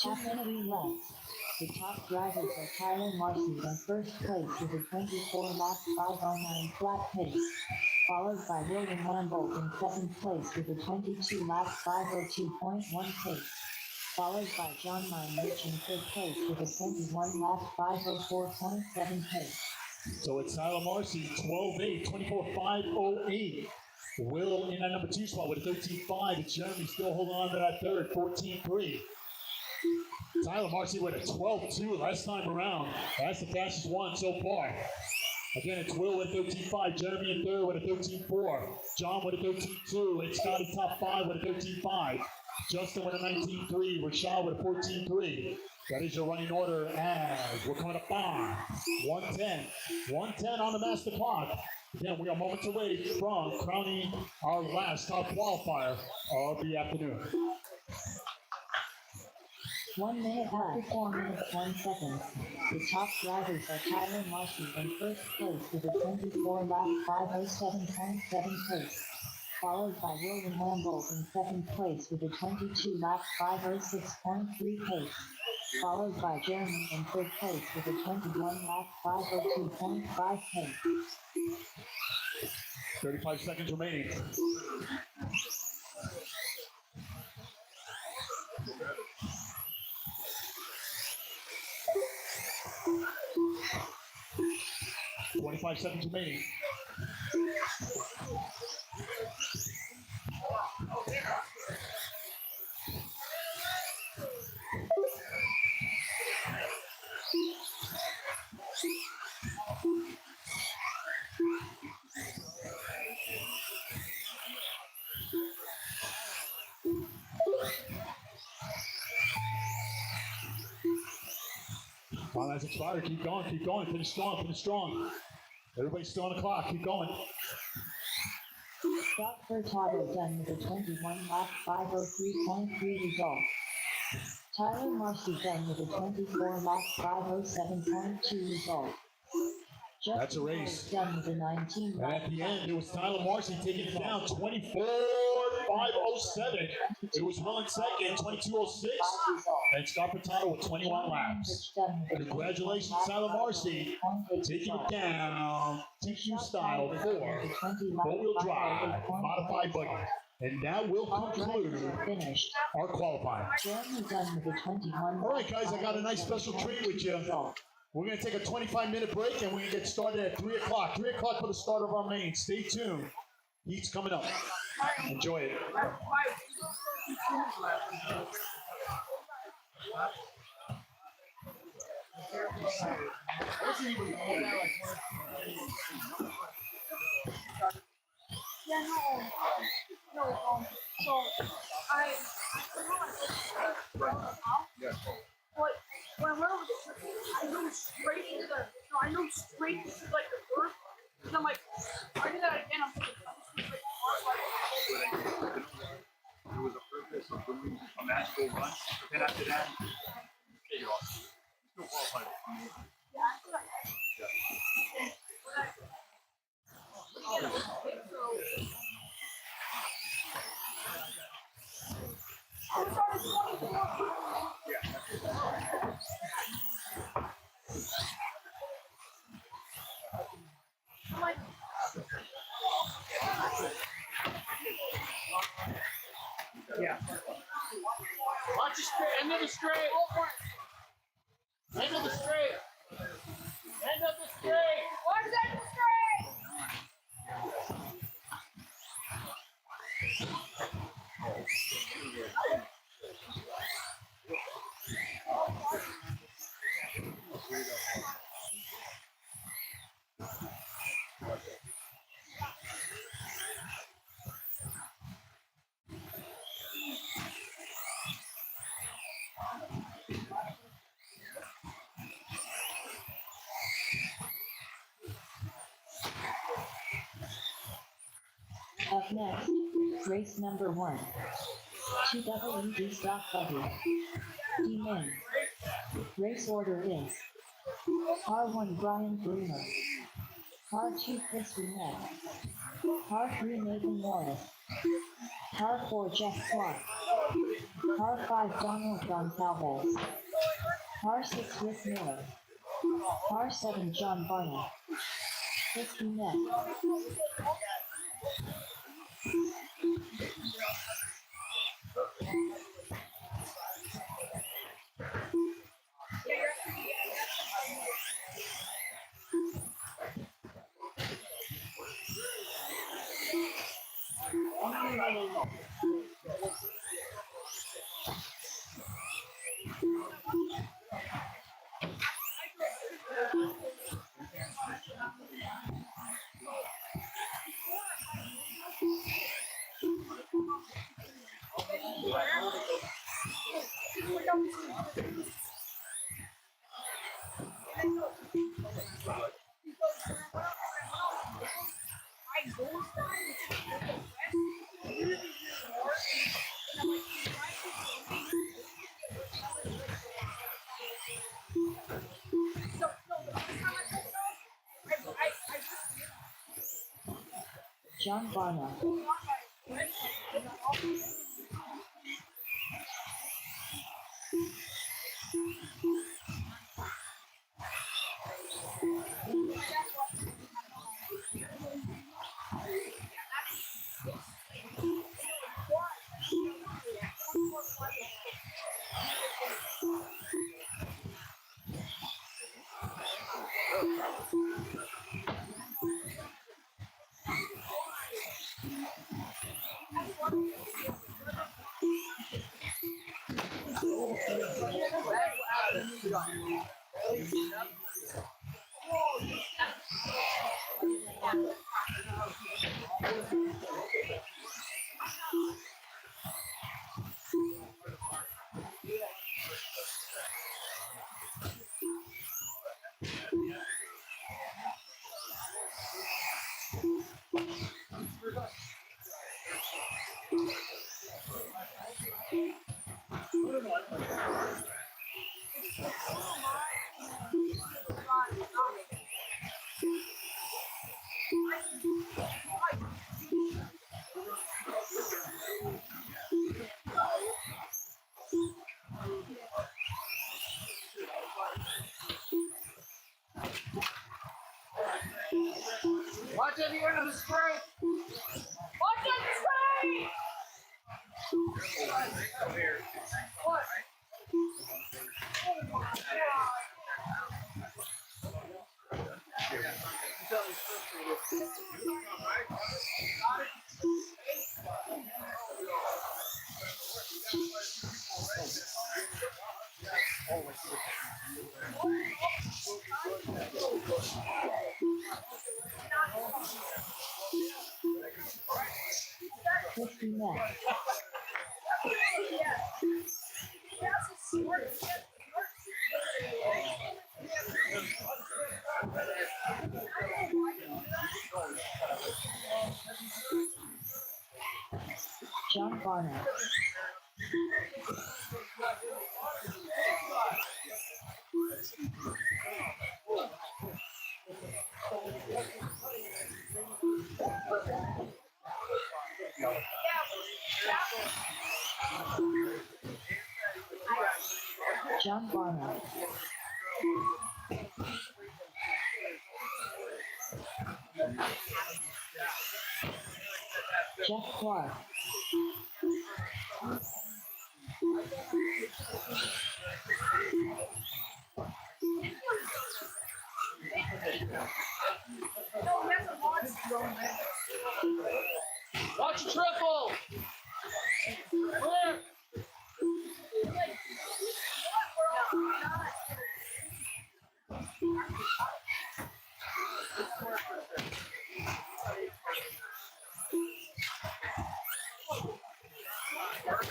Halfway left. The top drivers are Tyler Marcy in first place with a 24 lap 5:09 flat pace, followed by William Lambolt in second place with a 22 lap 5:02.1 pace, followed by John Heinrich in third place with a 21 lap 5:04.7 pace. So it's Tyler Marcy, 12.8, 24.508. Will in that number 2 spot with a 13.5. It's Jeremy still holding on to that third, 14.3. Tyler Marcy with a 12.2 last time around. That's the fastest one so far. Again, it's Will with 13.5, Jeremy in third with a 13.4, John with a 13.2, it's Scotty top 5 with a 13.5, Justin with a 19.3, Rashad with a 14.3. That is your running order as we're coming up on 110. 110 on the master clock. Again, we are moments away from crowning our last top qualifier of the afternoon. 1 minute after 4 minutes 1 second. The top drivers are Tyler Marcy in first place with a 24 lap 5:07.7 pace, followed by William Lambolt in second place with a 22 lap 5:06.3 pace, followed by Jeremy in third place with a 21 lap 5:02.5 pace. 35 seconds remaining. Five seconds remaining. Time has expired. Keep going, keep going. Finish strong, finish strong. Everybody's still on the clock. Keep going. Scott Furtado done with a 21 lap 5:03.3 result. Tyler Marcy done with a 24 lap 5:07.2 result. That's a race. Done with a 19 and at the end, it was Tyler Marcy taking it down 24.507. It was Will in second, 22.06. And Scott Furtado with 21 laps. Congratulations, Tyler Marcy, taking it down TQ style for four-wheel drive modified buggy. And that will conclude our qualifying. All right, guys, I got a nice special treat with you. We're going to take a 25-minute break, and we're going to get started at 3 o'clock. 3 o'clock for the start of our main. Stay tuned. Heat's coming up. Enjoy it. Yeah, no, so I but when I went over the tree, I know straight into the, I know straight into like the earth, and I'm like, I did that again, I'm like, There was a purpose of doing a magical run, but then after that, take it off. Still qualified. yeah, I feel like, I started 24. I'm like, Yeah. Watch the straight. End of the straight. End of the straight. End of the straight. Watch that straight! Up next, race number 1. 2WD stock buggy. D-Main. Race order is R1 Brian Bruno, R2 Chris Burnett, R3 Nathan Morris, R4 Jeff Clark, R5 Donald Gonsalves, R6 Rick Miller, R7 John Barnett, Chris Burnett. John Barnett. Watch at the end of the straight. Watch that straight! What? Oh my god. Chris Burnett. John Barnett. John Barnett. Jeff Clark. Guys,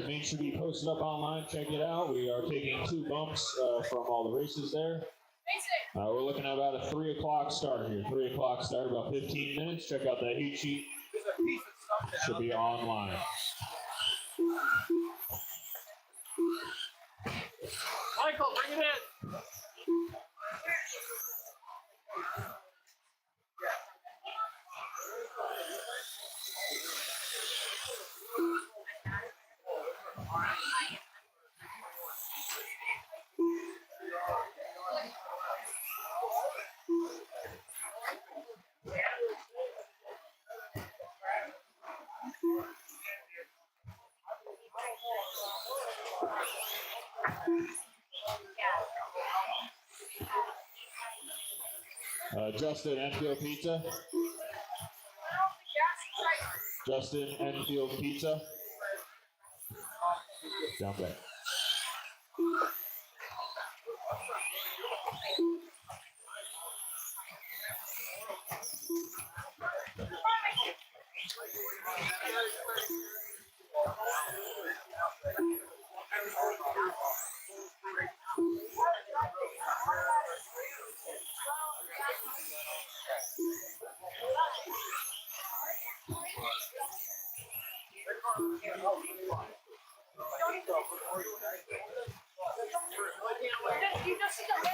make sure you post it up online. Check it out. We are taking 2 bumps from all the races there. We're looking at about a 3 o'clock start here. 3 o'clock start, about 15 minutes. Check out that heat sheet. Should be online. Michael, bring it in. Justin, Enfield Pizza. Justin, Enfield Pizza. Down there. You just see the red.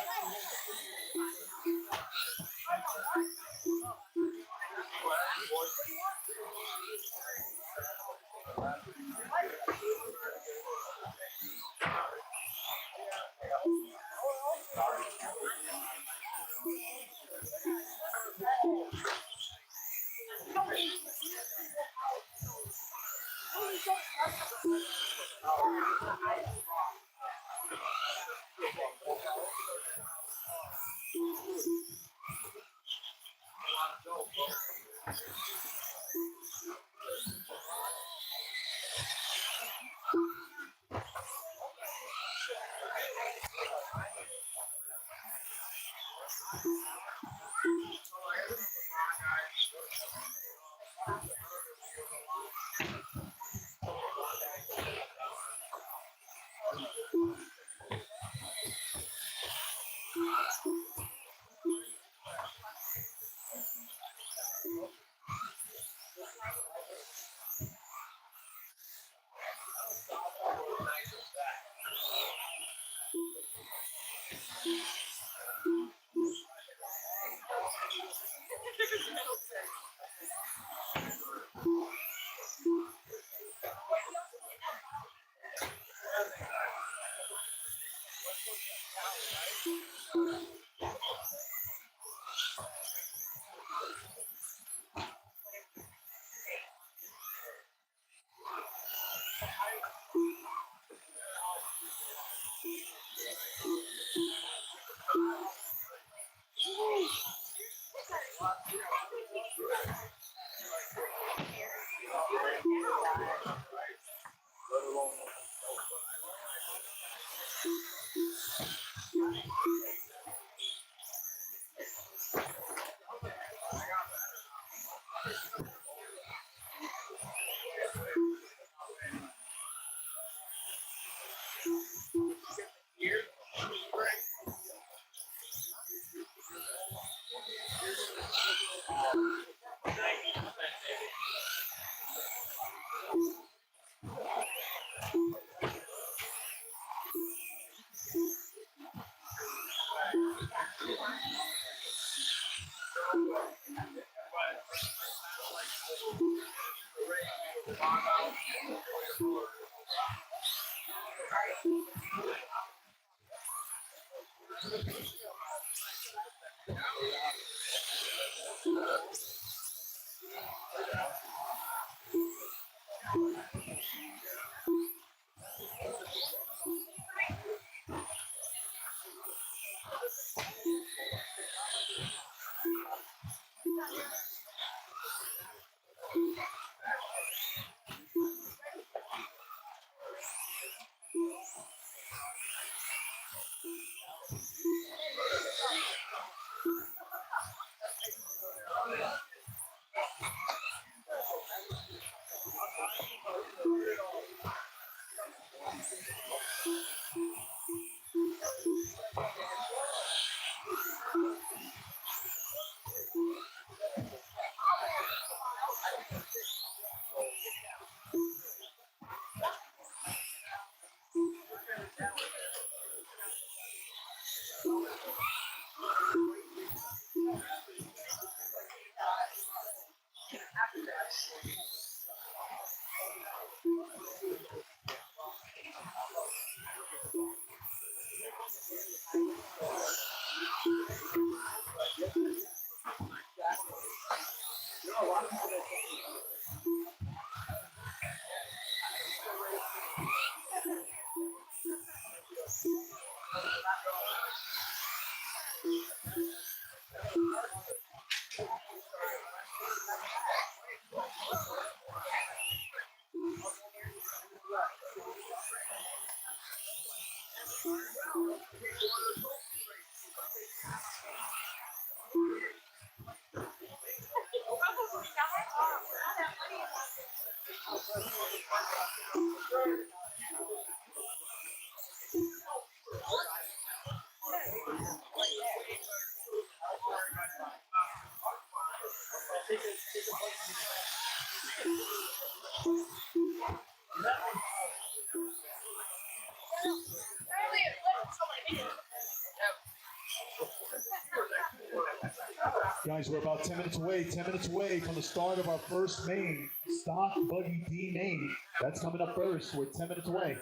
Guys, we're about 10 minutes away from the start of our first main, Stock Buggy D main. That's coming up first. We're 10 minutes away.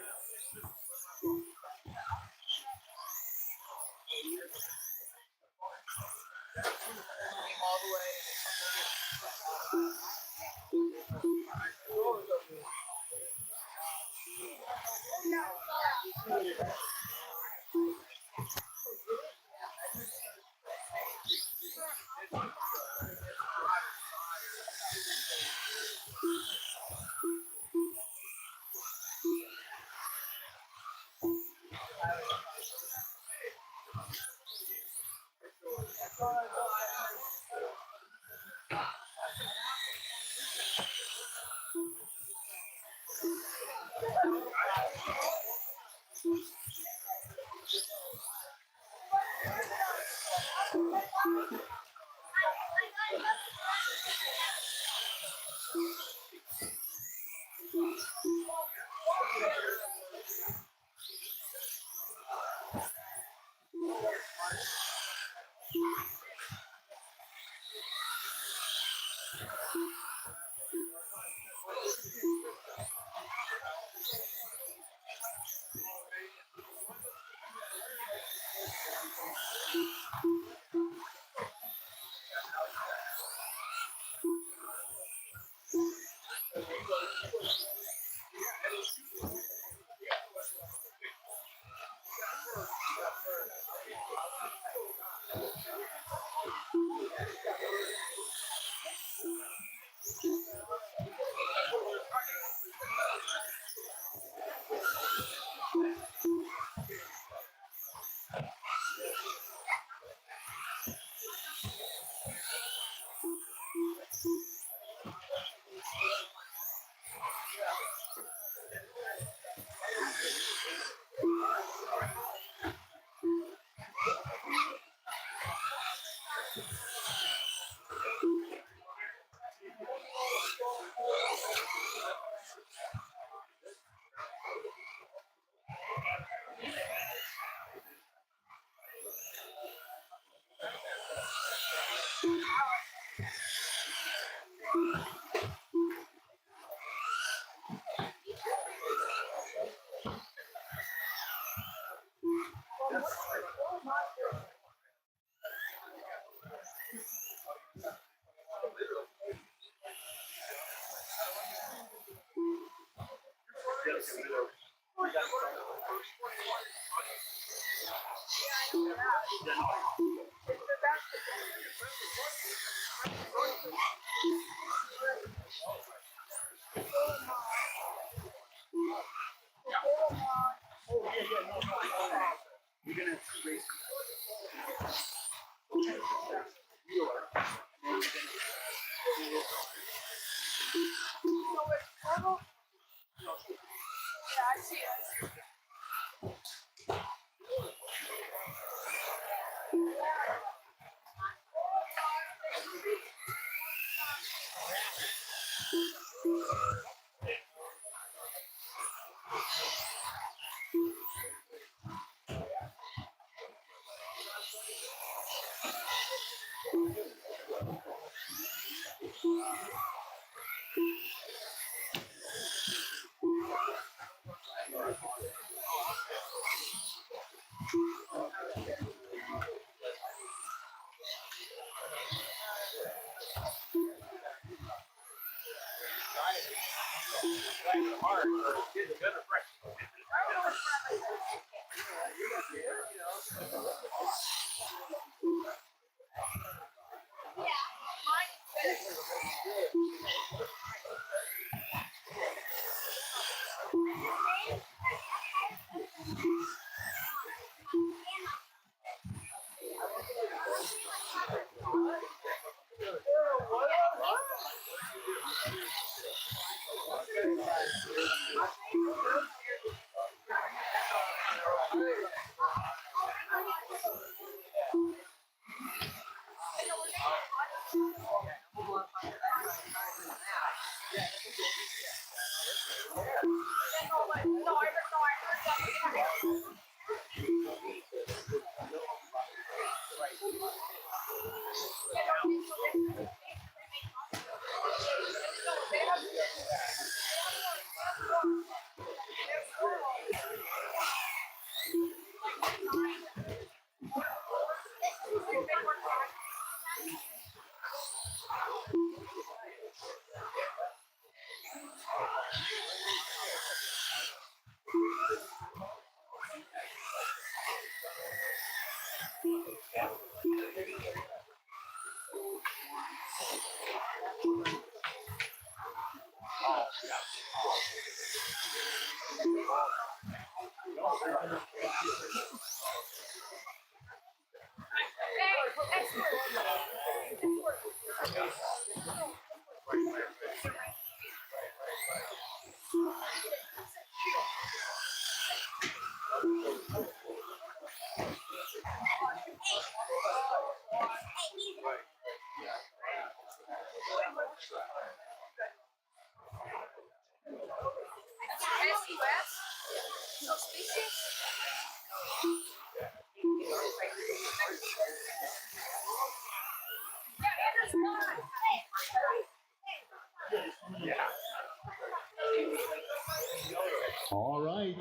All right.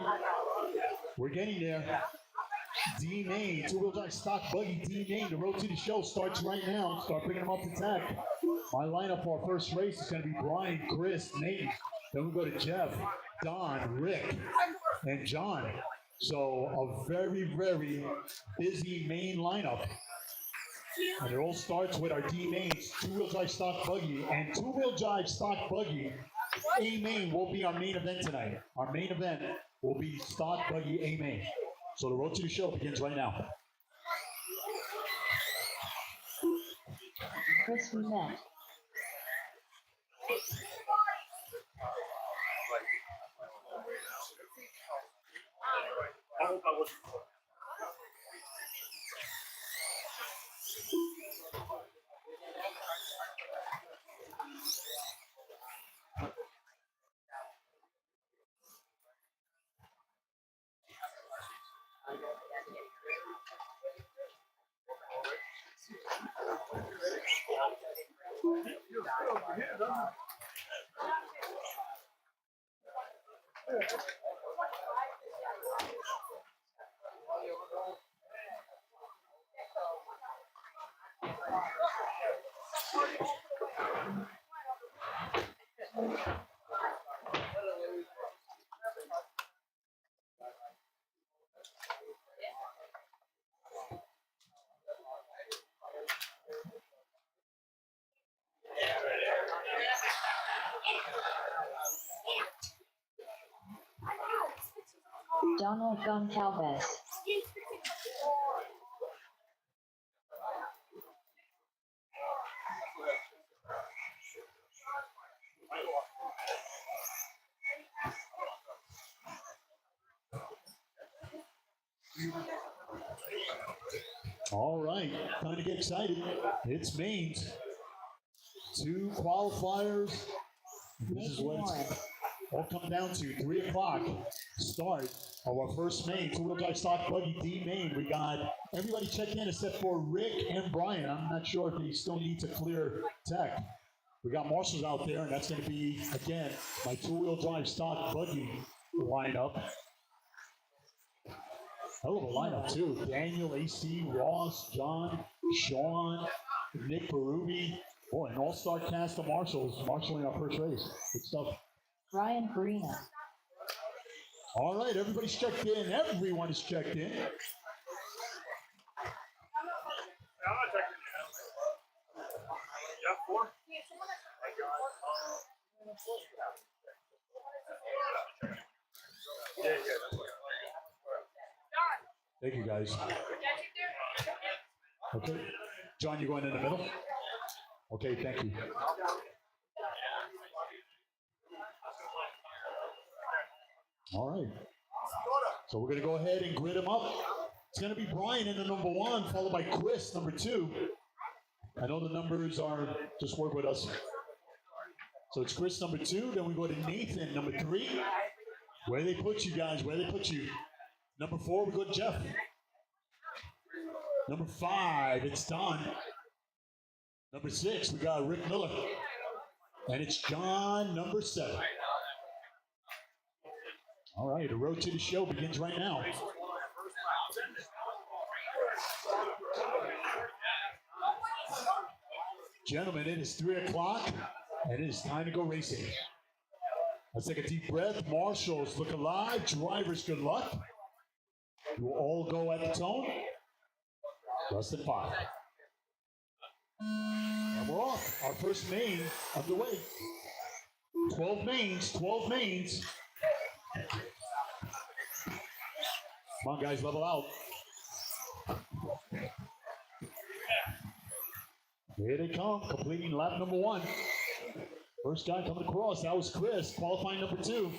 We're getting there. D Main, two-wheel drive stock buggy D Main. The road to the show starts right now. Start picking them up to tech. My lineup for our first race is going to be Brian, Chris, Nate. Then we'll go to Jeff, Don, Rick, and John. So a very, very busy main lineup. And it all starts with our D Mains, two-wheel drive stock buggy, and two-wheel drive stock buggy. A main will be our main event tonight. Our main event will be stock buggy A main. So the road to the show begins right now. Chris Met. I hope I wasn't. Donald Goncalves. All right, time to get excited. It's mains. Two qualifiers. This is what it's all come down to. 3 o'clock start of our first main. Two-wheel drive stock buggy D main. We got everybody checked in except for Rick and Brian. I'm not sure if they still need to clear tech. We got marshals out there, and that's going to be, again, my two-wheel drive stock buggy lineup. Hell of a lineup, too. Daniel, AC, Ross, John, Sean, Nick Perubi. Boy, an all-star cast of marshals marshaling our first race. Good stuff. Ryan Farina. All right, everybody's checked in. Everyone is checked in. I'm not checking it out. Yeah, 4? Yeah. Thank you, guys. Okay. John, you going in the middle? Okay, thank you. All right. So we're going to go ahead and grid them up. It's going to be Brian in the number 1, followed by Chris, number 2. I know the numbers are, just work with us. So it's Chris, number 2. Then we go to Nathan, number 3. Where they put you guys? Where they put you? Number 4, we go to Jeff. Number 5, it's Don. Number 6, we got Rick Miller. And it's John, number 7. All right, the road to the show begins right now. Gentlemen, it is 3 o'clock, and it is time to go racing. Let's take a deep breath. Marshals, look alive. Drivers, good luck. You will all go at the tone. Less than 5. And we're off. Our first main of the way. 12 mains, 12 mains. Come on, guys, level out. Here they come, completing lap number 1. First guy coming across, that was Chris, qualifying number 2.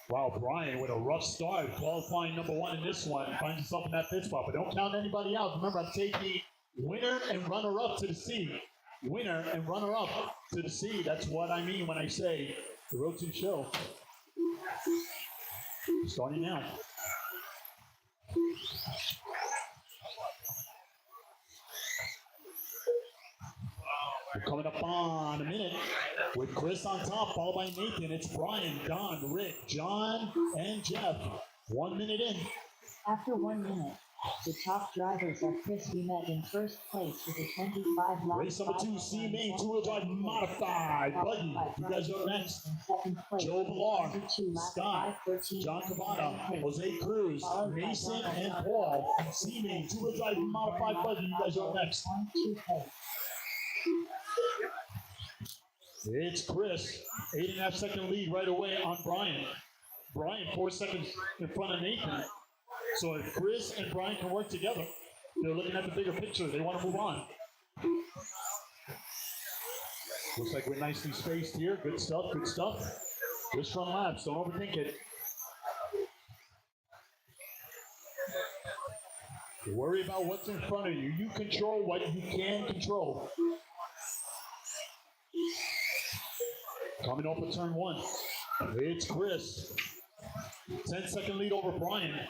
Wow, Brian with a rough start, qualifying number 1 in this one. Finds himself in that pit spot, but don't count anybody out. Remember, I'm taking winner and runner-up to the sea. Winner and runner-up to the sea. That's what I mean when I say the road to the show. Starting now. We're coming up on a minute with Chris on top, followed by Nathan. It's Brian, Don, Rick, John, and Jeff. 1 minute in. After 1 minute, the top drivers are Chris met in first place with a 25 lap. Race number 2, C main 2-wheel drive modified. Buggy, you guys are next. Joe Villar, Scott, John Cavana, Jose Cruz, Mason, and Paul. C main 2-wheel drive modified buggy, you guys are next. It's Chris, 8.5 second lead right away on Brian. Brian 4 seconds in front of Nathan. So if Chris and Brian can work together, they're looking at the bigger picture. They want to move on. Looks like we're nicely spaced here. Good stuff, good stuff. Just run laps, don't overthink it. Don't worry about what's in front of you. You control what you can control. Coming off of turn 1, it's Chris. 10-second lead over Brian.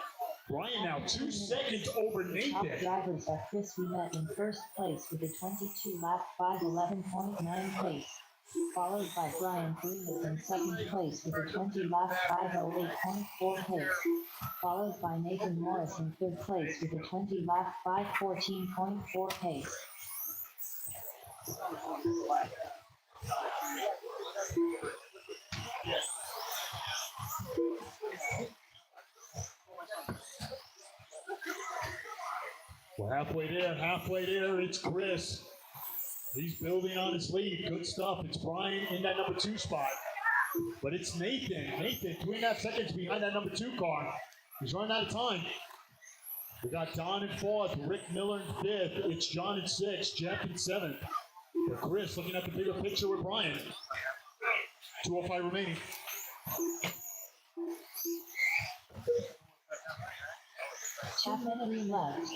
Brian now 2 seconds over Nathan. Top drivers are Chris met in first place with a 22 lap 5:11.9 pace, followed by Brian Greenwood in second place with a 20 lap 5:08.4 pace, followed by Nathan Morris in third place with a 20 lap 5:14.4 pace. We're halfway there, it's Chris. He's building on his lead, good stuff. It's Brian in that number 2 spot. But it's Nathan, 3.5 seconds behind that number 2 car. He's running out of time. We got Don in 4th, Rick Miller in 5th, it's John in 6th, Jeff in 7th. For Chris, looking at the bigger picture with Brian. 2:05 remaining. Half minute left.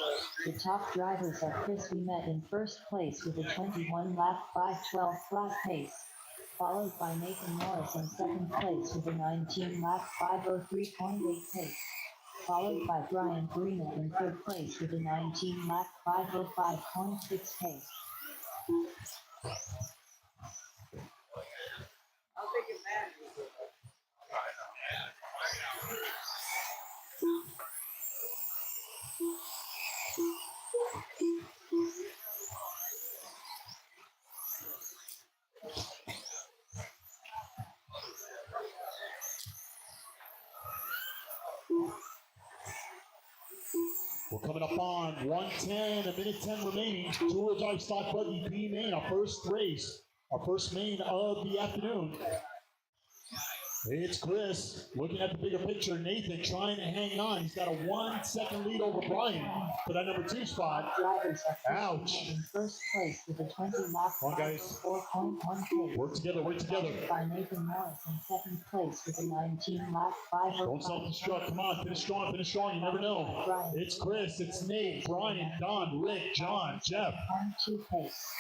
The top drivers are Chris met in first place with a 21 lap 5:12 flat pace, followed by Nathan Morris in second place with a 19 lap 5:03.8 pace, followed by Brian Greenwood in third place with a 19 lap 5:05.6 pace. We're coming up on 110, a minute 10 remaining. Two-wheel drive stock buggy B main, our first race, our first main of the afternoon. It's Chris looking at the bigger picture. Nathan trying to hang on. He's got a 1 second lead over Brian for that number 2 spot. Drivers are Ouch. in first place with a 20 lap Come on, guys. 4.1 pace. Work together, work together. By Nathan Morris in second place with a 19 lap 505. Don't self-destruct. Come on, finish strong, finish strong. You never know. It's Chris, it's Nate, Brian, Don, Rick, John, Jeff. 2 pace.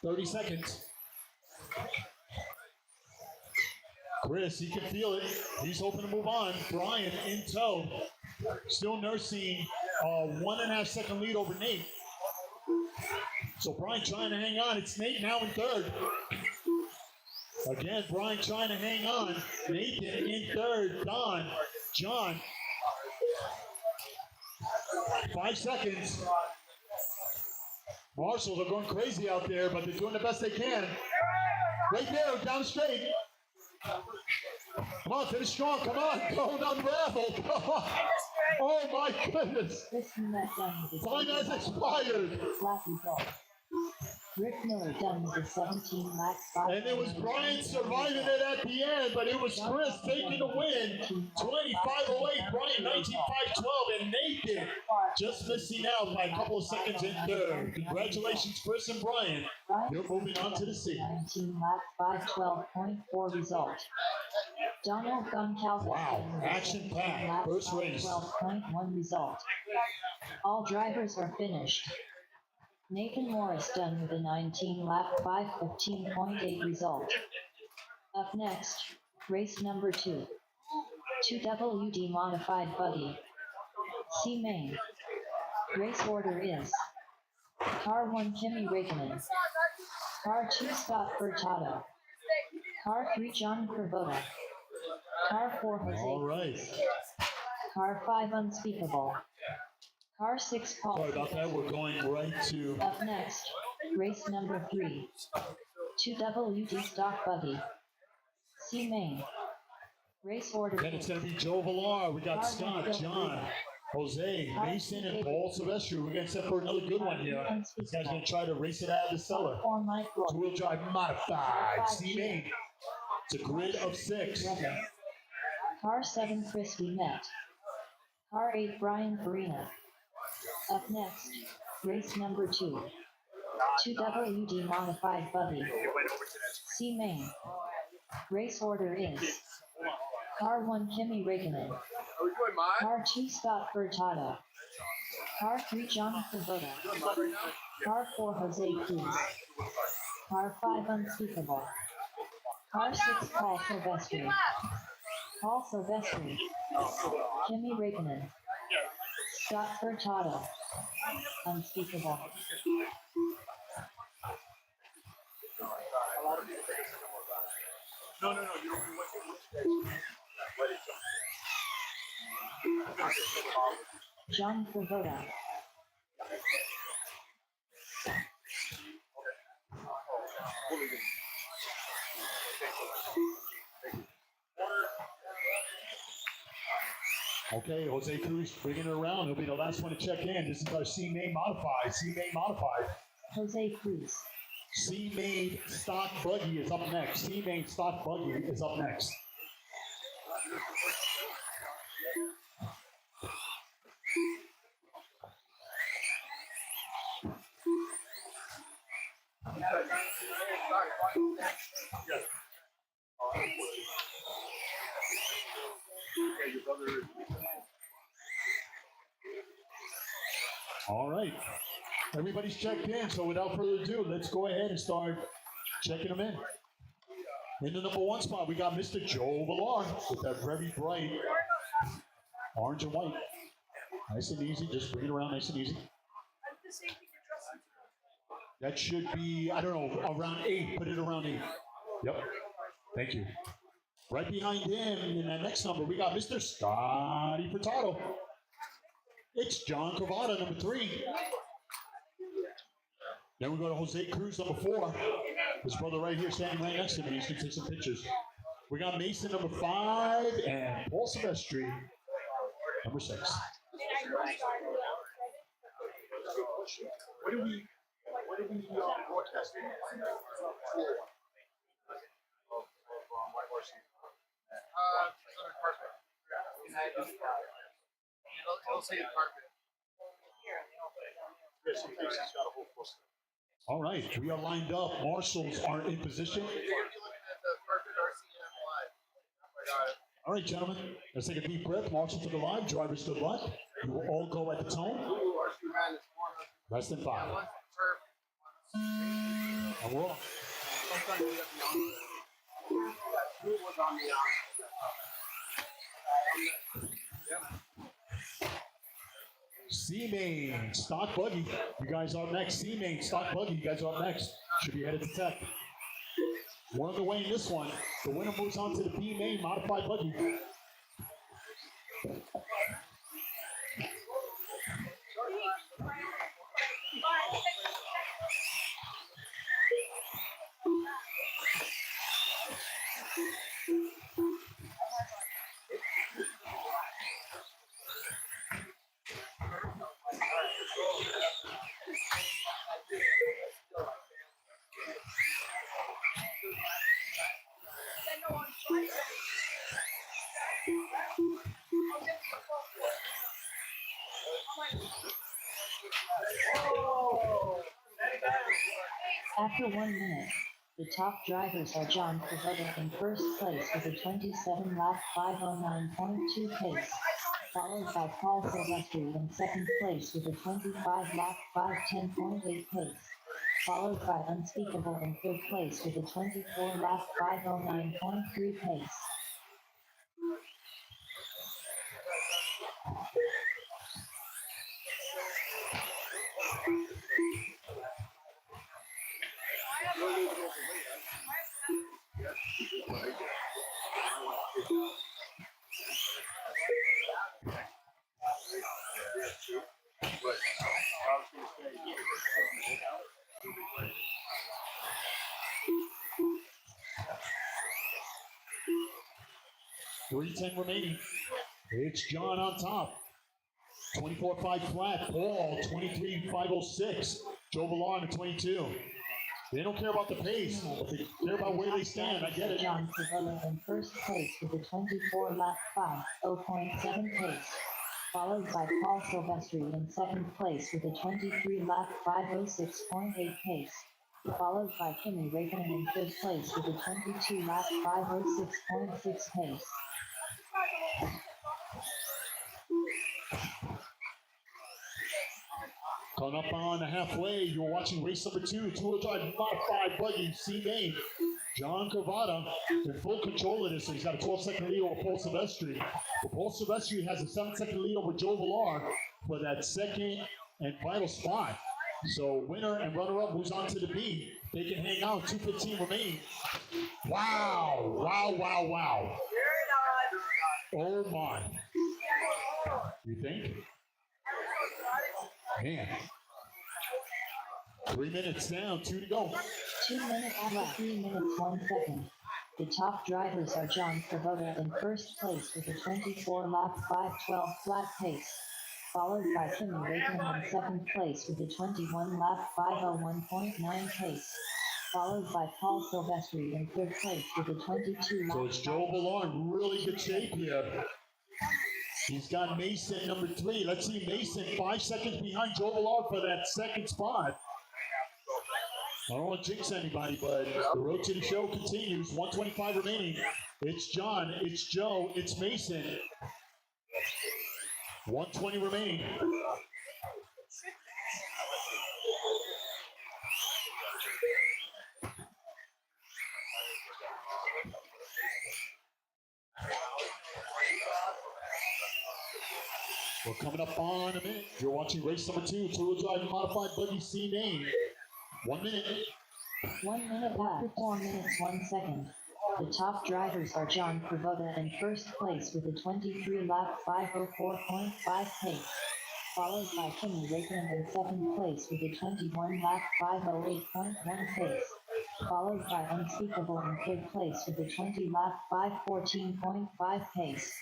$30 seconds. Chris, he can feel it. He's hoping to move on. Brian in tow. Still nursing a 1.5 second lead over Nate. So Brian trying to hang on. It's Nate now in third. Again, Brian trying to hang on. Nathan in third. Don, John. 5 seconds. Marshals are going crazy out there, but they're doing the best they can. Right there, down straight. Come on, finish strong. Come on, don't unravel. Come on. Oh my goodness. Time has expired. Flat result. Rick Miller done with a 17 lap 5. And it was Brian surviving it at the end, but it was Chris taking the win. 25:08, Brian 19.512, and Nathan just missing out by a couple of seconds in third. Congratulations, Chris and Brian. You're moving on to the seat. 19 lap 512.4 result. Donald Guncalves. Wow, action-packed. First race. 12.1 result. All drivers are finished. Nathan Morris done with a 19 lap 515.8 result. Up next, race number 2. 2WD modified buggy. C main. Race order is Car 1 Kimi Räikkönen. Car 2 Scott Furtado. Car 3 John Cravotta. Car 4 Jose. All right. Car 5 Unspeakable. Car 6 Paul. Sorry about that. We're going right to Up next, race number 3. 2WD stock buggy. C main. Race order. Then it's going to be Joe Villar. We got Scott, John, Jose, Mason, and Paul Silvestri. We're going to set for another good one here. This guy's going to try to race it out of the cellar. Two-wheel drive modified. C main. It's a grid of 6. Car 7 Chris We Met. Car 8 Brian Farina. Up next, race number 2. 2WD modified buggy. C main. Race order is Car 1 Kimi Räikkönen. Car 2 Scott Furtado. Car 3 John Cravotta. Car 4 Jose Cruz. Car 5 Unspeakable. Car 6 Paul Silvestri. Paul Silvestri. Kimi Räikkönen. Scott Furtado. Unspeakable. No, you don't want to. John Cravotta. Okay, Jose Cruz bringing it around. He'll be the last one to check in. This is our C main modified. C main modified. Jose Cruz. C main stock buggy is up next. C main stock buggy is up next. All right. Everybody's checked in, so without further ado, let's go ahead and start checking them in. In the number 1 spot, we got Mr. Joe Villar with that very bright orange and white. Nice and easy. Just bring it around nice and easy. That should be, I don't know, around 8. Put it around 8. Yep. Thank you. Right behind him in that next number, we got Mr. Scotty Furtado. It's John Cravotta, number 3. Then we go to Jose Cruz, number 4. His brother right here standing right next to me. He's going to take some pictures. We got Mason, number 5, and Paul Silvestri, number 6. What do we broadcast? It'll say the carpet. Yes, in case he's got a whole poster. All right, we are lined up. Marshals are in position. You're gonna be looking at the carpet RCM live. Got it. All right, gentlemen, let's take a deep breath. Marshal to the line, drivers to the left. You will all go at the tone. Less than 5. One's turf. And we're off. Sometimes we have the opposite. Who was on the C-Main, Stock Buggy. You guys are next. C-Main, Stock Buggy. You guys are next. Should be headed to Tech. One of the way in this one. The winner moves on to the B-Main Modified Buggy. After 1 minute, the top drivers are John Cavetta in first place with a 27 lap 509.2 pace, followed by Paul Silvestri in second place with a 25 lap 510.8 pace, followed by Unspeakable in third place with a 24 lap 509.3 pace. .310 remaining. It's John on top. 24.5 flat. Paul, 23.506. Joe Villar in 22. They don't care about the pace, but they care about where they stand. I get it. John Cavella in first place with a 24 lap 5.0.7 pace, followed by Paul Silvestri in second place with a 23 lap 506.8 pace, followed by Kimi Räikkönen in third place with a 22 lap 506.6 pace. Coming up on the halfway, you're watching race number 2, two-wheel drive modified buggy, C-Main. John Cavada in full control of this. So he's got a 12-second lead over Paul Silvestri. But Paul Silvestri has a 7-second lead over Joe Villar for that second and final spot. So winner and runner-up moves on to the B. They can hang out. 2:15 remaining. Wow! Wow! Wow! Wow! Oh my! You think? Man. 3 minutes down, 2 to go. 2 minutes left, 3 minutes 1 second. The top drivers are John Cavada in first place with a 24 lap 512 flat pace, followed by Kimi Räikkönen in second place with a 21 lap 501.9 pace, followed by Paul Silvestri in third place with a 22 lap. So it's Joe Villar in really good shape here. He's got Mason number 3. Let's see Mason 5 seconds behind Joe Villar for that second spot. I don't want to jinx anybody, but the road to the show continues. 125 remaining. It's John, it's Joe, it's Mason. 120 remaining. We're coming up on a minute. You're watching race number 2, two-wheel drive modified buggy C-Main. 1 minute. 1 minute left, 4 minutes 1 second. The top drivers are John Cavada in first place with a 23 lap 504.5 pace, followed by Kimi Räikkönen in second place with a 21 lap 508.1 pace, followed by Unspeakable in third place with a 20-lap 5:14.5 pace.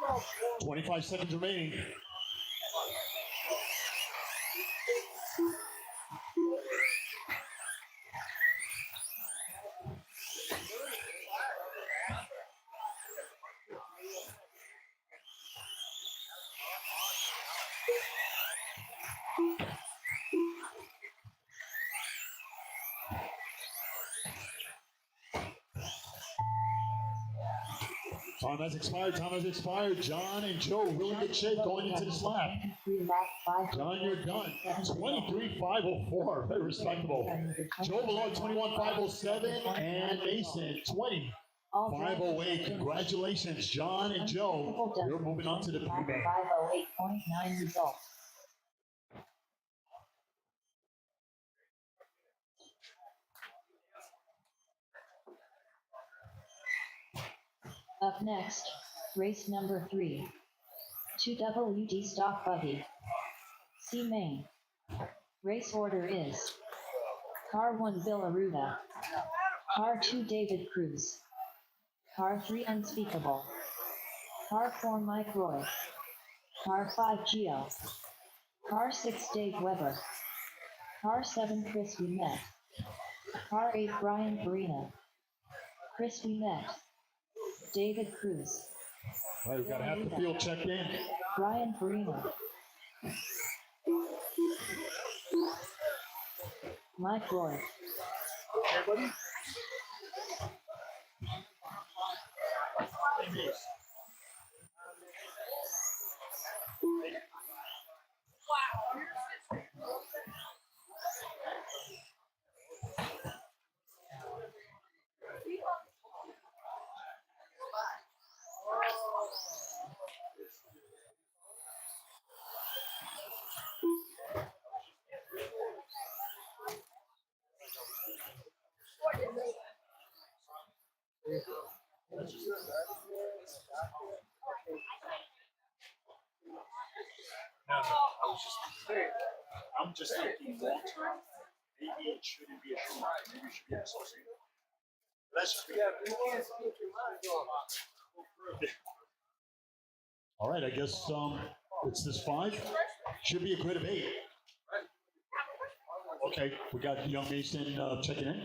Oh, 25 seconds remaining. Time has expired. Time has expired. John and Joe, really good shape going into this lap. 23-lap John, you're done. 23.504. Very respectable. Joe below 21.507. And Mason, 20.508. Congratulations, John and Joe. You're moving on to the P-Main. 508.9 results. Up next, race number 3. 2WD stock buggy. C main. Race order is Car 1 Bill Aruda, Car 2 David Cruz, Car 3 Unspeakable, Car 4 Mike Roy, Car 5 Gio, Car 6 Dave Weber, Car 7 Chris Ouimet, Car 8 Brian Farina, Chris Ouimet, David Cruz, All right, we've got half the field checked in. Brian Farina, Mike Roy, Everybody? I'm just thinking long term. Maybe it shouldn't be a show. Maybe it should be an associate. That's just All right, I guess it's this 5. Should be a grid of 8. Okay, we got young Mason checking in.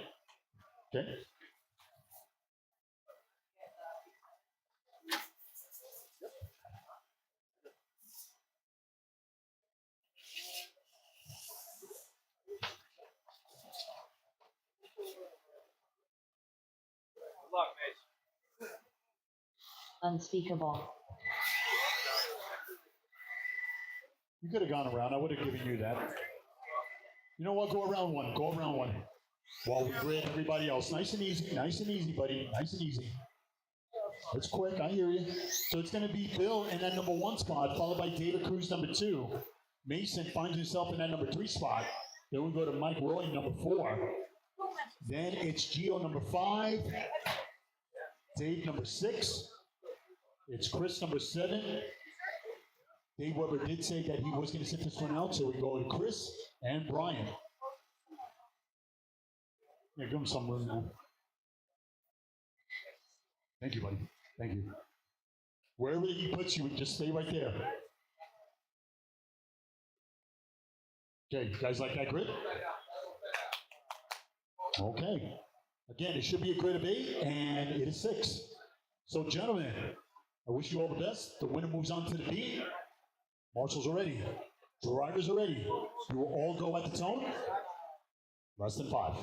Okay. good luck, Mace. Unspeakable, You could have gone around. I would have given you that. You know what? Go around one. Go around one. While we grid everybody else. Nice and easy. Nice and easy, buddy. Nice and easy. It's quick. I hear you. So it's going to be Bill in that number 1 spot, followed by David Cruz, number 2. Mason finds himself in that number 3 spot. Then we go to Mike Roy, number 4. Then it's Gio, number 5. Dave, number 6. It's Chris, number 7. Dave Weber did say that he was going to sit this one out, so we go to Chris and Brian. Yeah, give him some room now. Thank you, buddy. Thank you. Wherever he puts you, just stay right there. Okay, you guys like that grid? Okay. Again, it should be a grid of 8, and it is 6. So, gentlemen, I wish you all the best. The winner moves on to the B. Marshals are ready. Drivers are ready. You will all go at the tone. Less than 5.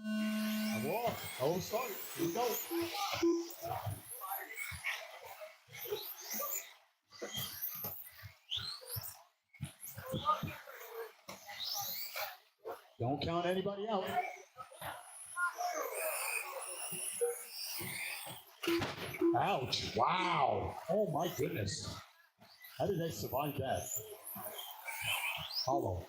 And we're off. I will start. Here we go. Don't count anybody out. Ouch. Wow. Oh my goodness. How did they survive that? Hollow.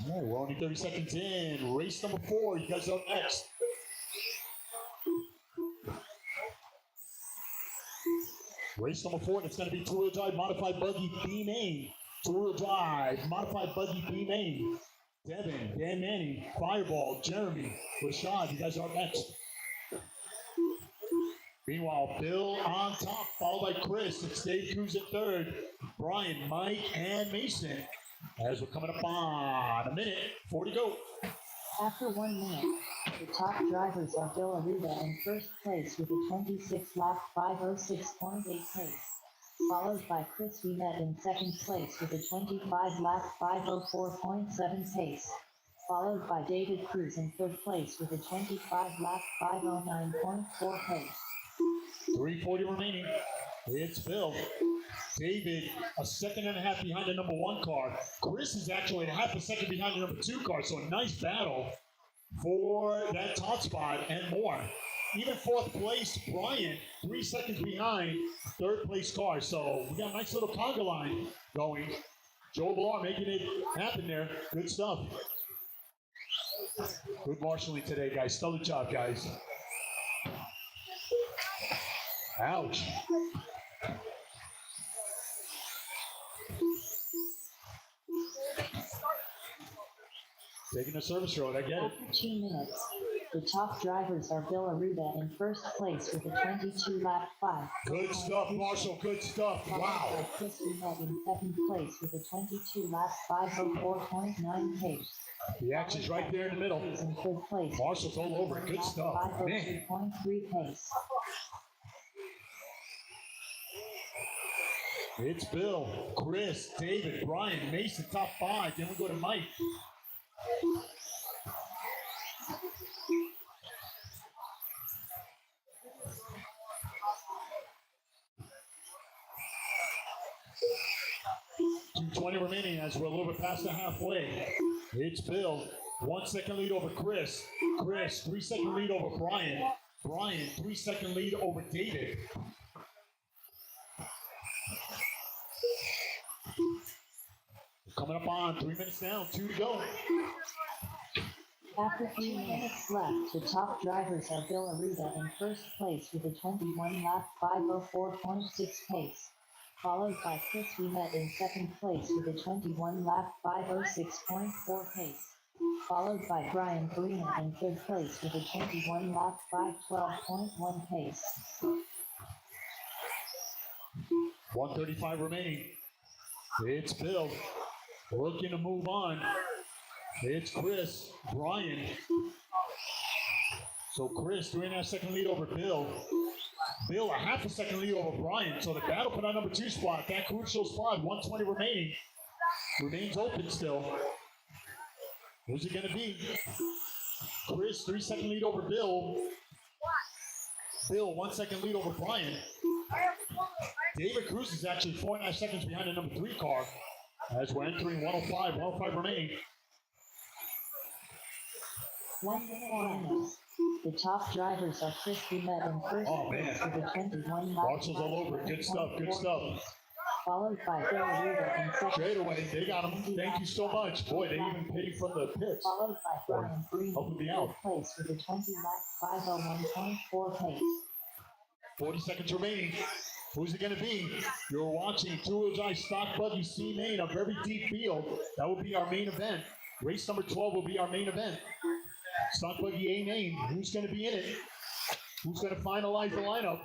All right, we're only 30 seconds in. Race number 4. You guys are up next. Race number 4, it's going to be two-wheel drive modified buggy B main. Two-wheel drive modified buggy B main. Devin, Dan Manning, Fireball, Jeremy, Rashad, you guys are up next. Meanwhile, Bill on top, followed by Chris. It's Dave Cruz in third. Brian, Mike, and Mason. As we're coming up on a minute, 4 to go. After 1 minute, the top drivers are Bill Aruda in first place with a 26 lap 506.8 pace, followed by Chris Wimet in second place with a 25 lap 504.7 pace, followed by David Cruz in third place with a 25 lap 509.4 pace. 3:40 remaining. It's Bill. David, a second and a half behind the number 1 car. Chris is actually a half a second behind the number 2 car, so a nice battle for that top spot and more. Even 4th place, Brian, 3 seconds behind 3rd place car. So we got a nice little conga line going. Joe Blar making it happen there. Good stuff. Good marshalling today, guys. Stellar job, guys. Ouch. Taking the service road, I get it. After 2 minutes, the top drivers are Bill Aruda in first place with a 22 lap 5. Good stuff, Marshall. Good stuff. Followed Wow. by Chris Wimet in second place with a 22 lap 504.9 pace. The action's right there in the middle. Cruz in third place. Marshall's all over it. Good stuff. Man. 503.3 pace. It's Bill, Chris, David, Brian, Mason, top 5. Then we go to Mike. .220 remaining as we're a little bit past the halfway. It's Bill, 1 second lead over Chris. Chris, 3 second lead over Brian. Brian, 3 second lead over David. Coming up on 3 minutes down, 2 to go. After 3 minutes left, the top drivers are Bill Aruda in first place with a 21 lap 504.6 pace, followed by Chris Wimet in second place with a 21 lap 506.4 pace, followed by Brian Farina in third place with a 21 lap 512.1 pace. 135 remaining. It's Bill looking to move on. It's Chris, Brian. So Chris, 3.5 second lead over Bill. Bill, a half a second lead over Brian. So the battle for that number 2 spot, that crucial spot, 120 remaining, remains open still. Who's it going to be? Chris, 3 second lead over Bill. Bill, 1 second lead over Brian. David Cruz is actually 4.5 seconds behind the number 3 car as we're entering 105 remaining. 1 minute left. The top drivers are Chris Wimet in first Oh, place man. with a 21 lap Marshall's all over it. Good stuff, good stuff. followed by Bill Aruda in second Straight away, they got him. Thank you so much. Boy, they even paid from the pits. followed by Brian Green Helping me in out. third place with a 20 lap 501.4 pace. 40 seconds remaining. Who's it going to be? You're watching two-wheel drive stock buggy C main, a very deep field. That will be our main event. Race number 12 will be our main event. Stock buggy A main. Who's going to be in it? Who's going to finalize the lineup?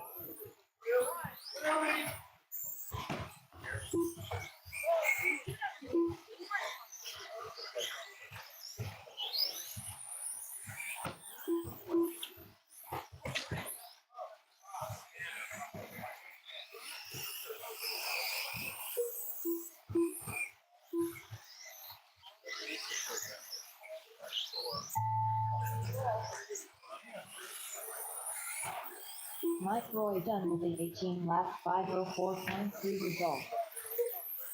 Mike Roy done with the 18 lap 504.3 result.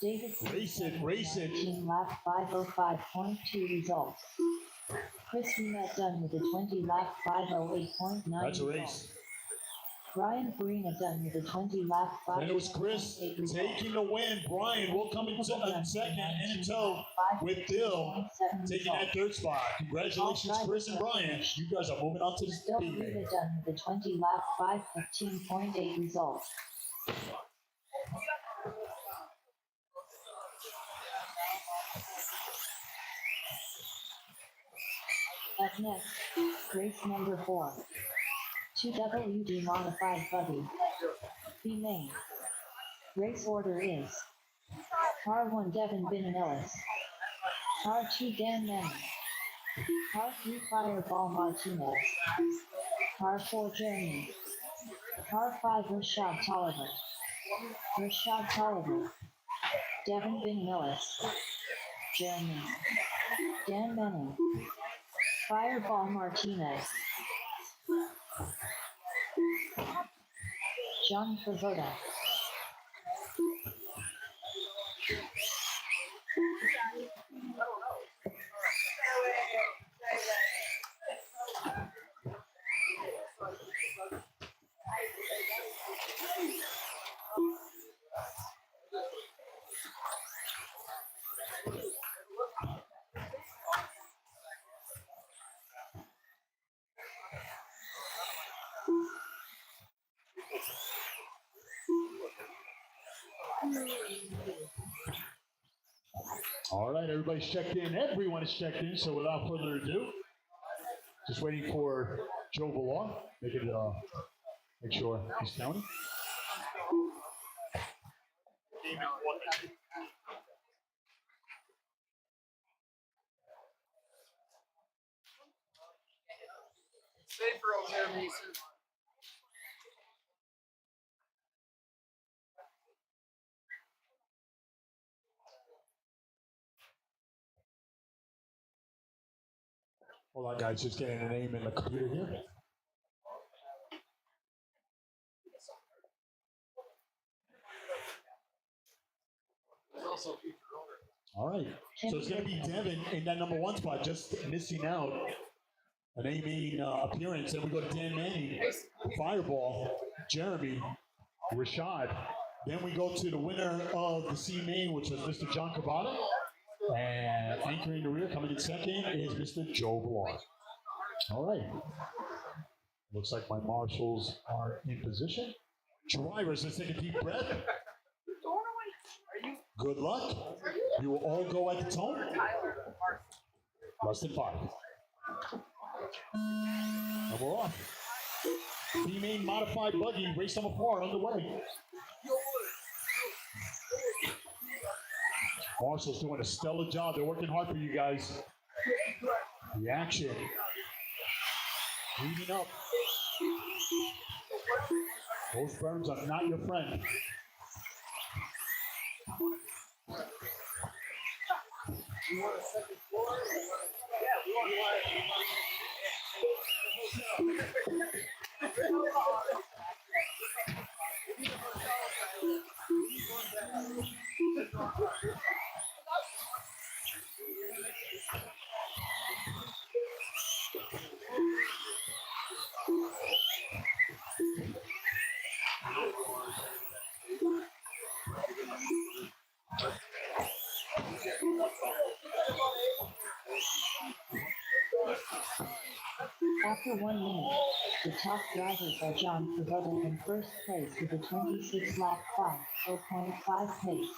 David Race it, race it. 18 lap 505.2 result. Chris Wimet done with a 20 lap 508.9 That's a result. race. Brian Farina done with a 20 lap 5. And it was Chris taking the win. Brian will come in second and in tow with Bill taking that third spot. Congratulations, Chris and Brian. You guys are moving on to the Bill speed. Aruda done with a 20 lap 515.8 result. Up next, race number 4. 2WD modified buggy. B main. Race order is Car 1 Devin Bin Ellis. Car 2 Dan Manning. Car 3 Fireball Martinez. Car 4 Jeremy. Car 5 Rashad Tolliver. Rashad Tolliver. Devin Bin Ellis. Jeremy. Dan Manning. Fireball Martinez. John Favoda. All right, everybody's checked in. Everyone is checked in. So without further ado, just waiting for Joe Villar. Make sure he's counting. Safer over there, Mason. Hold on, guys. Just getting a name in the computer here. All right. So it's going to be Devin in that number 1 spot, just missing out an A-main appearance. Then we go to Dan Manning, Fireball, Jeremy, Rashad. Then we go to the winner of the C-main, which was Mr. John Cavada. And anchoring the rear, coming in second, is Mr. Joe Villar. All right. Looks like my marshals are in position. Drivers, let's take a deep breath. Good luck. We will all go at the tone. Less than 5. And we're off. B-main modified buggy, race number 4 underway. Marshall's doing a stellar job. They're working hard for you guys. The action. Heating up. Those berms are not your friend. You want a second floor? Yeah, we want After 1 minute, the top drivers are John Favoda in first place with a 26-lap 5.0.5 pace,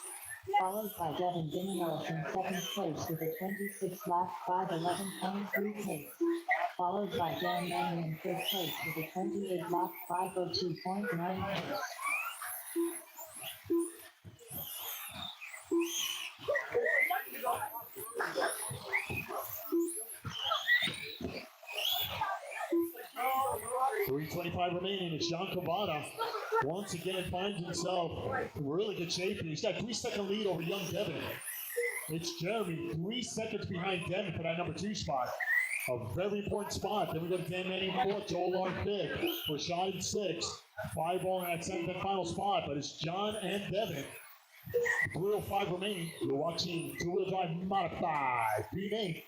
followed by Devin Binellis in second place with a 26-lap 5.11.3 pace, followed by Dan Manning in third place with a 28-lap 5.02.9 pace. .325 remaining. It's John Cavada. Once again finds himself in really good shape here. He's got a 3-second lead over young Devin. It's Jeremy, 3 seconds behind Devin for that number 2 spot. A very important spot. Then we go to Dan Manning 4th, Joel Lard 5th, Rashad in 6th. 5 ball in that 7th and final spot, but it's John and Devin. 305 remaining. You're watching two-wheel drive modified. B-main.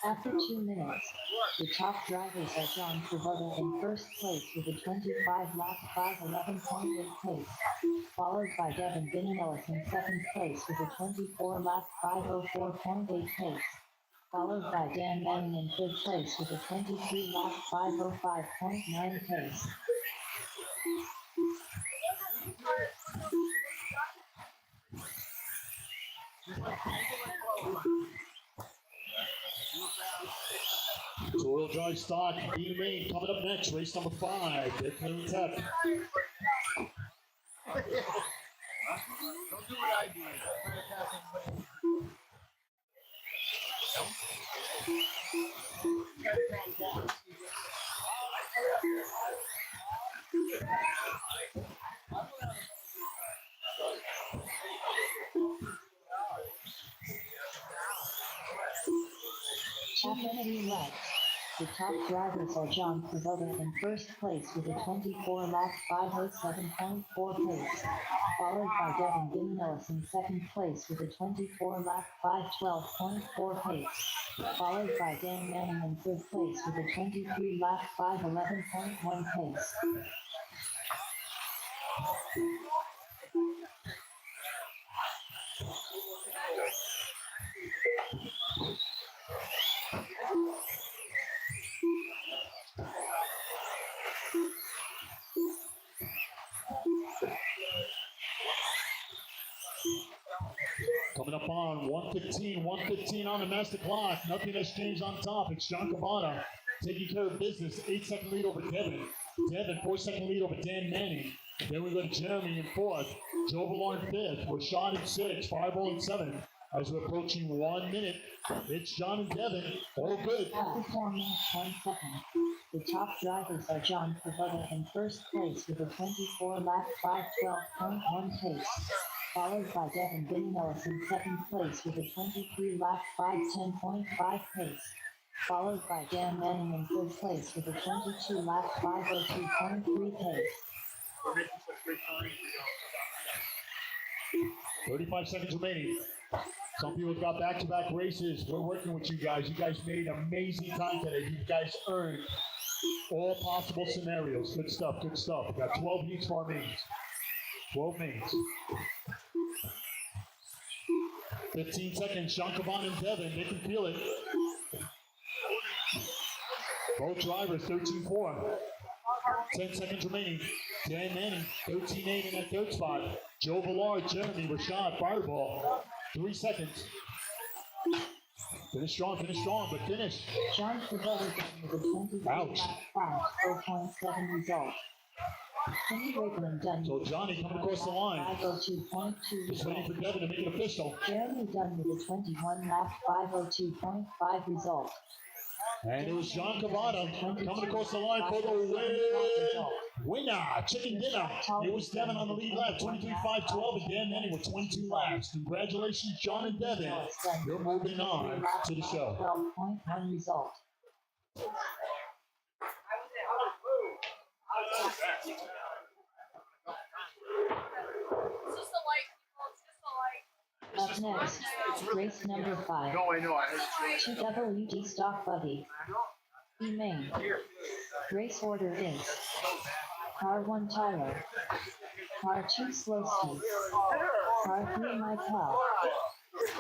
After 2 minutes, the top drivers are John Favoda in first place with a 25-lap 5.11.8 pace, followed by Devin Binellis in second place with a 24-lap 5.04.8 pace, followed by Dan Manning in third place with a 23-lap 5.05.9 pace. Wheel drive stock, B main coming up next. Race number 5. They're clearing tech. Don't do what I do. Try to pass everybody. Affinity left. The top drivers are John Kubota in first place with a 24-lap 507.4 pace, followed by Devin Guinness in second place with a 24-lap 512.4 pace, followed by Dan Manning in third place with a 23-lap 511.1 pace. Coming up on 1:15 on the master clock. Nothing has changed on top. It's John Cabana taking care of business. 8-second lead over Devin. Devin, 4-second lead over Dan Manning. Then we go to Jeremy in 4th. Joe Villard in 5th. Rashad in 6th. 5-0 in 7th. As we're approaching 1 minute, it's John and Devin. All good. After 4 minutes, 1 second. The top drivers are John Kubota in first place with a 24-lap 512.1 pace, followed by Devin Guinness in second place with a 23-lap 510.5 pace, followed by Dan Manning in third place with a 22-lap 502.3 pace. 35 seconds remaining. Some people got back-to-back races. We're working with you guys. You guys made amazing time today. You guys earned all possible scenarios. Good stuff, good stuff. We got 12 heats for our mains. 12 mains. 15 seconds. Sean Caban and Devin, they can feel it. Both drivers, 13-4. 10 seconds remaining. Dan Manning, 13-8 in that third spot. Joe Villard, Jeremy, Rashad, Fireball. 3 seconds. Finish strong, but finish. John Kubota with a 24-lap 4.7 result. Kenny Raven done So Johnny coming across the line. 502.2 Just waiting for Devin to make it official. Jeremy done with a 21-lap 502.5 result. And it was John Cavada coming across the line for the winner, chicken dinner. It was Devin on the lead lap, 23-5-12, and Dan Manning with 22 laps. Congratulations, John and Devin. You're moving on to the show. 12.1 result. Up next, race number 5. No, I know. I heard 2WD stock buggy. E main. Race order is Car 1 Tyler, Car 2 Slow Ski, Car 3 Mike Hell,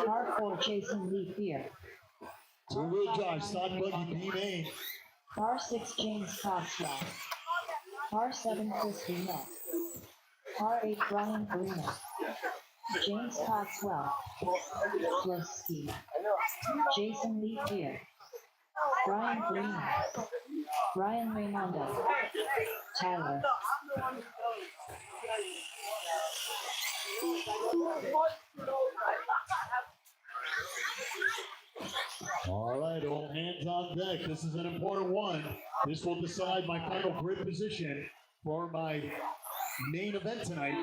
Car 4 Jason Lee Beer, Two-wheel drive, stock buggy, B main. Car 6 James Coxwell, Car 7 Chris Net, Car 8 Brian Farina, James Coxwell, Slow Ski, Jason Lee Beer, Brian Farina, Brian Raimondo, Tyler. All right, all hands on deck. This is an important one. This will decide my final grid position for my main event tonight.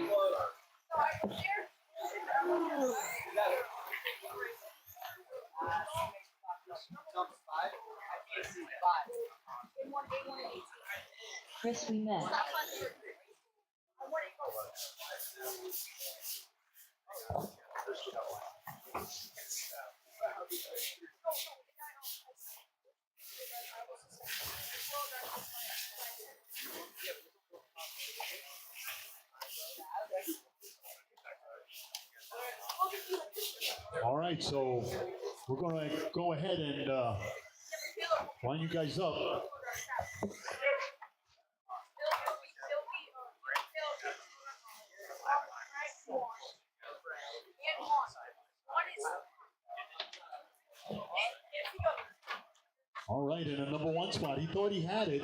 Chris we met. All right, so we're going to go ahead and line you guys up. All right, in a number one spot. He thought he had it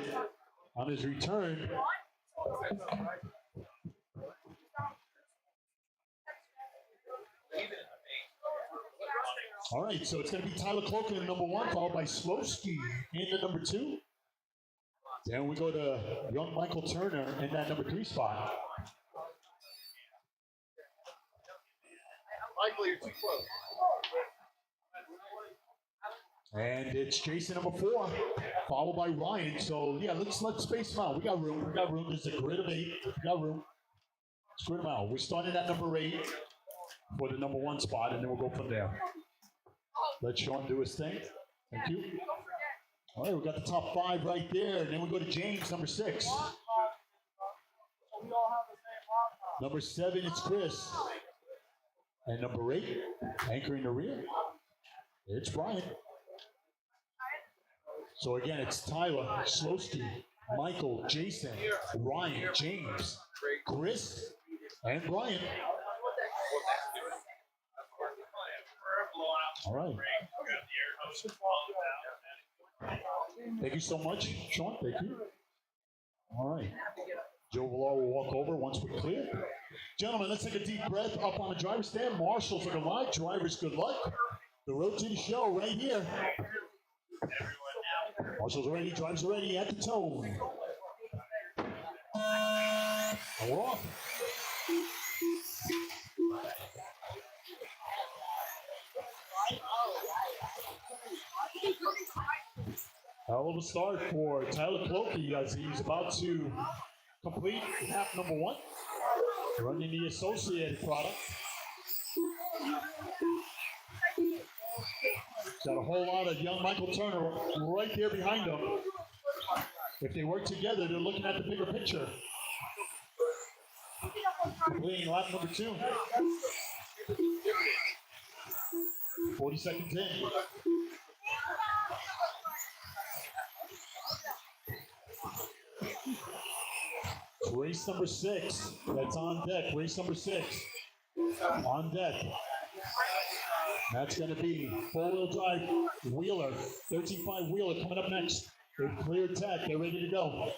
on his return. All right, so it's going to be Tyler Cloak in number one, followed by Slowski in the number two. Then we go to young Michael Turner in that number three spot. Michael, you're too close. And it's Jason number four, followed by Ryan. So yeah, let's space them out. We got room. We got room. There's a grid of 8. We got room. Spread them out. We're starting at number 8 for the number one spot, and then we'll go from there. Let Sean do his thing. Thank you. All right, we got the top 5 right there. And then we go to James, number 6. Number 7, it's Chris. And number 8, anchoring the rear, it's Brian. So again, it's Tyler, Slowski, Michael, Jason, Ryan, James, Chris, and Brian. All right. Thank you so much, Sean. Thank you. All right. Joe Villar will walk over once we're clear. Gentlemen, let's take a deep breath up on the driver's stand. Marshals are good luck. Drivers, good luck. The road to the show right here. Marshals are ready. Drivers are ready at the tone. And we're off. Hell of a start for Tyler Clokey as he's about to complete half number 1, running the associated product. Got a whole lot of young Michael Turner right there behind him. If they work together, they're looking at the bigger picture. Completing lap number 2. 40 seconds in. Race number 6, that's on deck. Race number 6, on deck. That's going to be four-wheel drive Wheeler, 13.5 Wheeler coming up next. They've cleared tech, they're ready to go.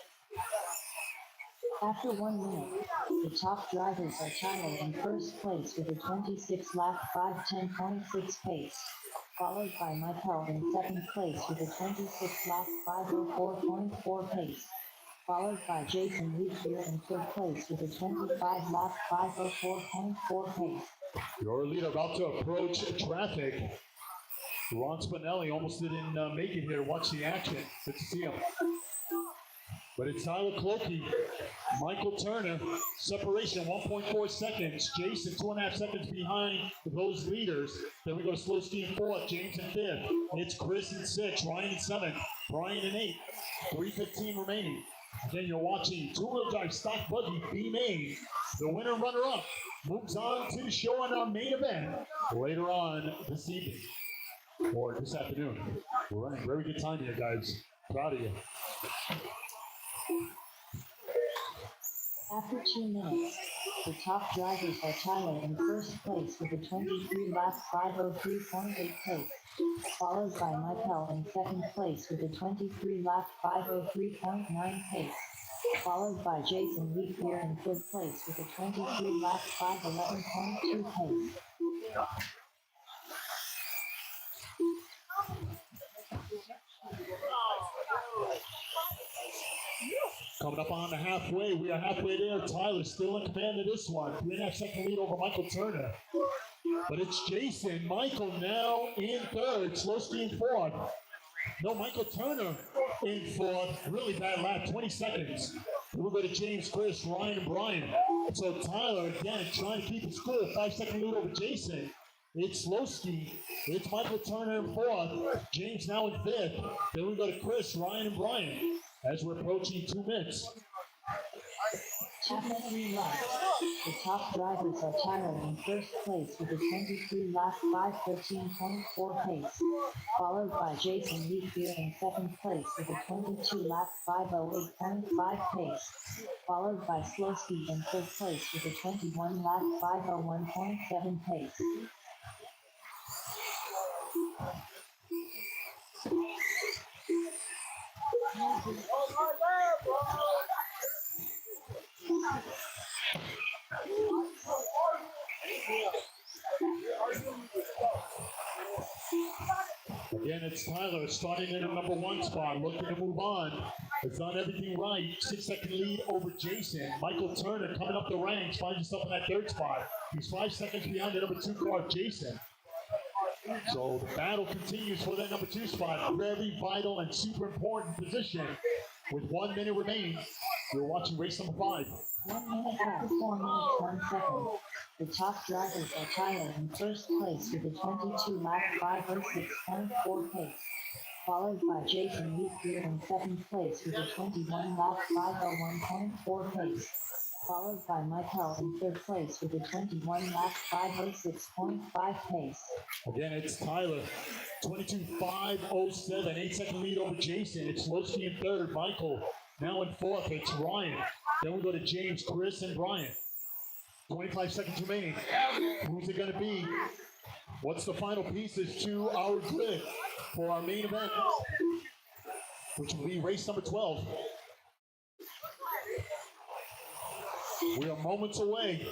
After 1 minute, the top drivers are Tyler in first place with a 26 lap 5:10.6 pace, followed by Michael in second place with a 26 lap 5:04.4 pace, followed by Jason Leafier in third place with a 25 lap 5:04.4 pace. Your leader about to approach traffic. Ron Spinelli almost didn't make it here to watch the action. Good to see him. But it's Tyler Clokey, Michael Turner, separation 1.4 seconds. Jason 2.5 seconds behind those leaders. Then we go to Slowski in 4th, James in 5th. It's Chris in 6th, Ryan in 7th, Brian in 8th. 3:15 remaining. Again, you're watching two-wheel drive stock buggy B-Main. The winner runner-up moves on to the show on our main event later on this evening or this afternoon. We're running a very good time here, guys. Proud of you. After 2 minutes, the top drivers are Tyler in first place with a 23 lap 5:03.8 pace, followed by Michael in second place with a 23 lap 5:03.9 pace, followed by Jason Leafier in third place with a 23 lap 5:11.2 pace. Coming up on the halfway, we are halfway there. Tyler still in command of this one. 3.5 second lead over Michael Turner. But it's Jason. Michael now in third. Slowski in 4th. No, Michael Turner in 4th. Really bad lap, 20 seconds. We'll go to James, Chris, Ryan, and Brian. So Tyler, again, trying to keep it cool. 5 second lead over Jason. It's Slowski. It's Michael Turner in 4th. James now in 5th. Then we go to Chris, Ryan, and Brian as we're approaching 2 minutes. After 3 laps, the top drivers are Tyler in first place with a 23 lap 5:13.4 pace, followed by Jason Leafier in second place with a 22 lap 5:08.5 pace, followed by Slowski in third place with a 21 lap 5:01.7 pace. Again, it's Tyler starting in the number 1 spot, looking to move on. Has done everything right. 6-second lead over Jason. Michael Turner coming up the ranks, finds himself in that 3rd spot. He's 5 seconds behind the number 2 car, Jason. So the battle continues for that number 2 spot. Very vital and super important position. With 1 minute remaining, we're watching race number 5. 1 minute left, 4 minutes, 1 second. The top drivers are Tyler in first place with a 22-lap 5:06.4 pace, followed by Jason Wheatfield in second place with a 21-lap 5:01.4 pace, followed by Michael in third place with a 21-lap 5:06.5 pace. Again, it's Tyler, 22.507, 8-second lead over Jason. It's Lowski in third, Michael now in fourth. It's Ryan. Then we go to James, Chris, and Brian. 25 seconds remaining. Who's it going to be? What's the final pieces to our grid for our main event, which will be race number 12? We are moments away.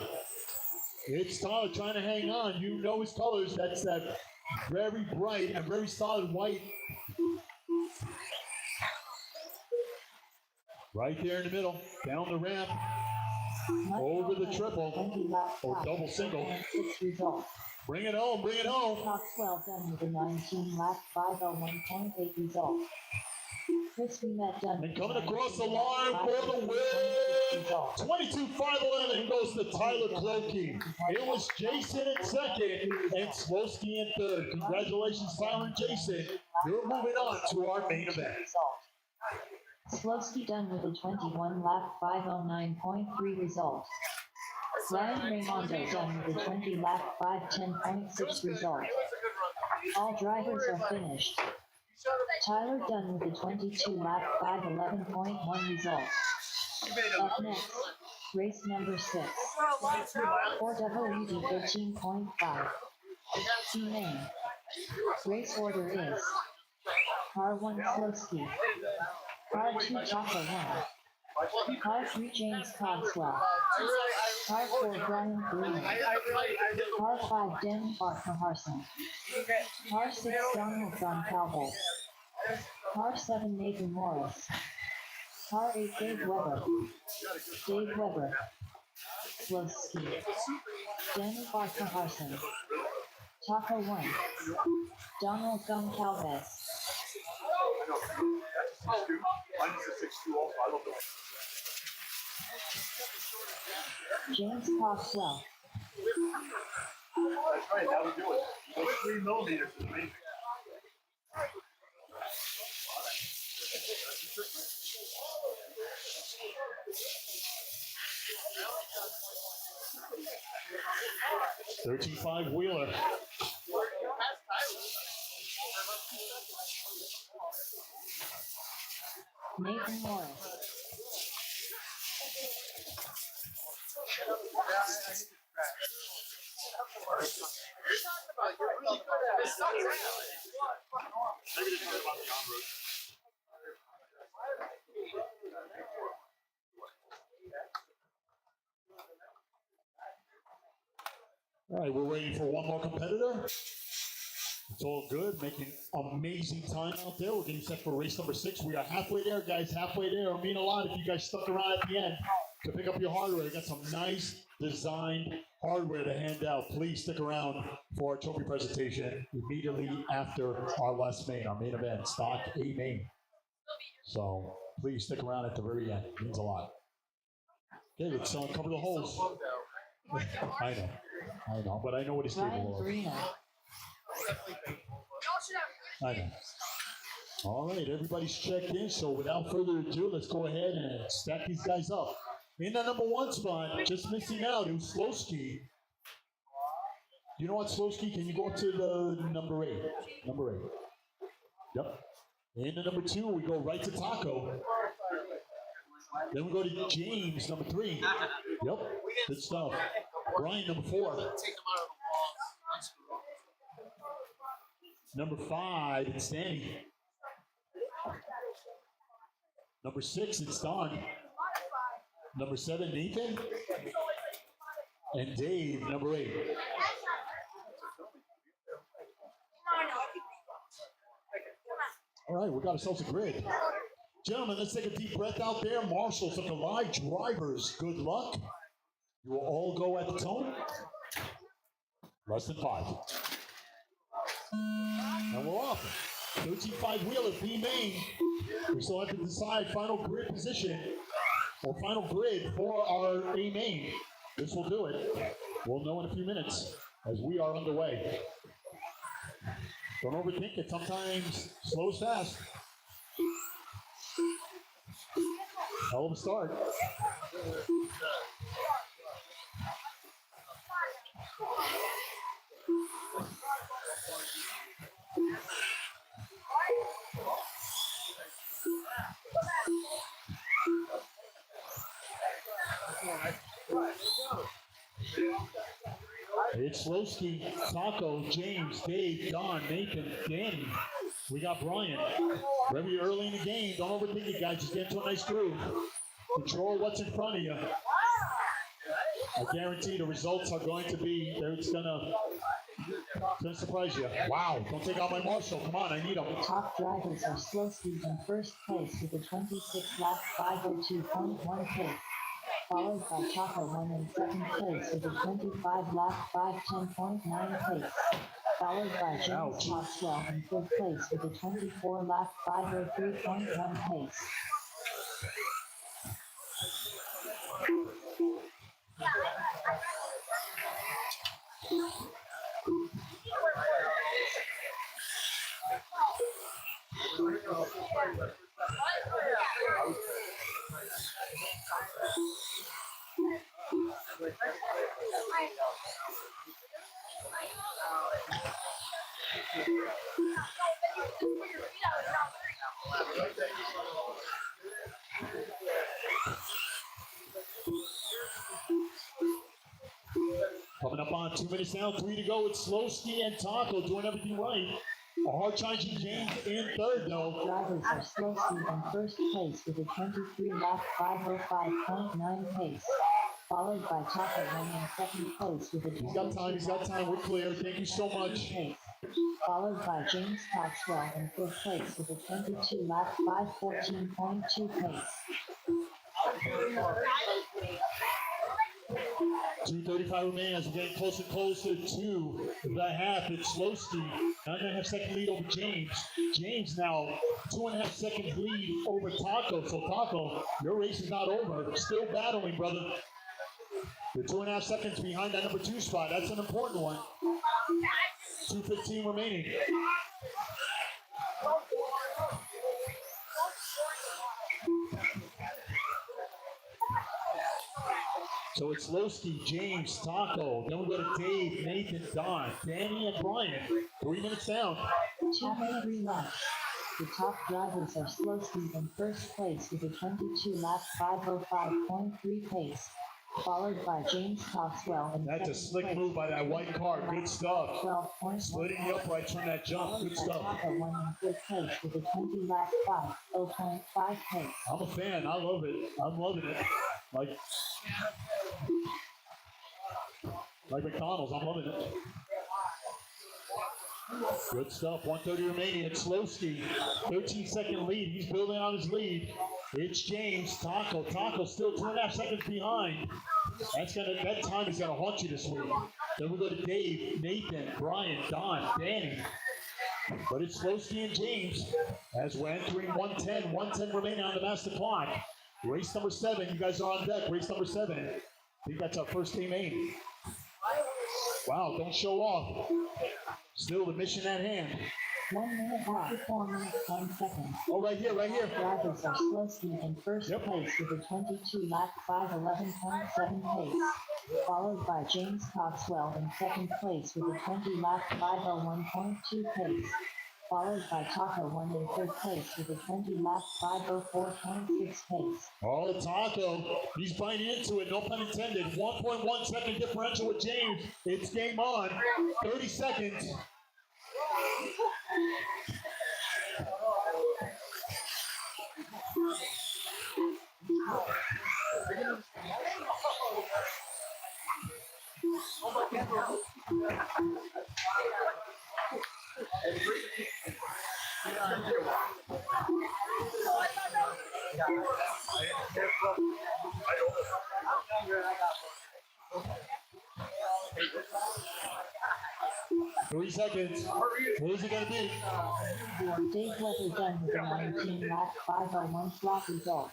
It's Tyler trying to hang on. You know his colors. That's that very bright and very solid white. Right there in the middle, down the ramp, over the triple, or double single. Bring it home, bring it home. Top 12 done with a 19-lap 5:01.8 result. Crispy Met done. And coming across the line for the win. 22.511 goes to Tyler Clokey. It was Jason in second and Swolski in third. Congratulations, Tyler and Jason. You're moving on to our main event. Slowski done with a 21-lap 5:09.3 result. Ryan Raimondo done with a 20-lap 5:10.6 result. All drivers are finished. Tyler done with a 22-lap 5:11.1 result. Up next, race number 6. For WD 13.5. Team name. Race order is Car 1 Slowski. Car 2 Chopper 1. Car 3 James Cogswell. Car 4 Brian Green. Car 5 Dan Harson. Car 6 Donald Goncalves. Car 7 Nathan Morris. Car 8 Dave Weber. Dave Weber. Slowski. Dan Harson. Taco 1. Donald Goncalves. Mine is a 6'2" also. I love the James Cogswell. That's right, now we do it. Those 3 millimeters is amazing. $13.5 Wheeler. Nathan Morris. All right, we're waiting for one more competitor. It's all good, making amazing time out there. We're getting set for race number 6. We are halfway there, guys, halfway there. It'll mean a lot if you guys stuck around at the end to pick up your hardware. We got some nice designed hardware to hand out. Please stick around for our trophy presentation immediately after our last main, our main event, Stock A main. So please stick around at the very end. It means a lot. Okay, let's cover the holes. I know, but I know what he's capable of. I know. All right, everybody's checked in, so without further ado, let's go ahead and stack these guys up. In the number 1 spot, just missing out, it was Slowski. You know what, Slowski? Can you go up to the number 8? Number 8. Yep. In the number 2, we go right to Taco. Then we go to James, number 3. Yep, good stuff. Brian, number 4. Number 5, it's Danny. Number 6, it's Don. Number 7, Nathan. And Dave, number 8. All right, we got ourselves a grid. Gentlemen, let's take a deep breath out there. Marshals of the live drivers, good luck. You will all go at the tone. Less than 5. And we're off. 13.5 wheeler, B main. We still have to decide final grid position or final grid for our A main. This will do it. We'll know in a few minutes as we are underway. Don't overthink it. Sometimes slow is fast. Hell of a start. It's Lowski, Taco, James, Dave, Don, Nathan, Danny. We got Brian. Very early in the game. Don't overthink it, guys. Just get into a nice groove. Control what's in front of you. I guarantee the results are going to be, it's gonna surprise you. Wow, don't take out my Marshall. Come on, I need them. The top drivers are Slowski in first place with a 26 lap 502.1 pace, followed by Chaco 1 in second place with a 25 lap 510.9 pace, followed by James Maxwell in third place with a 24 lap 503.1 pace. Coming up on 2 minutes now, 3 to go. It's Slowski and Taco doing everything right. A hard challenging James in third, though. Drivers are Slowski in first place with a 23 lap 505.9 pace, followed by Chaco 1 in second place with a 22 He's got time. We're clear. Thank you so much. pace, followed by James Coxwell in fifth place with a 22 lap 514.2 pace. 2:35 remaining as we're getting closer and closer to the half. It's Slowski. 9.5 second lead over James. James now 2.5 seconds lead over Taco. So Taco, your race is not over. Still battling, brother. You're 2.5 seconds behind that number 2 spot. That's an important one. 2:15 remaining. So it's Lowski, James, Taco. Then we go to Dave, Nathan, Don, Danny, and Brian. 3 minutes down. After 3 laps, the top drivers are Slowski in first place with a 22 lap 505.3 pace, followed by James Coxwell in That's a second slick place move by that white car. Good stuff. 12.1 Splitting the uprights from that jump. Good stuff. Taco 1 in third place with a 20 lap 5.5 pace. I'm a fan. I love it. I'm loving it. Like McDonald's. I'm loving it. Good stuff. 1:30 remaining. It's Slowski. 13-second lead. He's building on his lead. It's James. Taco. Taco still 2.5 seconds behind. That time is gonna haunt you this week. Then we go to Dave, Nathan, Brian, Don, Danny. But it's Slowski and James as we're entering 110. 110 remaining on the master clock. Race number 7. You guys are on deck. Race number 7. I think that's our first team aim. Wow, don't show off. Still the mission at hand. 1 minute 54 minutes 10 seconds. Oh, right here, right here. Drivers are Slowski in first place with a 22 lap 511.7 pace, followed by James Coxwell in second place with a 20 lap 501.2 pace, followed by Taco 1 in third place with a 20 lap 504.6 pace. Oh, Taco. He's biting into it. No pun intended. 1.1 second differential with James. It's game on. 30 seconds. Three seconds. What is it going to be? Dave Weather done with a 19 lap 501 flat result.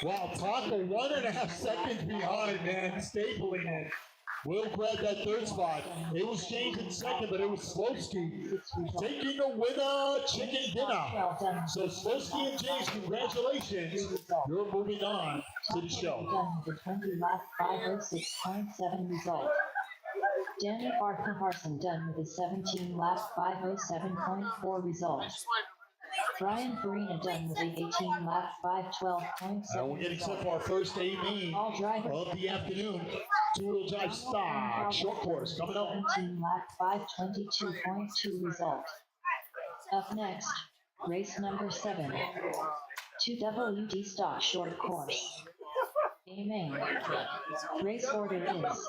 Wow, Taco 1.5 seconds behind, man. Stapling it. Will grab that third spot. It was James in second, but it was Slowski taking the winner chicken dinner. Well done. So Slowski and James, congratulations. You're moving on to the show. Done with a 20 lap 506.7 result. Danny Barker-Harson done with a 17 lap 507.4 result. Brian Farina done with a 18 lap 512.7 And we're getting set for our first A main All drivers of the afternoon. Two-wheel drive stock short course coming up. 17 lap 522.2 result. Up next, race number 7. 2WD stock short course. A main. Race order is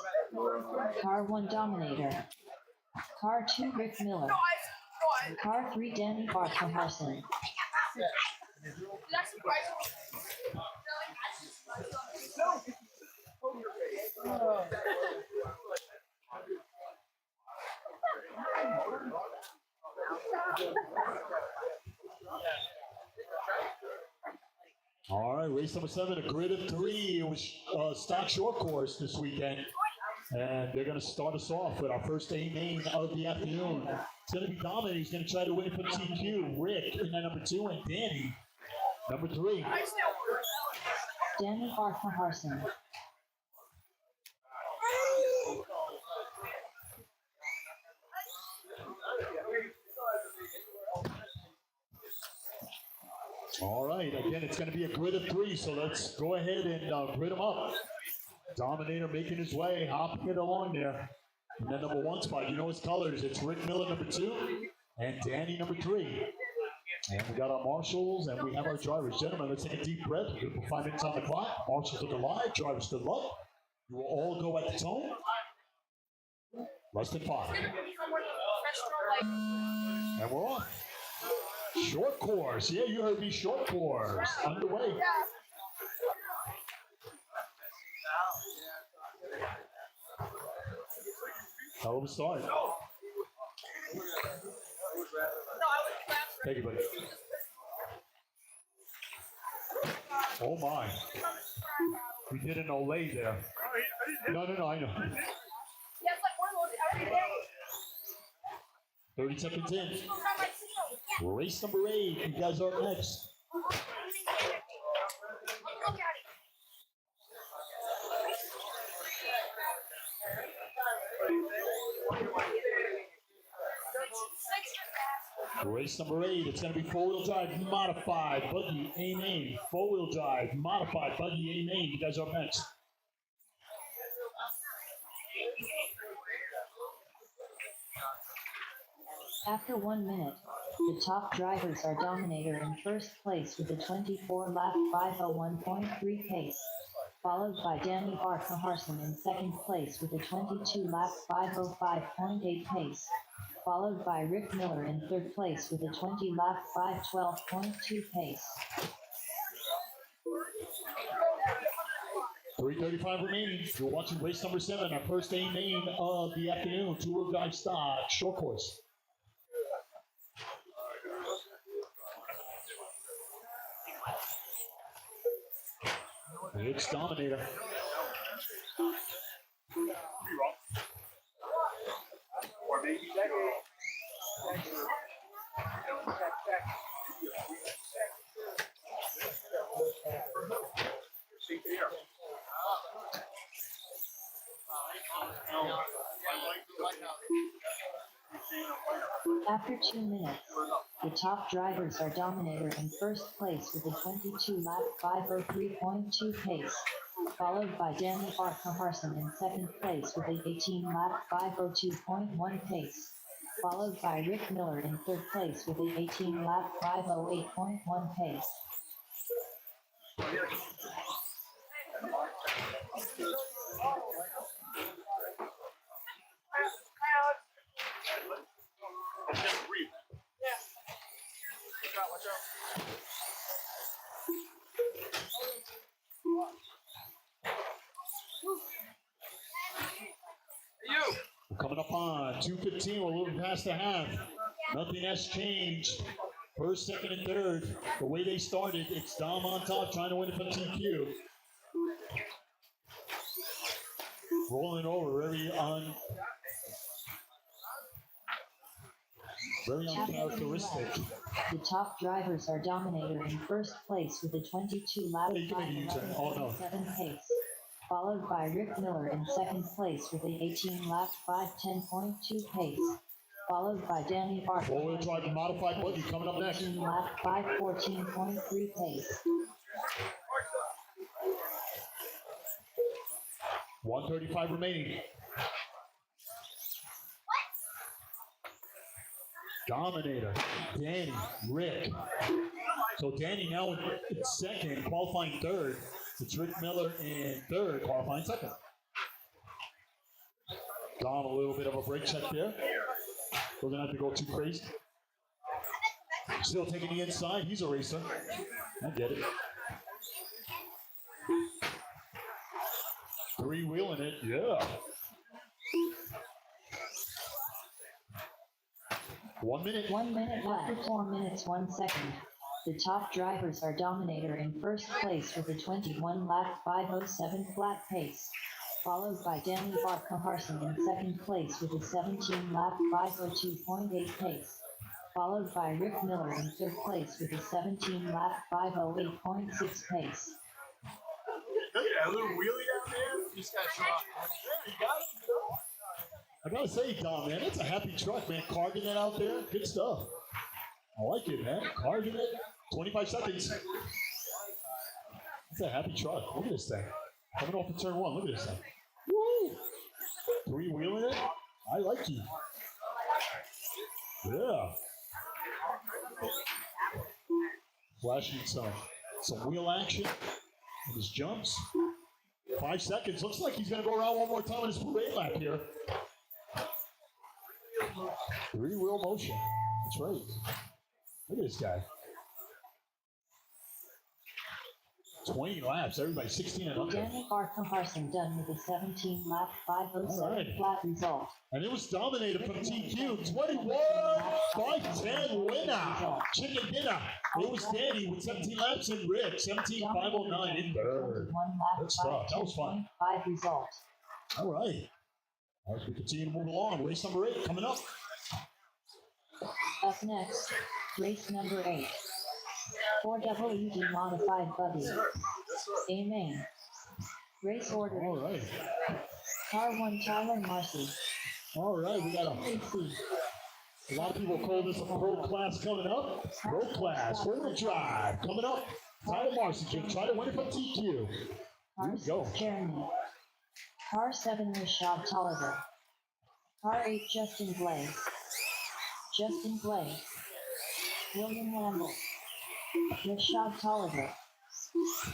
Car 1 Dominator. Car 2 Rick Miller. Car 3 Danny Barker-Harson. All right, race number 7, a grid of 3. It was stock short course this weekend. And they're going to start us off with our first A main of the afternoon. It's going to be Dominic. He's going to try to win it for TQ. Rick in that number 2, and Danny, number 3. Danny Barker-Harson. All right, again, it's going to be a grid of 3, so let's go ahead and grid them up. Dominator making his way, hopping it along there. And then number 1 spot, you know his colors. It's Rick Miller, number 2, and Danny, number 3. And we got our marshals, and we have our drivers. Gentlemen, let's take a deep breath. We're going to put 5 minutes on the clock. Marshals look alive, drivers good luck. You will all go at the tone. Less than 5. And we're off. Short course. Yeah, you heard me. Short course. Underway. Hell of a start. Thank you, buddy. Oh my. We did an Olay there. No, I know. 30 seconds in. Race number 8. You guys are up next. Race number 8, it's going to be 4-wheel drive modified buggy A main. 4-wheel drive modified buggy A main. You guys are up next. After 1 minute, the top drivers are Dominator in first place with a 24 lap 501.3 pace, followed by Danny Barker-Harson in second place with a 22 lap 505.8 pace, followed by Rick Miller in third place with a 20 lap 512.2 pace. 3:35 remaining. You're watching race number 7, our first A main of the afternoon. 2-wheel drive stock short course. It's Dominator. Or maybe After 2 minutes, the top drivers are Dominator in first place with a 22 lap 503.2 pace, followed by Danny Barker-Harson in second place with a 18 lap 502.1 pace, followed by Rick Miller in third place with a 18 lap 508.1 pace. Watch out. Hey, you. We're coming up on 2:15. We're moving past the half. Nothing has changed. First, second, and third. The way they started, it's Dom on top trying to win it from TQ. Rolling over, very uncharacteristic. The top drivers are Dominator in first place with a 22 lap Hey, you can make a U-turn. Oh, no. 7 pace, followed by Rick Miller in second place with a 18 lap 5:10.2 pace, followed by Danny Barker. Four-wheel drive modified buggy coming up next. 18 lap 5:14.3 pace. 135 remaining. Dominator, Danny, Rick. So Danny now in second, qualifying third. It's Rick Miller in third, qualifying second. Dom, a little bit of a brake check there. We're gonna have to go too crazy. Still taking the inside. He's a racer. I get it. Three-wheeling it, yeah. 1 minute. 1 minute left. 4 minutes 1 second. The top drivers are Dominator in first place with a 21 lap 5:07 flat pace, followed by Danny Barker-Harson in second place with a 17 lap 5:02.8 pace, followed by Rick Miller in third place with a 17 lap 5:08.6 pace. Look at that little wheelie down there. Just got shot. Yeah, you got it. I gotta say, Dom, man, it's a happy truck, man. Carving it out there, good stuff. I like it, man. Carving it, 25 seconds. It's a happy truck. Look at this thing. Coming off of turn one, look at this thing. Woo! Three-wheeling it, I like you. Yeah. Flashing some wheel action with his jumps. 5 seconds. Looks like he's gonna go around one more time in his parade lap here. Three-wheel motion. That's right. Look at this guy. 20 laps. Everybody 16 and under. Danny Barker-Harson done with a 17 lap 5:07 Alright. flat result. And it was dominated from TQ. 21 5:10 winner. Chicken dinner. It was Danny with 17 laps and Rick. 17.509 in third. 1 lap Good stuff. That was fun. 5 result. All right. As we continue to move along, race number 8 coming up. Up next, race number 8. 4WD modified buggy. Amen. Race order. All right. Car 1 Tyler Marcy. All right. We got AC. a lot of people call this a pro class coming up. Pro class, four-wheel drive coming up. Tyler Marcy can try to win it from TQ. Car Here we go. 6 Jeremy. Car 7 Rashad Tolliver. Car 8 Justin Blaze. Justin Blaze. William Lamble. Rashad Tolliver.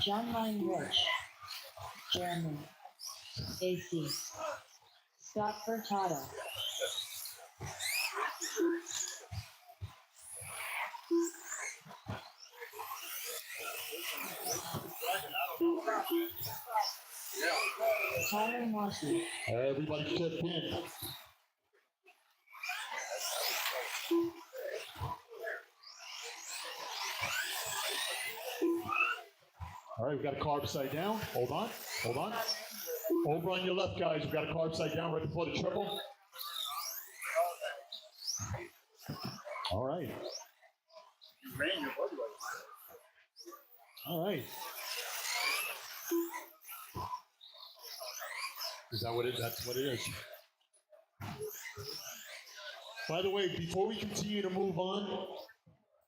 John Lyon Rich. Jeremy. AC. Scott Furtado. Tyler Marcy. Everybody check in. All right, we've got a car upside down. Hold on, hold on. Over on your left, guys, we've got a car upside down right before the triple. All right. You ran your body like All right. Is that what it? That's what it is. By the way, before we continue to move on,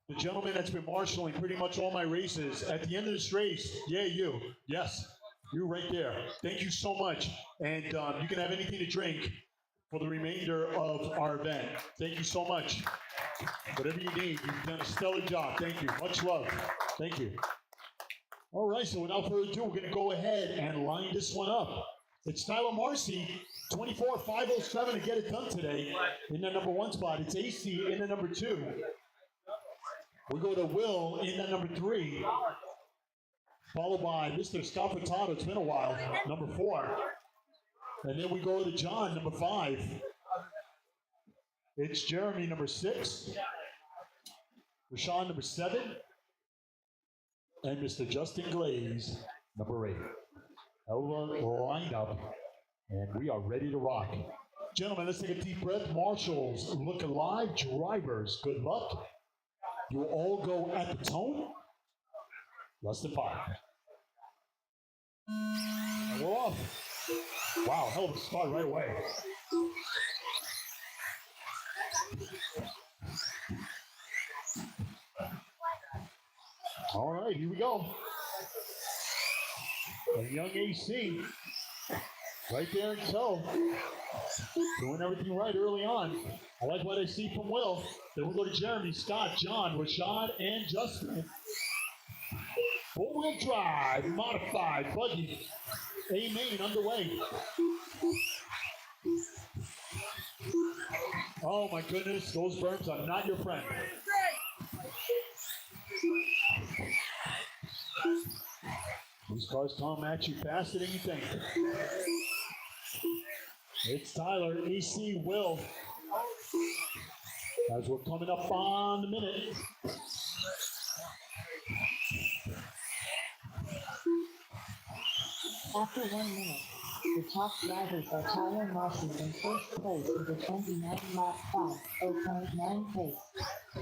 the gentleman that's been marshaling pretty much all my races, at the end of this race, yeah, you, yes, you right there. Thank you so much. And you can have anything to drink for the remainder of our event. Thank you so much. Whatever you need, you've done a stellar job. Thank you. Much love. Thank you. All right, so without further ado, we're going to go ahead and line this one up. It's Tyler Marcy, 24.507 to get it done today in the number 1 spot. It's AC in the number 2. We go to Will in at number 3, followed by Mr. Scott Furtado. It's been a while, number 4. And then we go to John, number 5. It's Jeremy, number 6. Rashawn, number 7. And Mr. Justin Glaze, number 8. Ella lined up, and we are ready to rock. Gentlemen, let's take a deep breath. Marshals, look alive. Drivers, good luck. You will all go at the tone. Less than 5. And we're off. Wow, hell of a start right away. All right, here we go. A young AC, right there in tow, doing everything right early on. I like what I see from Will. Then we'll go to Jeremy, Scott, John, Rashad, and Justin. Four-wheel drive, modified, buggy, A-main underway. Oh my goodness, those berms are not your friend. These cars come at you faster than you think. It's Tyler, AC, Will. As we're coming up on the minute. After 1 minute, the top drivers are Tyler Marcy in first place with a 29 lap 5.0.9 pace,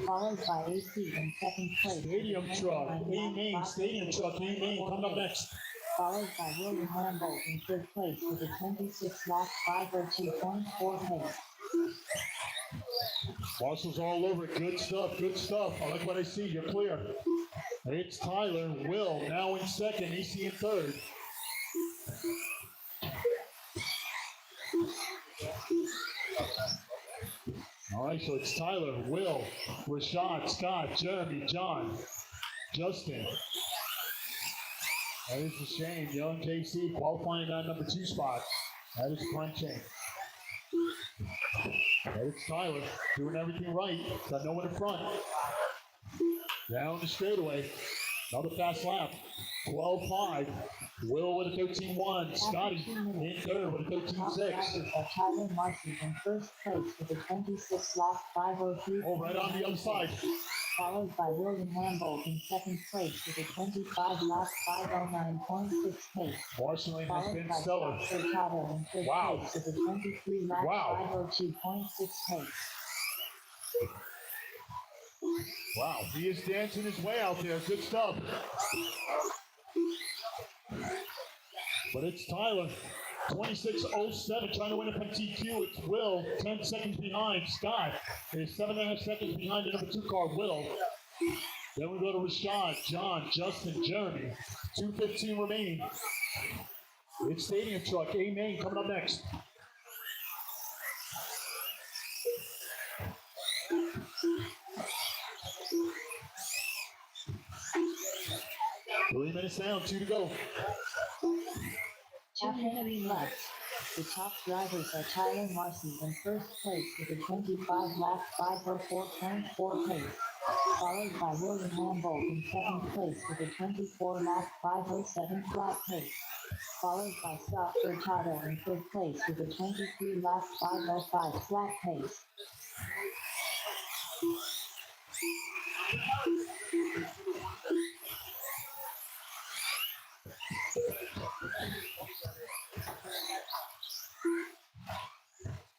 followed by AC in second place. Stadium truck, A-main, stadium truck, A-main, coming up next. Followed by William Hamboldt in third place with a 26 lap 5.02.4 pace. Marshall's all over it. Good stuff, good stuff. I like what I see. You're clear. It's Tyler, Will, now in second, AC in third. All right, so it's Tyler, Will, Rashad, Scott, Jeremy, John, Justin. That is a shame. Young KC qualifying on number 2 spot. That is a front chain. And it's Tyler doing everything right. Got no one in front. Down the straightaway. Another fast lap. 12.5. Will with a 13.1. Scotty in third with a 13.6. Tyler Marcy in first place with a 26 lap 5.03. Oh, right on the other side. Followed by William Hamboldt in second place with a 25 lap 5.09.6 pace. Marshalling has been Followed stellar. by Furtado in third Wow. place with a 23 lap Wow. 5.02.6 pace. Wow, he is dancing his way out there. Good stuff. But it's Tyler, 26.07, trying to win it from TQ. It's Will, 10 seconds behind. Scott is 7.5 seconds behind the number 2 car, Will. Then we go to Rashad, John, Justin, Jeremy. 2:15 remaining. It's Stadium Truck, A-main, coming up next. Three minutes down, 2 to go. 2 minutes left. The top drivers are Tyler Marcy in first place with a 25 lap 5.04.4 pace, followed by William Hamboldt in second place with a 24 lap 5.07 flat pace, followed by Scott Furtado in third place with a 23 lap 5.05 flat pace.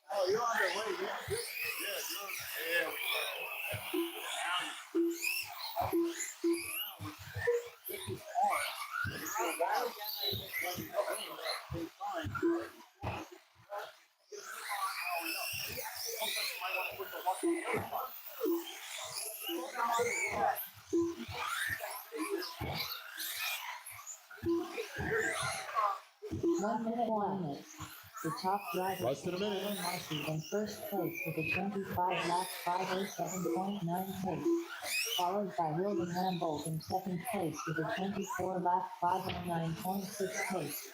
Oh, you're on the way. Yeah, good. Yeah, One minute. The top driver Less than a minute. Tyler Marcy in first place with a 25 lap 5.07.9 pace, followed by William Hamboldt in second place with a 24 lap 5.09.6 pace,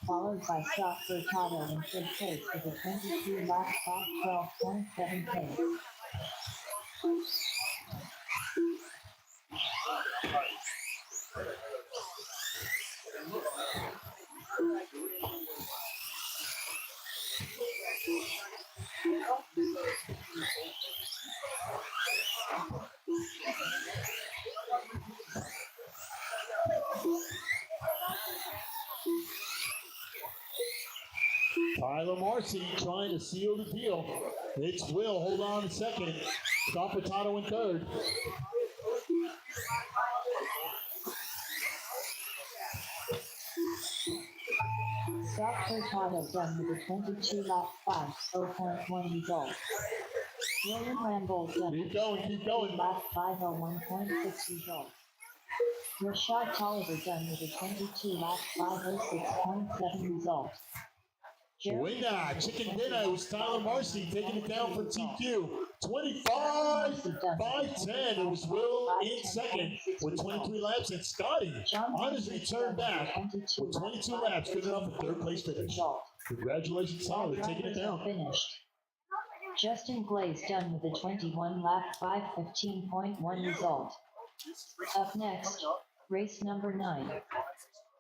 followed by Scott Furtado in third place with a 22 lap 5.12.7 pace. Tyler Marcy trying to seal the deal. It's Will. Hold on a second. Stop Potato in third. Scott Furtado done with a 22 lap 5:0.1 result. William Rambold done Keep with going, keep going. lap 5:01.6 result. Rashad Tolliver done with a 22 lap 5:06.7 result. Winner, chicken dinner. It was Tyler Marcy taking it down for TQ. 25-5-10. It was Will in second with 23 laps, and Scotty on his return back with 22 laps, good enough for third place finish. Congratulations, Tyler, taking it down. Finished. Justin Glaze done with a 21 lap 5:15.1 result. Up next, race number 9.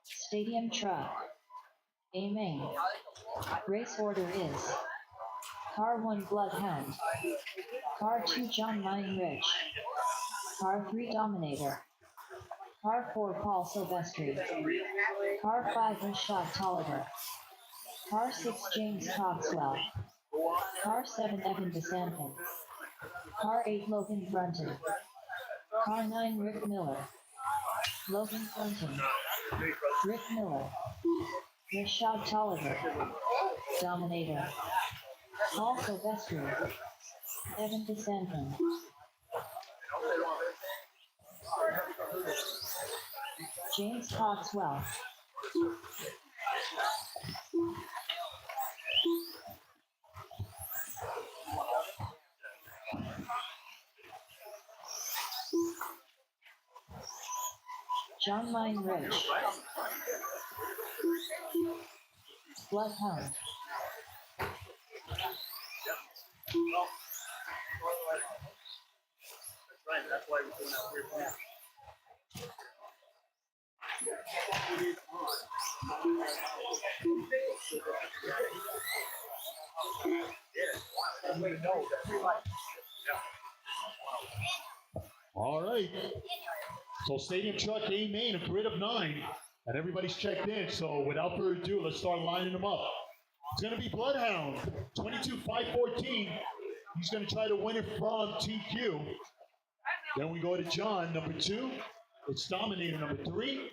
Stadium Truck. A main. Race order is Car 1 Bloodhound, Car 2 John Mine Rich, Car 3 Dominator, Car 4 Paul Silvestri, Car 5 Rashad Tolliver, Car 6 James Coxwell, Car 7 Evan DeSantin, Car 8 Logan Brunton, Car 9 Rick Miller, Logan Brunton, Rick Miller, Rashad Tolliver, Dominator, Paul Silvestri, Evan DeSantin, James Coxwell, John Mine Rich, Bloodhound, That's why we're doing that weird thing. All right. So Stadium Truck A main, a grid of 9, and everybody's checked in. So without further ado, let's start lining them up. It's going to be Bloodhound, 22-5-14. He's going to try to win it from TQ. Then we go to John, number 2. It's Dominator, number 3.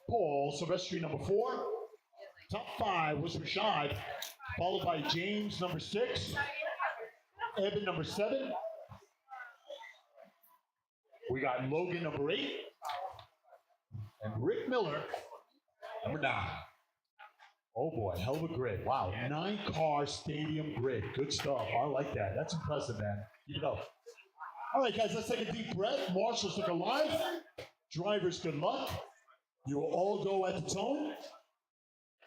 Paul Silvestri, number 4. Top 5 was Rashad, followed by James, number 6. Evan, number 7. We got Logan, number 8. And Rick Miller, number 9. Oh boy, hell of a grid. Wow, 9-car stadium grid. Good stuff. I like that. That's impressive, man. Keep it up. All right, guys, let's take a deep breath. Marshals look alive. Drivers, good luck. You will all go at the tone.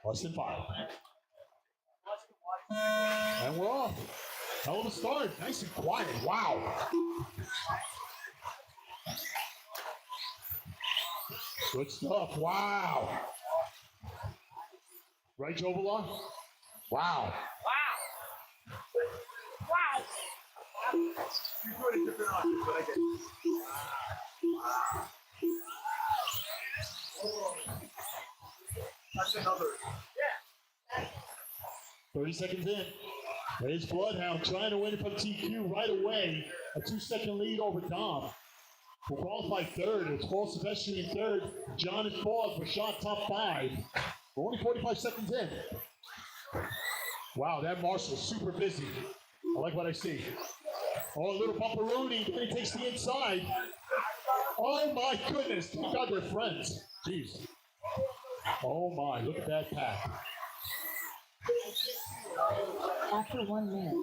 Less than 5. And we're off. Hell of a start. Nice and quiet. Wow. Good stuff. Wow. Right, Jovala? Wow. You're doing a different option, but I get That's another. 30 seconds in. There's Bloodhound trying to win it from TQ right away. A 2-second lead over Dom. We'll qualify third. It's Paul Silvestri in third. John in fourth. Rashad top 5. We're only 45 seconds in. Wow, that Marshall's super busy. I like what I see. Oh, a little bumperoonie. Then he takes the inside. Oh my goodness. Thank God they're friends. Jeez. Oh my, look at that pack. After 1 minute,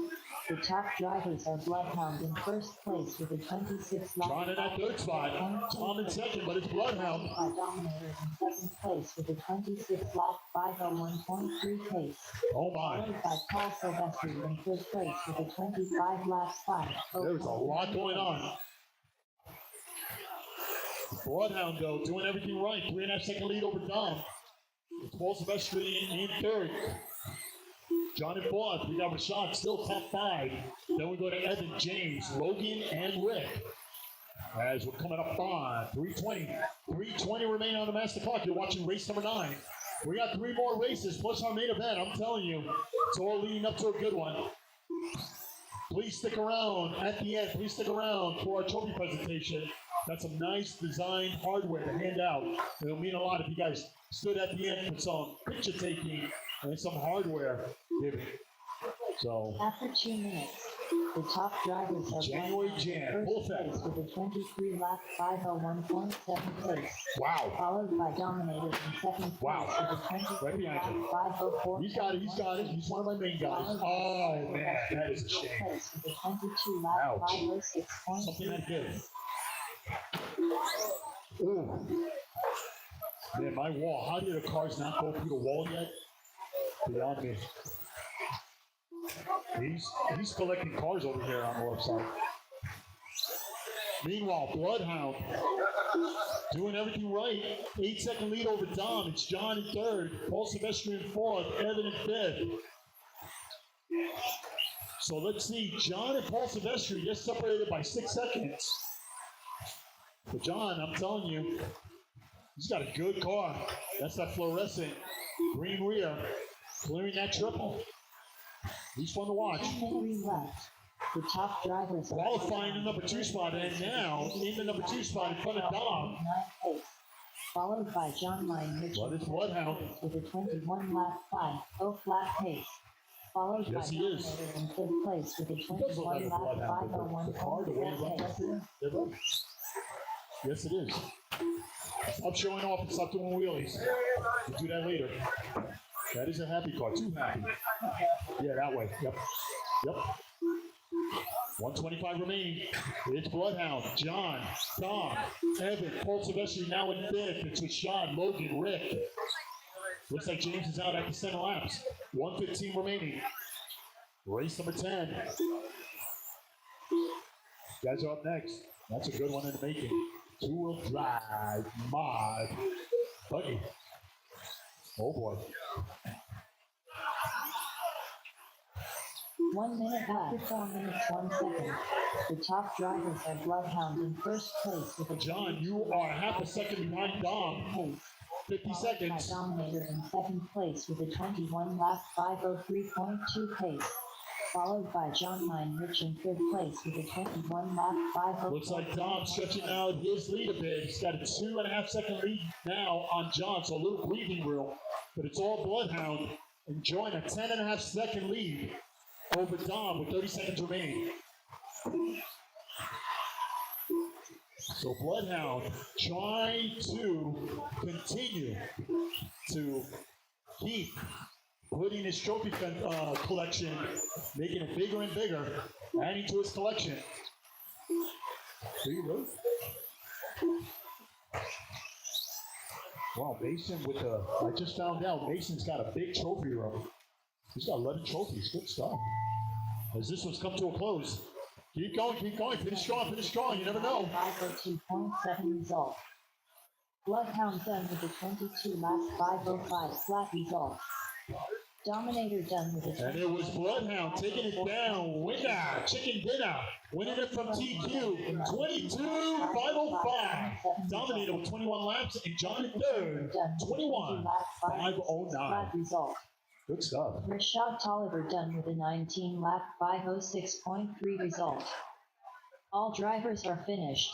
the top drivers are Bloodhound in first place with a 26 lap. John in that third spot. Tom in second, but it's Bloodhound. Dominator in second place with a 26 lap 5:01.3 pace. Oh my. Followed by Paul Silvestri in third place with a 25 lap 5. There's a lot going on. Bloodhound, though, doing everything right. 3.5-second lead over Dom. It's Paul Silvestri in third. John in fourth. We got Rashad still top five. Then we go to Evan, James, Logan, and Rick. As we're coming up on 3:20. 3:20 remaining on the master clock. You're watching race number 9. We got 3 more races plus our main event. I'm telling you, it's all leading up to a good one. Please stick around at the end. Please stick around for our trophy presentation. Got some nice designed hardware to hand out. It'll mean a lot if you guys stood at the end for some picture taking and some hardware giving. So, After 2 minutes, the top drivers are January lined up Jam, in full first place with a 23-lap 501.7 pace, wow. followed by Dominator in second place Wow. with a Right behind 23-lap you. 504. He's got it. He's got it. He's one of my main guys. Oh, man. That is a shame. Place with a 22-lap Ouch. 506.3. Something I did. Ooh. Man, my wall. How did the cars not go through the wall yet? Beyond me. He's collecting cars over here on the left side. Meanwhile, Bloodhound doing everything right. 8-second lead over Dom. It's John in third. Paul Silvestri in fourth. Evan in fifth. So let's see. John and Paul Silvestri just separated by 6 seconds. But John, I'm telling you, he's got a good car. That's that fluorescent green rear, clearing that triple. He's fun to watch. 10 left. The top drivers are Qualifying the number 2 spot, and now in the number 2 spot in front of Dom. 9 pace, followed by John Mine Rich But it's Bloodhound. with a 21-lap 5 flat pace, followed Yes, by he is. Dominator in fifth place with a It does look like a 21-lap Bloodhound, but the car, the way it runs out there, they're right. Yes, it is. Stop showing off and stop doing wheelies. We'll do that later. That is a happy car. Too happy. Yeah, that way. Yep. Yep. 125 remaining. It's Bloodhound, John, Tom, Evan, Paul Silvestri now in fifth. It's Rashad, Logan, Rick. Looks like James is out at the center laps. 115 remaining. Race number 10. Guys are up next. That's a good one in the making. 2-wheel drive mod buggy. Oh boy. 1 minute after 4 minutes 1 second. The top drivers are Bloodhound in first place with a John, you are half a second behind Dom. pace, 50 followed seconds. by Dominator in second place with a 21-lap 503.2 pace, followed by John Mine Rich in third place with a 21-lap 504. Looks like Dom stretching out his lead a bit. He's got a 2.5-second lead now on John, so a little breathing room. But it's all Bloodhound enjoying a 10.5-second lead over Dom with 30 seconds remaining. So Bloodhound trying to continue to keep putting his trophy collection, making it bigger and bigger, adding to his collection. There you go. Wow, Mason with the, I just found out Mason's got a big trophy room. He's got 11 trophies, good stuff. As this one's come to a close. Keep going, finish strong, you never know. 502.7 result. Bloodhound done with a 22-lap 505 flat result. Dominator done with a And it was Bloodhound taking it down. Winner, chicken dinner. Winning it from TQ. 22-505. Dominator with 21 laps. And John in third. 21-509. flat result. Good stuff. Rashad Tolliver done with a 19-lap 506.3 result. All drivers are finished.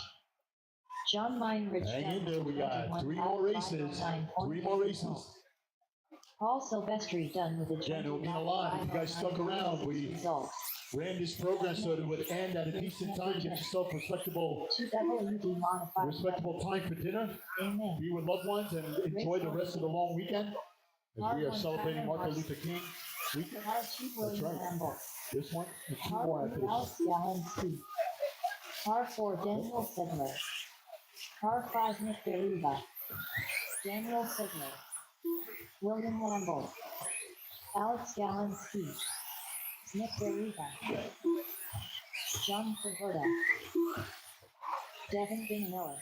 John Mine Rich Hang done in there. with We a got 21 three lap more races. 509.8 Three more races. result. Paul Silvestri done with a 20 Again, it would mean a lot if you guys stuck around. We result. ran this program so that it would end at a decent time. Get yourself respectable time for dinner. Amen. Be with loved ones and enjoy the rest of the long weekend. As we are celebrating Martin Luther King weekend. That's right. This one and 2 more after this. Car 4 Daniel Sigler. Car 5 Nick Deriva. Daniel Sigler. William Lamble. Alex Galanski. Nick Deriva. John Favorda. Devin Binillis.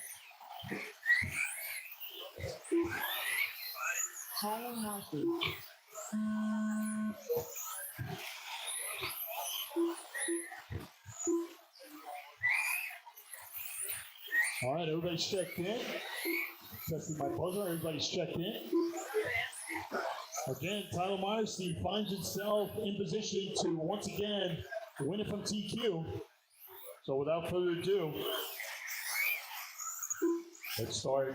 Tyler Marcy. All right, everybody's checked in. Testing my buzzer. Everybody's checked in. Again, Tyler Marcy finds himself in position to once again win it from TQ. So without further ado, let's start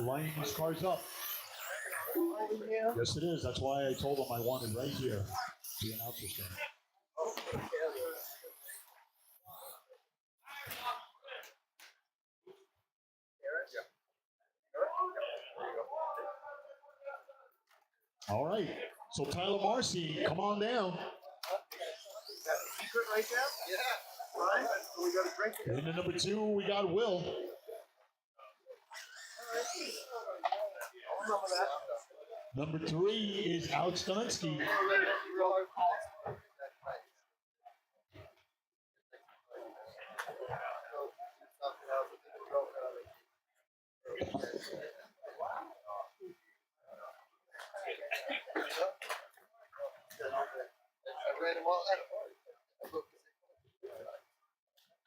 lining these cars up. Yes, it is. That's why I told him I wanted right here, the announcer stand. All right. So Tyler Marcy, come on down. Secret right there? Yeah. Right? So we got a drink here. And then number 2, we got Will. I'll remember that. Number 3 is Alex Dolinsky.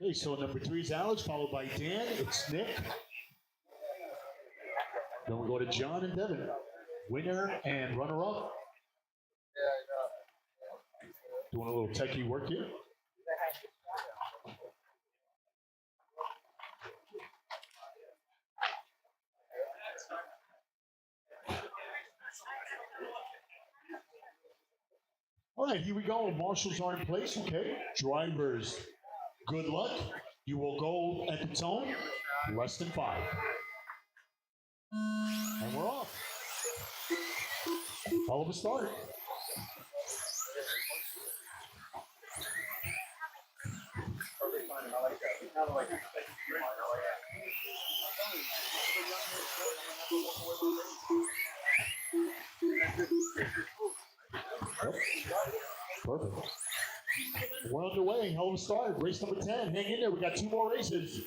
Okay, so number 3 is Alex, followed by Dan. It's Nick. Then we go to John and Devin. Winner and runner-up. Doing a little techie work here. All right, here we go. Marshals are in place. Okay, drivers, good luck. You will go at the tone, less than 5. And we're off. Hell of a start. Perfect. We're underway. Hell of a start. Race number 10. Hang in there. We got 2 more races.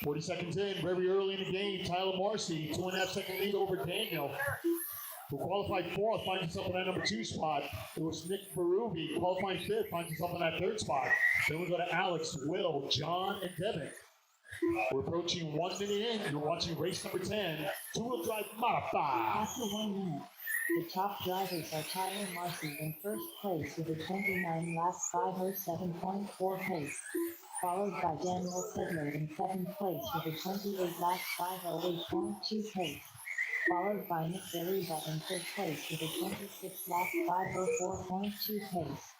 "40 seconds in, very early in the game. Tyler Marcy, 2.5 second lead over Daniel, who qualified 4th, finds himself in that number 2 spot. It was Nick Berube, qualifying 5th, finds himself in that 3rd spot. Then we go to Alex, Will, John, and Devin. We're approaching 1 minute in. You're watching race number 10, 2-wheel drive modified. After 1 minute, the top drivers are Tyler Marcy in first place with a 29 laps 507.4 pace, followed by Daniel Fiedler in second place with a 28 laps 508.2 pace, followed by Nick Berube in third place with a 26 laps 504.2 pace.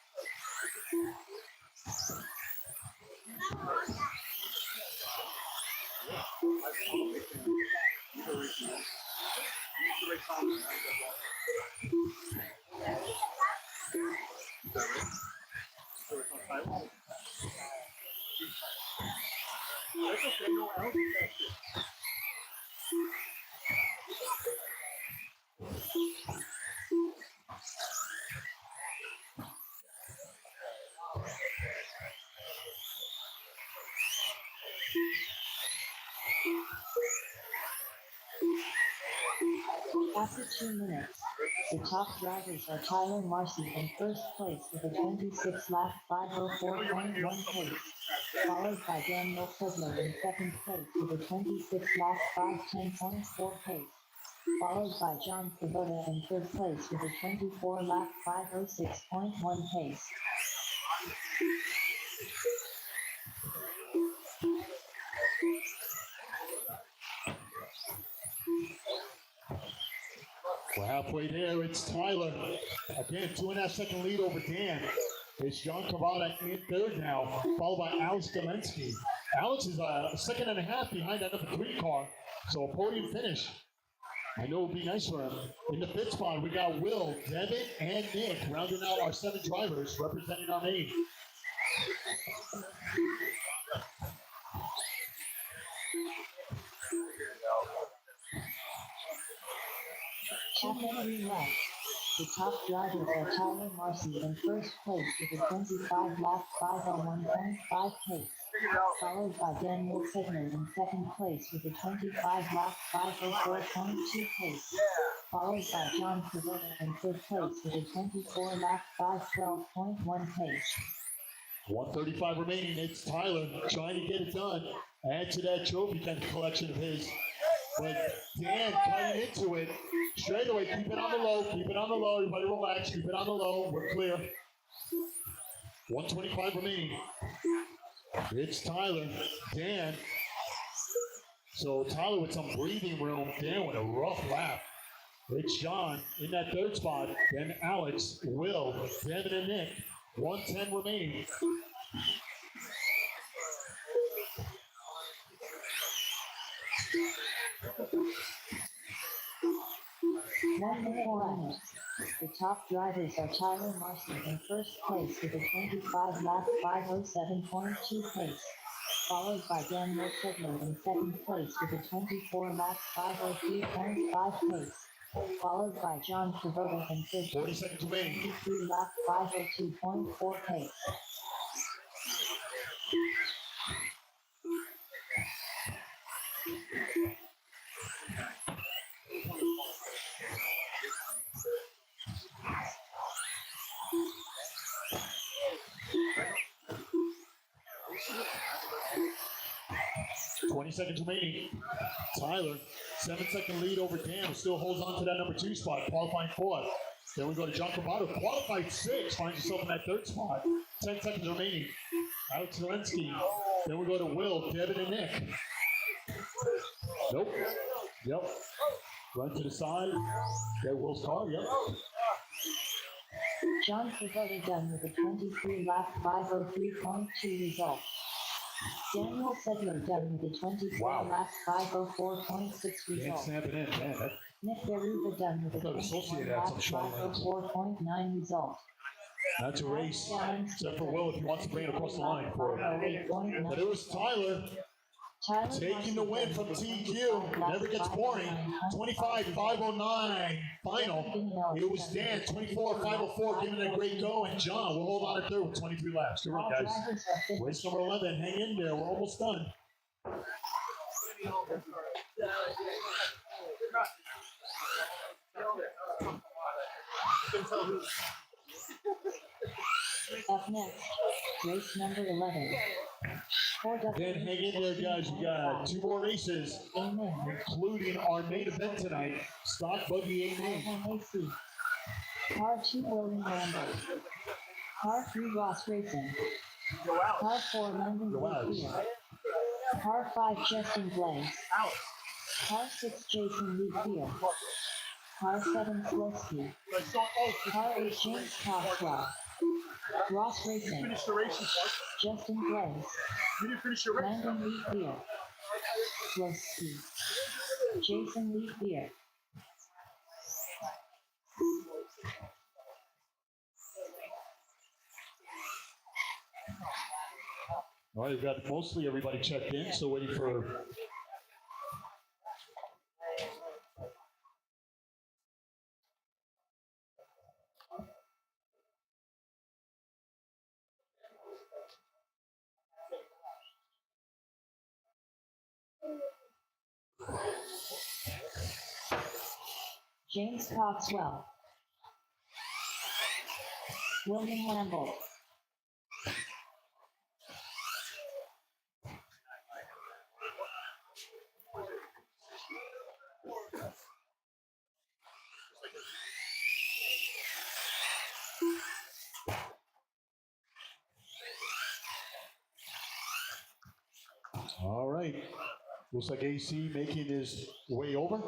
After 2 minutes, the top drivers are Tyler Marcy in first place with a 26 lap 504.1 pace, followed by Daniel Fiedler in second place with a 26 lap 510.4 pace, followed by John Kubota in third place with a 24 lap 506.1 pace. We're halfway there. It's Tyler. Again, 2.5 second lead over Dan. It's John Cavada in 3rd now, followed by Alex Dolinsky. Alex is a 1.5 behind that number 3 car, so a podium finish. I know it would be nice for him. In the 5th spot, we got Will, Devin, and Nick rounding out our 7 drivers representing our main. 2 left. The top drivers are Tyler Marcy in first place with a 25 lap 501.5 pace, followed by Daniel Signer in second place with a 25 lap 504.2 pace, followed by John Travolta in third place with a 24 lap 512.1 pace. 135 remaining. It's Tyler trying to get it done. Add to that trophy kind of collection of his. But Dan cutting into it. Straight away, keep it on the low, keep it on the low. Everybody relax, keep it on the low. We're clear. 125 remaining. It's Tyler. Dan. So Tyler with some breathing room. Dan with a rough lap. It's John in that third spot. Then Alex, Will, Devin, and Nick. 110 remaining. One minute left. The top drivers are Tyler Marcy in first place with a 25 lap 507.2 pace, followed by Daniel Sigler in second place with a 24 lap 503.5 pace, followed by John Travolta in third 40 seconds remaining. 23 lap 502.4 pace. Seconds remaining. Tyler, 7-second lead over Dan, who still holds on to that number 2 spot, qualifying 4th. Then we go to John Cabato, qualified 6th, finds himself in that 3rd spot. 10 seconds remaining. Alex Zelensky. Then we go to Will, Devin, and Nick. Nope. Yep. Run to the side. Get Will's car. Yep. John Travolta done with a 23 lap 503.2 result. Daniel Sigler done with a 24 lap 504.6 result. Snapping in, man. Nick Berruba done with a 24 lap 504.9 result. That's a race, except for Will if he wants to bring it across the line for it. But it was Tyler taking the win from TQ. Never gets boring. 25-509 final. It was Dan, 24-504, giving it a great go. And John will hold on to third with 23 laps. Good run, guys. Race number 11. Hang in there. We're almost done. Up next, race number 11. Then hang in there, guys. We got 2 more races, including our main event tonight, Stock Buggy A-Main. Car 2 William Rambo. Car 3 Ross Racing. Car 4 London Lee. Car 5 Justin Blaze. Car 6 Jason Lee Field. Car 7 Slowski. Car 8 James Coxwell. Ross Racing. Justin Blaze. Landon Lee Field. Slowski. Jason Lee Field. All right, we've got mostly everybody checked in, so waiting for James Coxwell. William Lambolt. All right. Looks like AC making his way over.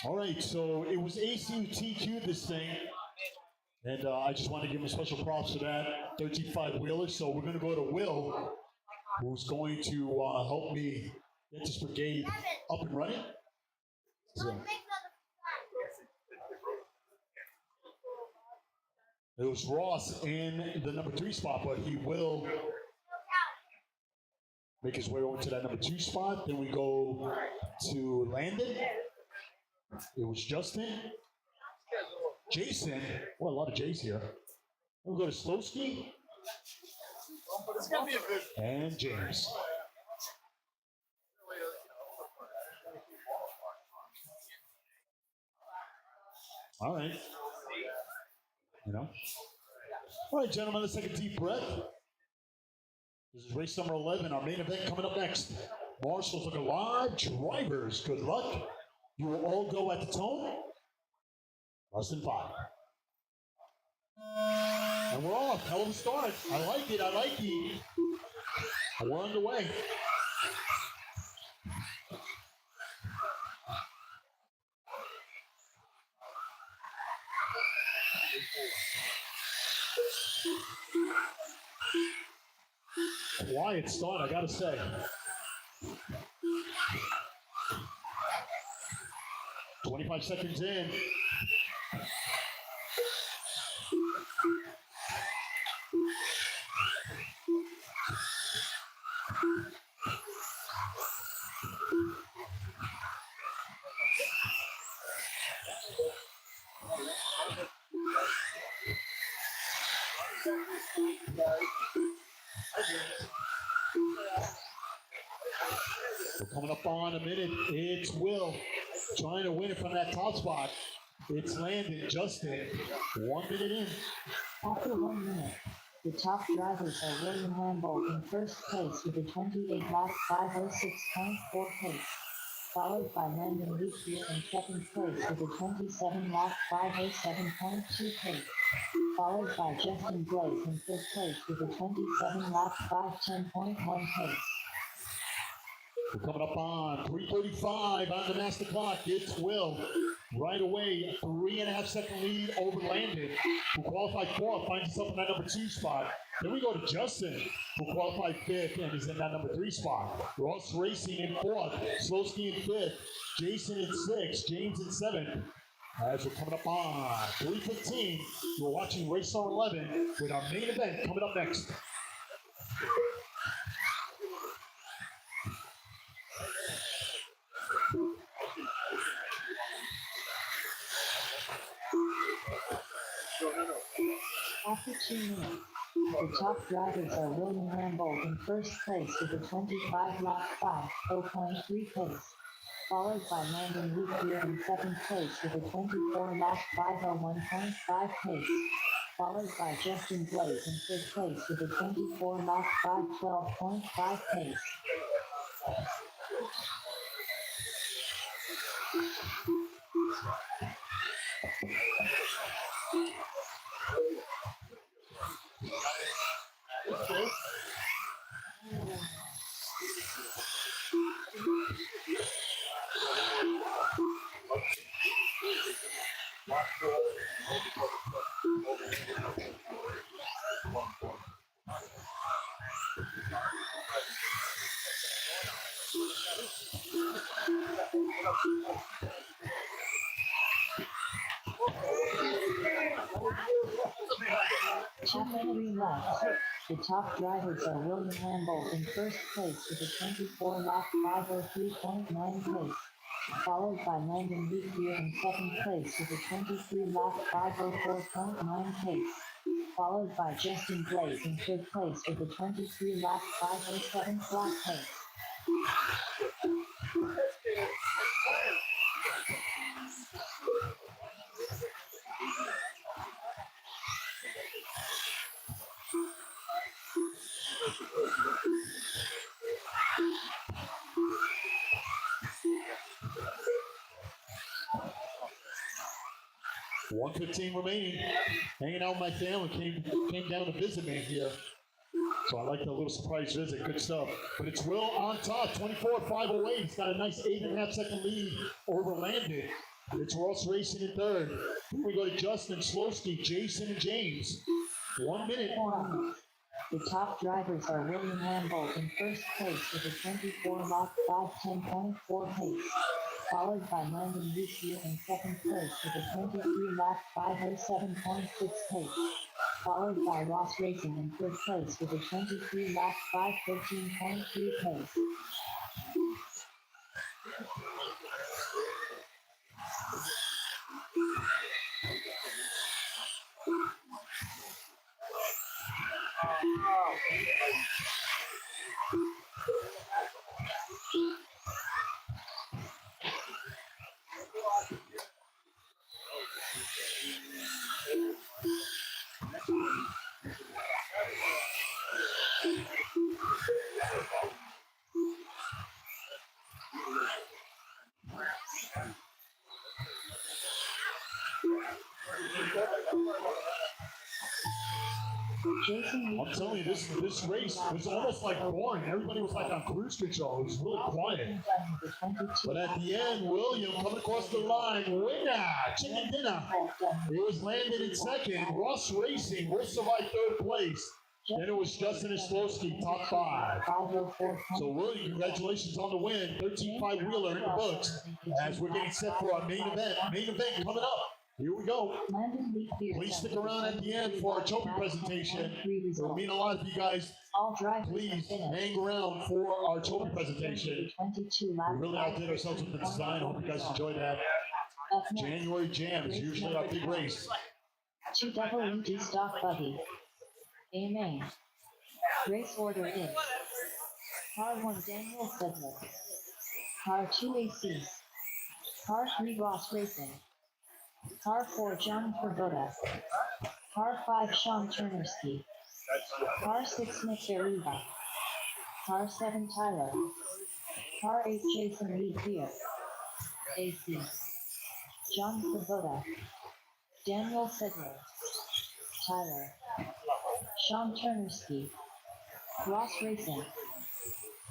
All right, so it was AC who TQ'd this thing. And I just want to give him special props for that. 13.5 wheeler. So we're going to go to Will, who's going to help me get this brigade up and running. So. It was Ross in the number 3 spot, but he will make his way over to that number 2 spot. Then we go to Landon. It was Justin. Jason. Well, a lot of J's here. Then we go to Slowski. It's gonna be a good. And James. All right. You know. All right, gentlemen, let's take a deep breath. This is race number 11, our main event coming up next. Marshall's looking live. Drivers, good luck. You will all go at the tone. Less than 5. And we're off. Hell of a start. I like it. I like it. We're underway. Quiet start, I gotta say. 25 seconds in. We're coming up on a minute. It's Will trying to win it from that top spot. It's Landon, Justin. 1 minute in. After 1 minute, the top drivers are William Lambolt in first place with a 28-lap 506.4 pace, followed by Landon Leachier in second place with a 27-lap 507.2 pace, followed by Justin Blake in third place with a 27-lap 510.1 pace. We're coming up on 3:35 on the master clock. It's Will. Right away, 3.5 second lead over Landon, who qualified 4th, finds himself in that number 2 spot. Then we go to Justin, who qualified 5th and is in that number 3 spot. Ross Racing in 4th, Slowski in 5th, Jason in 6th, James in 7th. As we're coming up on 3:15, you're watching race number 11 with our main event coming up next. After 2 minutes, the top drivers are William Lambolt in first place with a 25-lap 5.03 pace, followed by Landon Leachier in second place with a 24-lap 501.5 pace, followed by Justin Blake in third place with a 24-lap 512.5 pace. After 3 laps, the top drivers are William Lambolt in first place with a 24-lap 503.9 pace, followed by Landon Leachier in second place with a 23-lap 504.9 pace, followed by Justin Blake in third place with a 23-lap 507 flat pace. $1:15 remaining. Hanging out with my family. Came down to visit me here. So I like the little surprise visit. Good stuff. But it's Will on top. 24.508. He's got a nice 8.5 second lead over Landon. It's Ross Racing in third. Then we go to Justin, Slowski, Jason, and James. 1 minute. The top drivers are William Lambolt in first place with a 24-lap 510.4 pace, followed by Landon Lucio in second place with a 23-lap 507.6 pace, followed by Ross Racing in third place with a 23-lap 513.3 pace. Jason I'm telling you, this race was almost like boring. Everybody was like on cruise control. It was really quiet. But at the end, William coming across the line, winner, chicken dinner. It was Landon in second. Ross Racing will survive third place. Then it was Justin Islowski, top 5. So William, congratulations on the win. 13.5 wheeler in the books as we're getting set for our main event. Main event coming up. Here we go. Please stick around at the end for our trophy presentation. It will mean a lot if you guys please hang around for our trophy presentation. We really outdid ourselves with the design. I hope you guys enjoyed that. January Jam is usually our big race. 2 double empty stock buggy. Amen. Race order is Car 1 Daniel Sedler, Car 2 AC, Car 3 Ross Racing, Car 4 John Perboda, Car 5 Sean Turnerski, Car 6 Nick Beruva, Car 7 Tyler, Car 8 Jason Lee Clear, AC, John Perboda, Daniel Sedler, Tyler, Sean Turnerski, Ross Racing,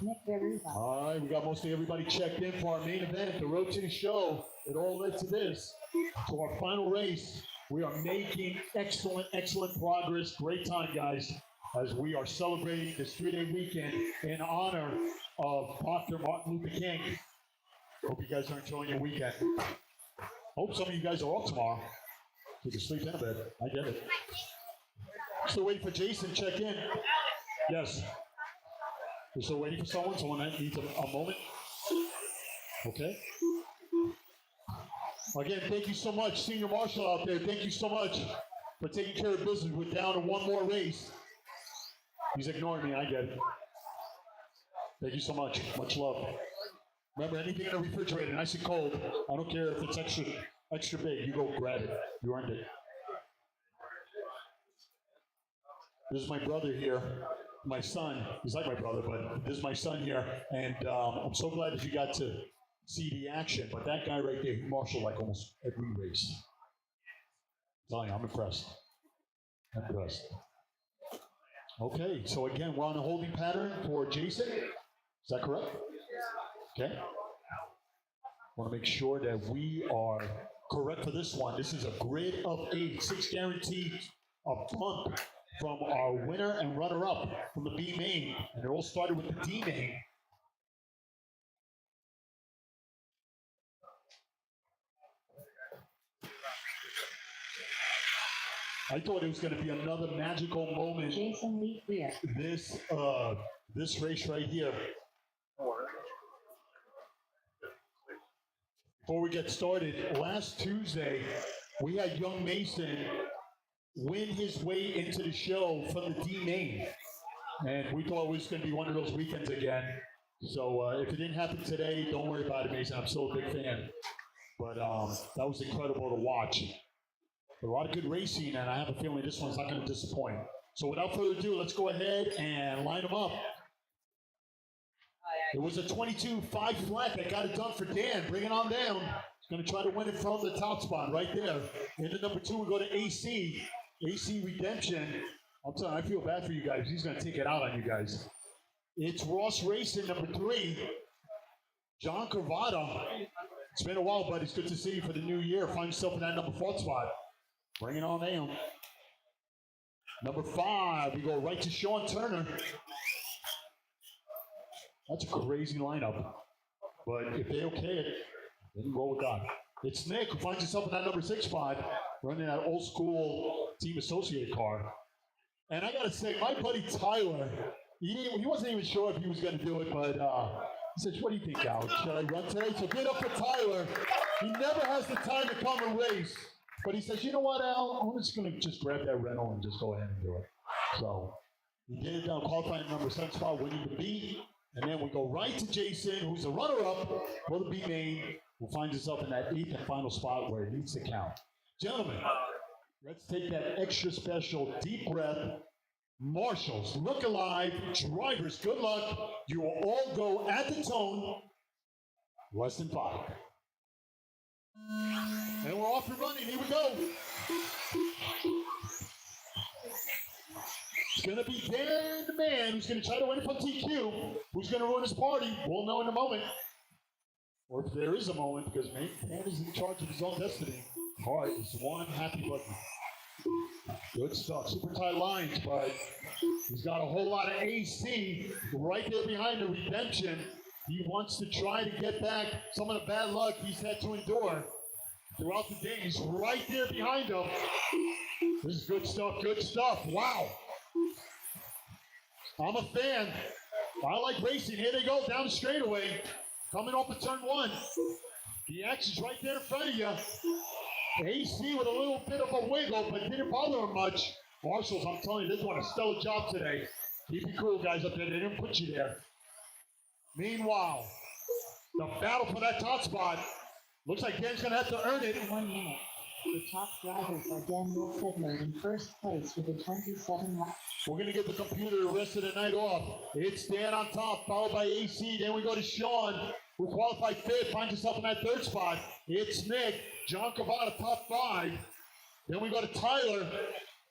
Nick Beruva. All right, we got mostly everybody checked in for our main event, the Road to the Show. It all led to this, to our final race. We are making excellent progress. Great time, guys, as we are celebrating this 3-day weekend in honor of Dr. Martin Luther King. Hope you guys are enjoying your weekend. Hope some of you guys are off tomorrow. You can sleep in a bit. I get it. Still waiting for Jason to check in. Yes. We're still waiting for someone that needs a moment. Okay. Again, thank you so much, Senior Marshal out there. Thank you so much for taking care of business. We're down to one more race. He's ignoring me. I get it. Thank you so much. Much love. Remember, anything in the refrigerator, nice and cold. I don't care if it's extra big. You go grab it. You earned it. This is my brother here, my son. He's like my brother, but this is my son here. And I'm so glad that you got to see the action. But that guy right there, he marshaled like almost every race. I'm telling you, I'm impressed. I'm impressed. Okay, so again, we're on a holding pattern for Jason. Is that correct? Okay. I want to make sure that we are correct for this one. This is a grid of 8, 6 guaranteed a bump from our winner and runner-up from the B main. And it all started with the D main. I thought it was going to be another magical moment. Jason Lee Clear. This race right here. Before we get started, last Tuesday, we had young Mason win his way into the show from the D main. And we thought it was going to be one of those weekends again. So if it didn't happen today, don't worry about it, Mason. I'm still a big fan. But that was incredible to watch. A lot of good racing, and I have a feeling this one's not going to disappoint. So without further ado, let's go ahead and line them up. It was a 22-5 flat that got it done for Dan. Bring it on down. He's going to try to win it from the top spot right there. Into number 2, we go to AC. AC Redemption. I'm telling you, I feel bad for you guys. He's going to take it out on you guys. It's Ross Racing, number 3. John Carvada. It's been a while, but it's good to see you for the new year. Find yourself in that number 4 spot. Bring it on down. Number 5, we go right to Sean Turner. That's a crazy lineup. But if they okay it, Then go with God. It's Nick who finds himself in that number 6 spot, running that old school team associated car. And I gotta say, my buddy Tyler, he wasn't even sure if he was gonna do it, but he says, "What do you think, Alex? Should I run today?" So get up for Tyler. He never has the time to come and race, but he says, "You know what, Al? I'm just gonna grab that rental and just go ahead and do it." So he did it down, qualifying number 7 spot, winning the B. And then we go right to Jason, who's the runner-up for the B main, who finds himself in that 8th and final spot where it needs to count. Gentlemen, let's take that extra special deep breath. Marshals, look alive. Drivers, good luck. You will all go at the tone. Less than 5. And we're off and running. Here we go. It's going to be Dan the man who's going to try to win it from TQ. Who's going to run his party? We'll know in a moment. Or if there is a moment, because man is in charge of his own destiny. All right, it's one happy button. Good stuff. Super tight lines, but he's got a whole lot of AC right there behind the redemption. He wants to try to get back some of the bad luck he's had to endure throughout the day. He's right there behind him. This is good stuff, good stuff. Wow. I'm a fan. I like racing. Here they go down the straightaway. Coming off of turn 1. The action's right there in front of you. AC with a little bit of a wiggle, but didn't bother him much. Marshals, I'm telling you, this one a stellar job today. Keep it cool, guys, up there. They didn't put you there. Meanwhile, the battle for that top spot. Looks like Dan's going to have to earn it. 1 minute. The top drivers are Daniel Fiddler in first place with a 27 lap. We're going to give the computer the rest of the night off. It's Dan on top, followed by AC. Then we go to Sean, who qualified 5th, finds himself in that 3rd spot. It's Nick, John Cavada, top 5. Then we go to Tyler.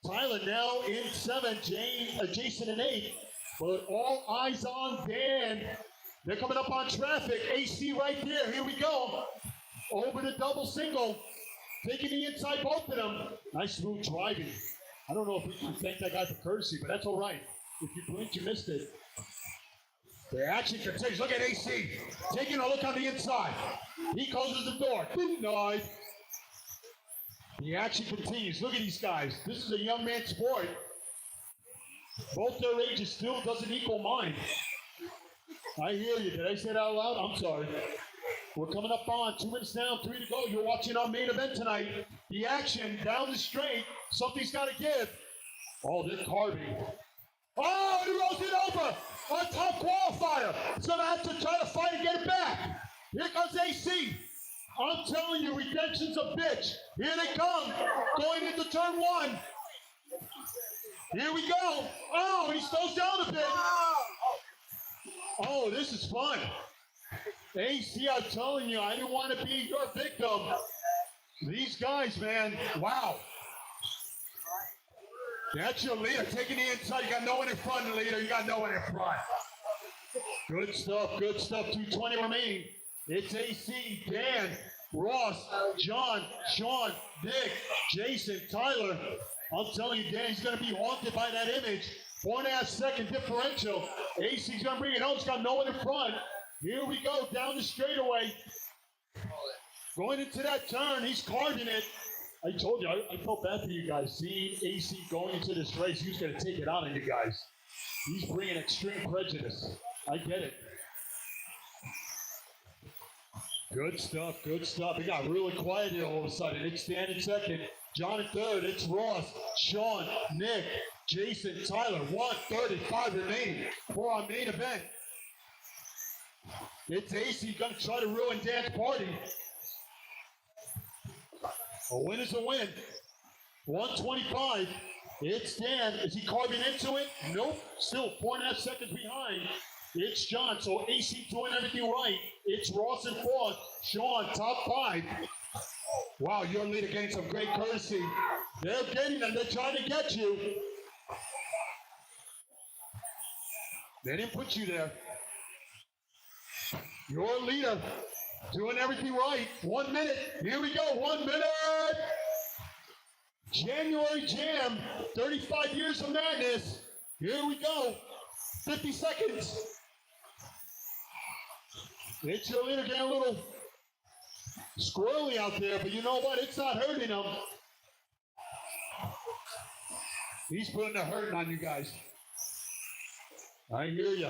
Tyler now in 7, Jason in 8. But all eyes on Dan. They're coming up on traffic. AC right there. Here we go. Over the double single. Taking the inside, both of them. Nice smooth driving. I don't know if we can thank that guy for courtesy, but that's all right. If you blinked, you missed it. The action continues. Look at AC. Taking a look on the inside. He closes the door. Denied. The action continues. Look at these guys. This is a young man's sport. Both their ages still doesn't equal mine. I hear you. Did I say that out loud? I'm sorry. We're coming up on 2 minutes down, 3 to go. You're watching our main event tonight. The action down the straight. Something's got to give. Oh, they're carving. Oh, he rolls it over. Our top qualifier. He's going to have to try to fight and get it back. Here comes AC. I'm telling you, redemption's a bitch. Here they come. Going into turn 1. Here we go. Oh, he slows down a bit. Oh, this is fun. AC, I'm telling you, I didn't want to be your victim. These guys, man, wow. That's your leader, taking the inside. You got no one in front, leader. You got no one in front. Good stuff, good stuff. 2:20 remaining. It's AC, Dan, Ross, John, Sean, Nick, Jason, Tyler. I'm telling you, Dan's going to be haunted by that image. 4.5 second differential. AC's going to bring it home. He's got no one in front. Here we go, down the straightaway. Going into that turn, he's carving it. I told you, I felt bad for you guys. Seeing AC going into this race, he was going to take it out on you guys. He's bringing extreme prejudice. I get it. Good stuff, good stuff. It got really quiet here all of a sudden. It's Dan in 2nd, John in 3rd. It's Ross, Sean, Nick, Jason, Tyler. 1:35 remaining for our main event. It's AC going to try to ruin Dan's party. A win is a win. 1:25. It's Dan. Is he carving into it? Nope. Still 4.5 seconds behind. It's John. So AC doing everything right. It's Ross in 4th. Sean, top 5. Wow, your leader getting some great courtesy. They're getting them. They're trying to get you. They didn't put you there. Your leader doing everything right. 1 minute. Here we go. 1 minute. January Jam. 35 years of madness. Here we go. 50 seconds. It's your leader getting a little Squirrely out there, but you know what? It's not hurting him. He's putting the hurting on you guys. I hear you.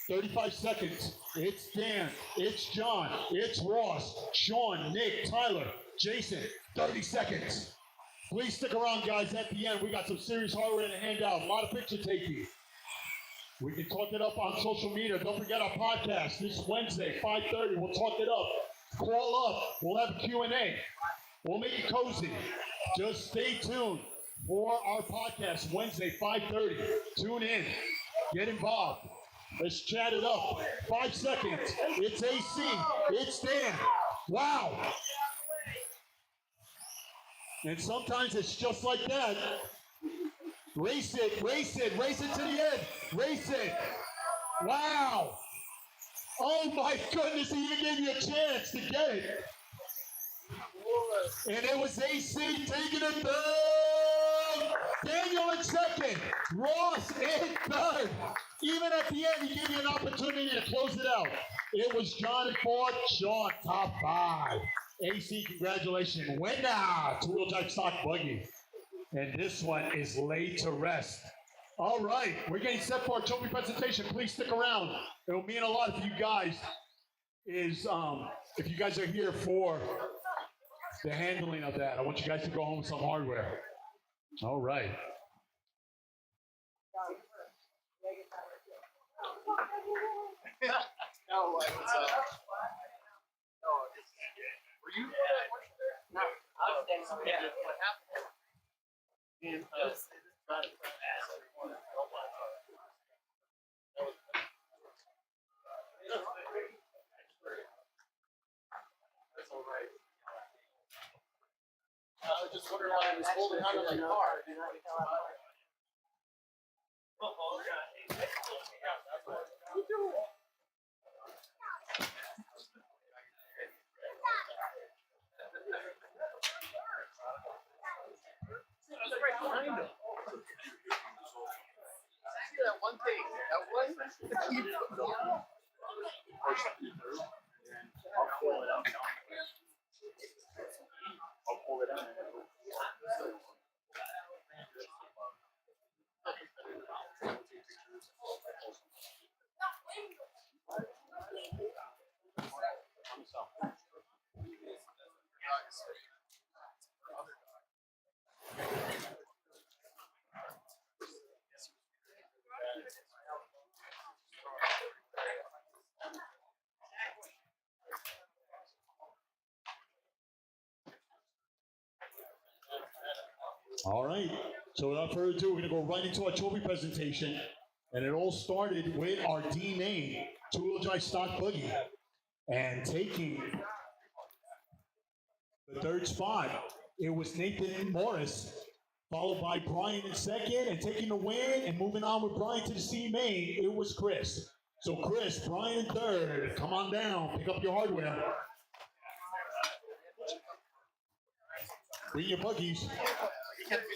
35 seconds. It's Dan. It's John. It's Ross. Sean, Nick, Tyler, Jason. 30 seconds. Please stick around, guys. At the end, we got some serious hardware to hand out. A lot of picture taking. We can talk it up on social media. Don't forget our podcast this Wednesday, 5:30. We'll talk it up. Call up. We'll have a Q&A. We'll make it cozy. Just stay tuned for our podcast Wednesday, 5:30. Tune in. Get involved. Let's chat it up. 5 seconds. It's AC. It's Dan. Wow. And sometimes it's just like that. Race it, race it, race it to the end. Race it. Wow. Oh my goodness, he even gave you a chance to get it. And it was AC taking it third. Daniel in second. Ross in third. Even at the end, he gave you an opportunity to close it out. It was John in fourth. Sean, top 5. AC, congratulations. Winner, two-wheel drive stock buggy. And this one is laid to rest. All right, we're getting set for our trophy presentation. Please stick around. It'll mean a lot if you guys are here for the handling of that. I want you guys to go home with some hardware. All right. No, what's up? No, were you No, I was saying something. Yeah, what happened? And that's all right. I was just wondering why I was holding onto my car. That one thing. That one. I'll pull it out. I'll pull it out. All right, so without further ado, we're going to go right into our trophy presentation. And it all started with our D-Main two-wheel drive stock buggy. And taking the third spot, it was Nathan Morris, followed by Brian in second, and taking the win and moving on with Brian to the C-Main, it was Chris. So Chris, Brian in third, come on down, pick up your hardware. Bring your buggies.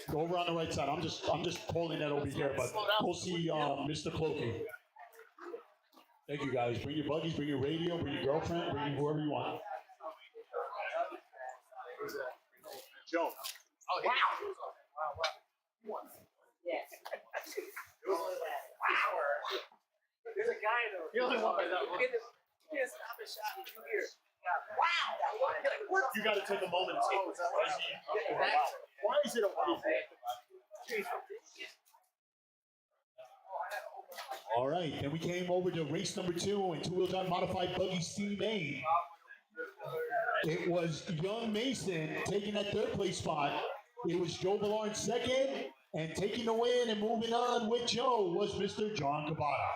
Go over on the right side. I'm just pulling that over here, but we'll see Mr. Cloaky. Thank you guys. Bring your buggies, bring your radio, bring your girlfriend, bring whoever you want. Joe. Oh, wow. Wow. Yes. There's a guy though. You only one by that one. You can't stop and shot. You hear. Wow. You got to take a moment and see. Why is it a wow? All right, then we came over to race number 2 in two-wheel drive modified buggy C-Main. It was Young Mason taking that third place spot. It was Joe Villar in second, and taking the win and moving on with Joe was Mr. John Cabana.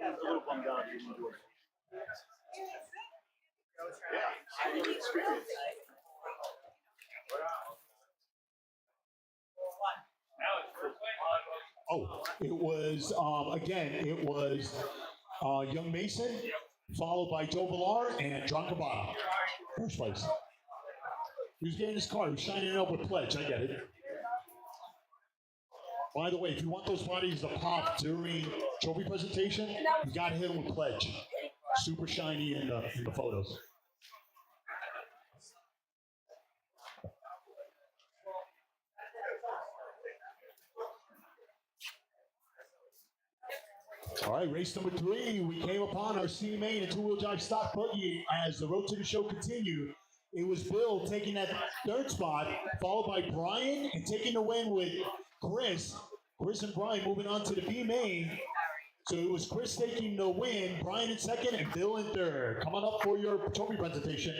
I'm a little bummed out you didn't do it. Yeah, I need experience. Oh, it was, again, it was Young Mason followed by Joe Villar and John Cavada. First place. He was getting his car. He was shining it up with Pledge. I get it. By the way, if you want those bodies to pop during trophy presentation, you got to hit them with Pledge. Super shiny in the photos. All right, race number 3. We came upon our C main and two-wheel drive stock buggy as the road to the show continued. It was Bill taking that third spot, followed by Brian, and taking the win with Chris. Chris and Brian moving on to the B main. So it was Chris taking the win, Brian in second, and Bill in third. Come on up for your trophy presentation.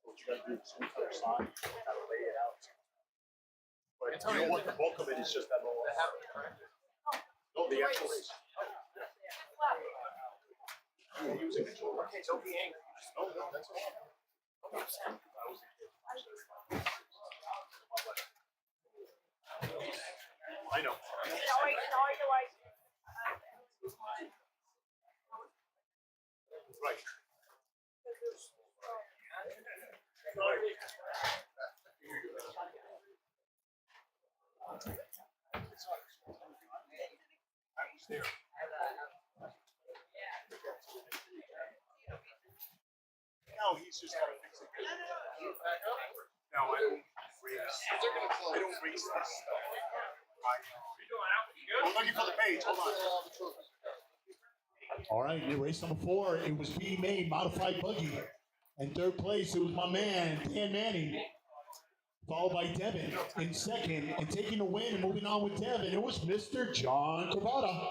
What you gotta do is switch the side, kind of lay it out. But you know what? The bulk of it is just that little. No, the actual. You're using control. Okay, don't be angry. No, that's okay. I know. Right. I was there. No, he's just gotta fix it. No, I don't race. I don't race this stuff. I'm looking for the page. Hold on. All right, in race number 4, it was B main modified buggy. In third place, it was my man, Dan Manning, followed by Devin in second. And taking the win and moving on with Devin, it was Mr. John Cavada.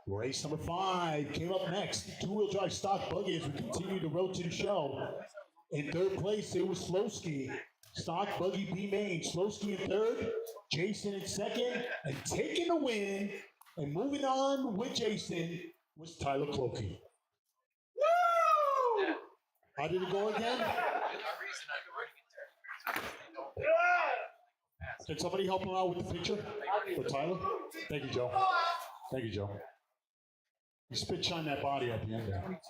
Race number 5 came up next. Two-wheel drive stock buggy as we continue the road to the show. In third place, it was Slowski. Stock buggy B main. Slowski in third, Jason in second, and taking the win and moving on with Jason was Tyler Clokey. Woo! How did it go again? Can somebody help him out with the picture for Tyler? Thank you, Joe. Thank you, Joe. You spit shine that body at the end there.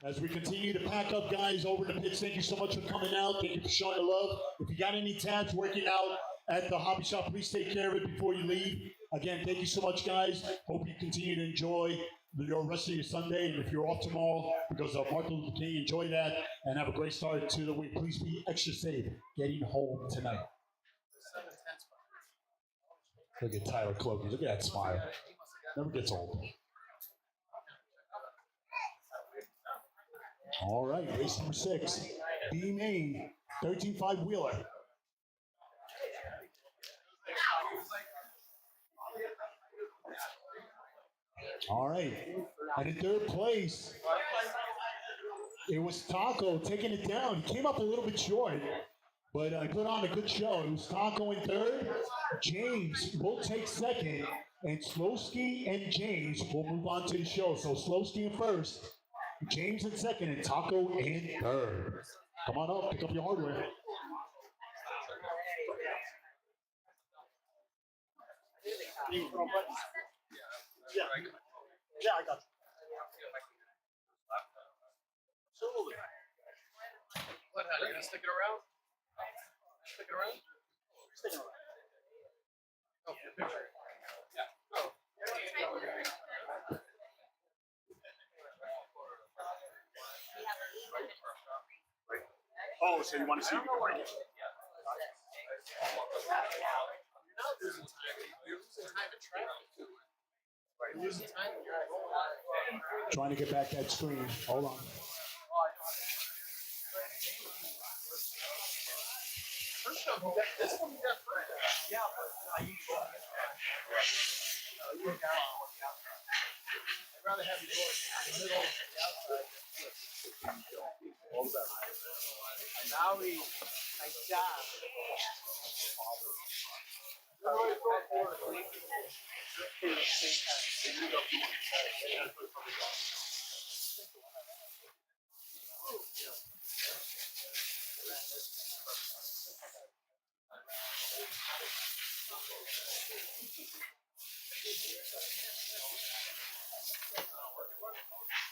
As we continue to pack up guys over the pits, thank you so much for coming out. Thank you for showing the love. If you got any tabs working out at the hobby shop, please take care of it before you leave. Again, thank you so much, guys. Hope you continue to enjoy the rest of your Sunday. And if you're off tomorrow because of Martin Luther King, enjoy that and have a great start to the week. Please be extra safe getting home tonight. Look at Tyler Clokey. Look at that smile. Never gets old. All right, race number 6. B main, 13.5 wheeler. All right. And in third place, it was Taco taking it down. He came up a little bit short, but I put on a good show. It was Taco in third. James will take second, and Slowski and James will move on to the show. So Slowski in first, James in second, and Taco in third. Come on up, pick up your hardware. Yeah, I got you. Absolutely. What, are you gonna stick it around? Stick it around? Stick it around. Oh, for the picture. Yeah. Oh. Oh, so you want to see? You're losing time. You're losing time in traffic too. You're losing time when you're at home. Trying to get back that screen. Hold on. First show, this one you got first. Yeah, but I usually rather have you go in the middle and the outside. All the best. Now we, nice job.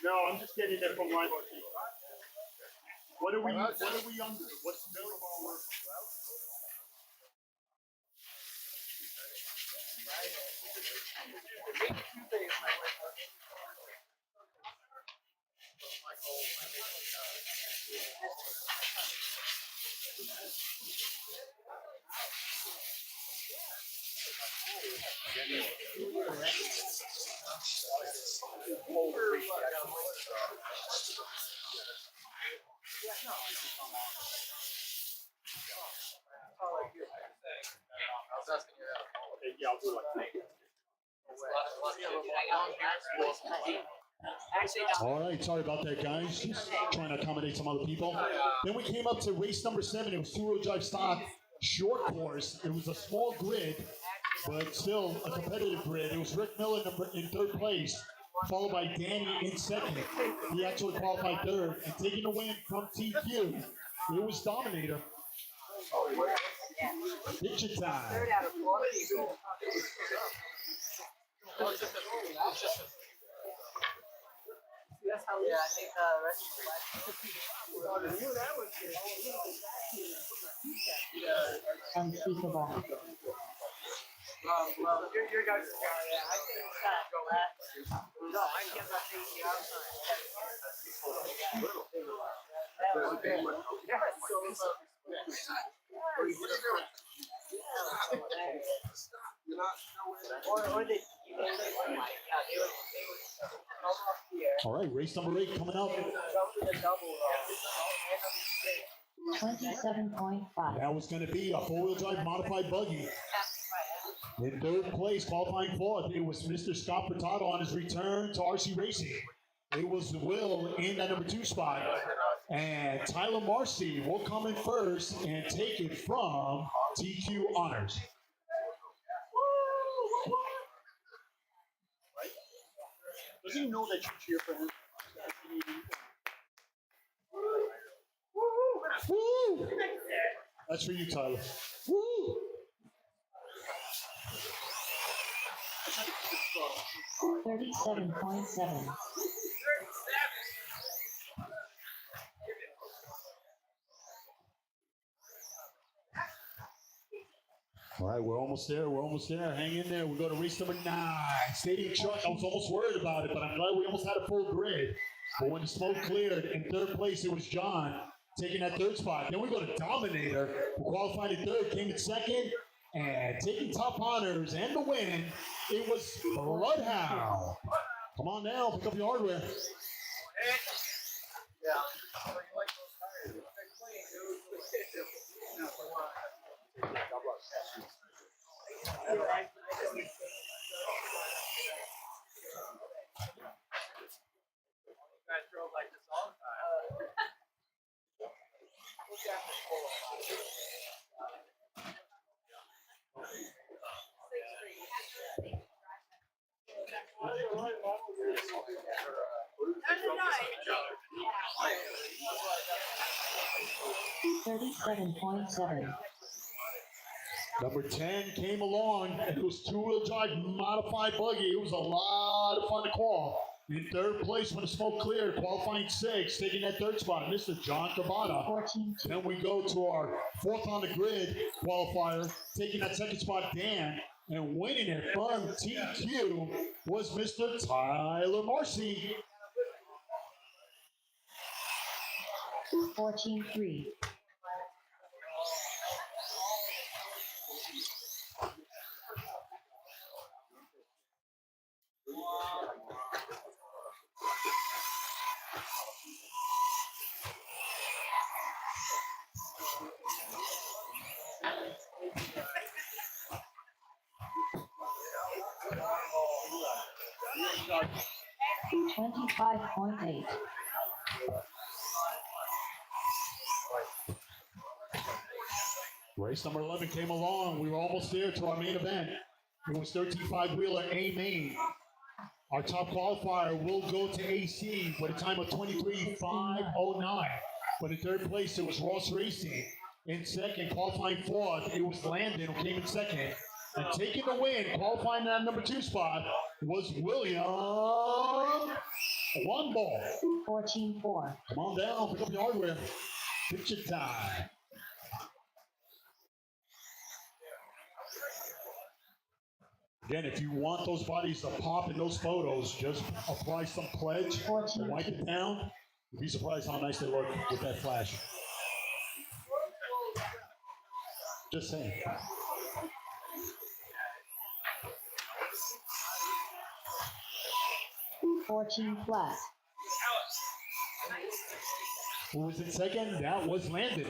No, I'm just getting it from line. What are we under? What's the minimum hour? Okay, yeah, I'll do it. All right, sorry about that, guys. Just trying to accommodate some other people. Then we came up to race number 7. It was two-wheel drive stock, short course. It was a small grid, but still a competitive grid. It was Rick Miller in third place, followed by Danny in second. He actually qualified third, and taking the win from TQ, it was Dominator. Picture time. That's how, yeah, I think the rest of the Unspeakable. well, your guys' yeah, I think it's time to go back. No, I can't think the outside. All right, race number 8 coming up. 27.5. That was going to be a four-wheel drive modified buggy. In third place, qualifying fourth, it was Mr. Scott Furtado on his return to RC Racing. It was Will in that number 2 spot. And Tyler Marcy will come in first and take it from TQ Honors. Does he know that you cheer for him? Woo! That's for you, Tyler. Woo! $37.7. All right, we're almost there. We're almost there. Hang in there. We go to race number 9. Stadium truck. I was almost worried about it, but I'm glad we almost had a full grid. But when the smoke cleared, in third place, it was John taking that third spot. Then we go to Dominator, who qualified in third, came in second, and taking top honors and the win, it was Bloodhound. Come on now, pick up your hardware. Yeah. So you like those tires? They're clean, dude. You guys drove like this all the time. $37.7. Number 10 came along, and it was two-wheel drive modified buggy. It was a lot of fun to call. In third place when the smoke cleared, qualifying 6, taking that third spot, Mr. John Cavada. 14. Then we go to our fourth on the grid qualifier, taking that second spot, Dan, and winning it from TQ was Mr. Tyler Marcy. 14.3. 25.8. Race number 11 came along. We were almost there to our main event. It was 13.5 wheeler A main. Our top qualifier will go to AC with a time of 23.509. But in third place, it was Ross Racing. In second, qualifying fourth, it was Landon who came in second. And taking the win, qualifying that number 2 spot, was William One Ball. 14.4. Come on down, pick up your hardware. Picture time. Again, if you want those bodies to pop in those photos, just apply some pledge and wipe it down. You'd be surprised how nice they look with that flash. Just saying. Flat. Who was in second? That was Landon.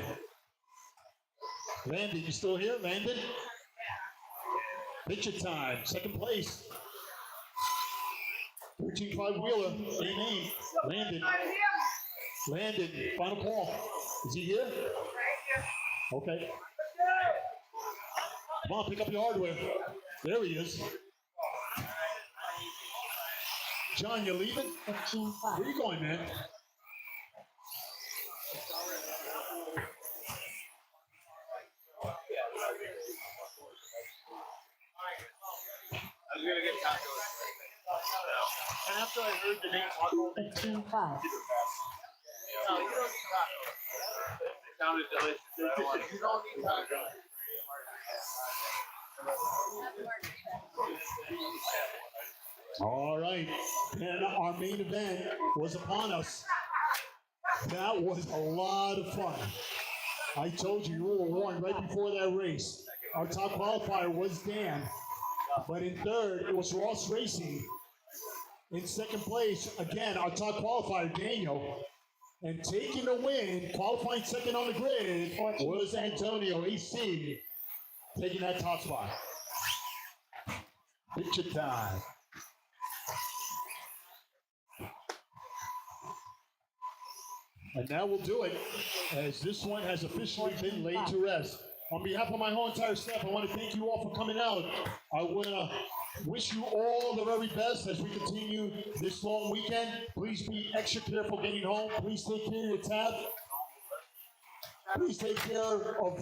Landon, you still here, Landon? Picture time, second place. 13.5 wheeler, same name. Landon. Landon, final call. Is he here? Okay. Come on, pick up your hardware. There he is. John, you leaving? 15.5. Where you going, man? I was gonna get tacos. And after I heard the name taco, 15.5. no, you don't need tacos. They sounded delicious. You don't need tacos. All right, and our main event was upon us. That was a lot of fun. I told you, you were warned right before that race. Our top qualifier was Dan, but in third, it was Ross Racing. In second place, again, our top qualifier, Daniel. And taking the win, qualifying second on the grid, was Antonio AC, taking that top spot. Picture time. And now we'll do it, as this one has officially been laid to rest. On behalf of my whole entire staff, I want to thank you all for coming out. I want to wish you all the very best as we continue this long weekend. Please be extra careful getting home. Please take care of your tab. Please take care of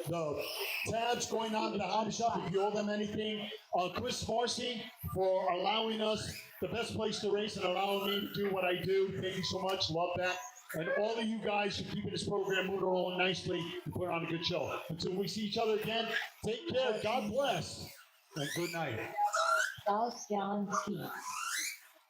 the tabs going on to the hobby shop if you owe them anything. Chris Marcy for allowing us the best place to race and allowing me to do what I do. Thank you so much. Love that. And all of you guys for keeping this program moving along nicely and putting on a good show. Until we see each other again, take care. God bless. And good night. Gallon skis.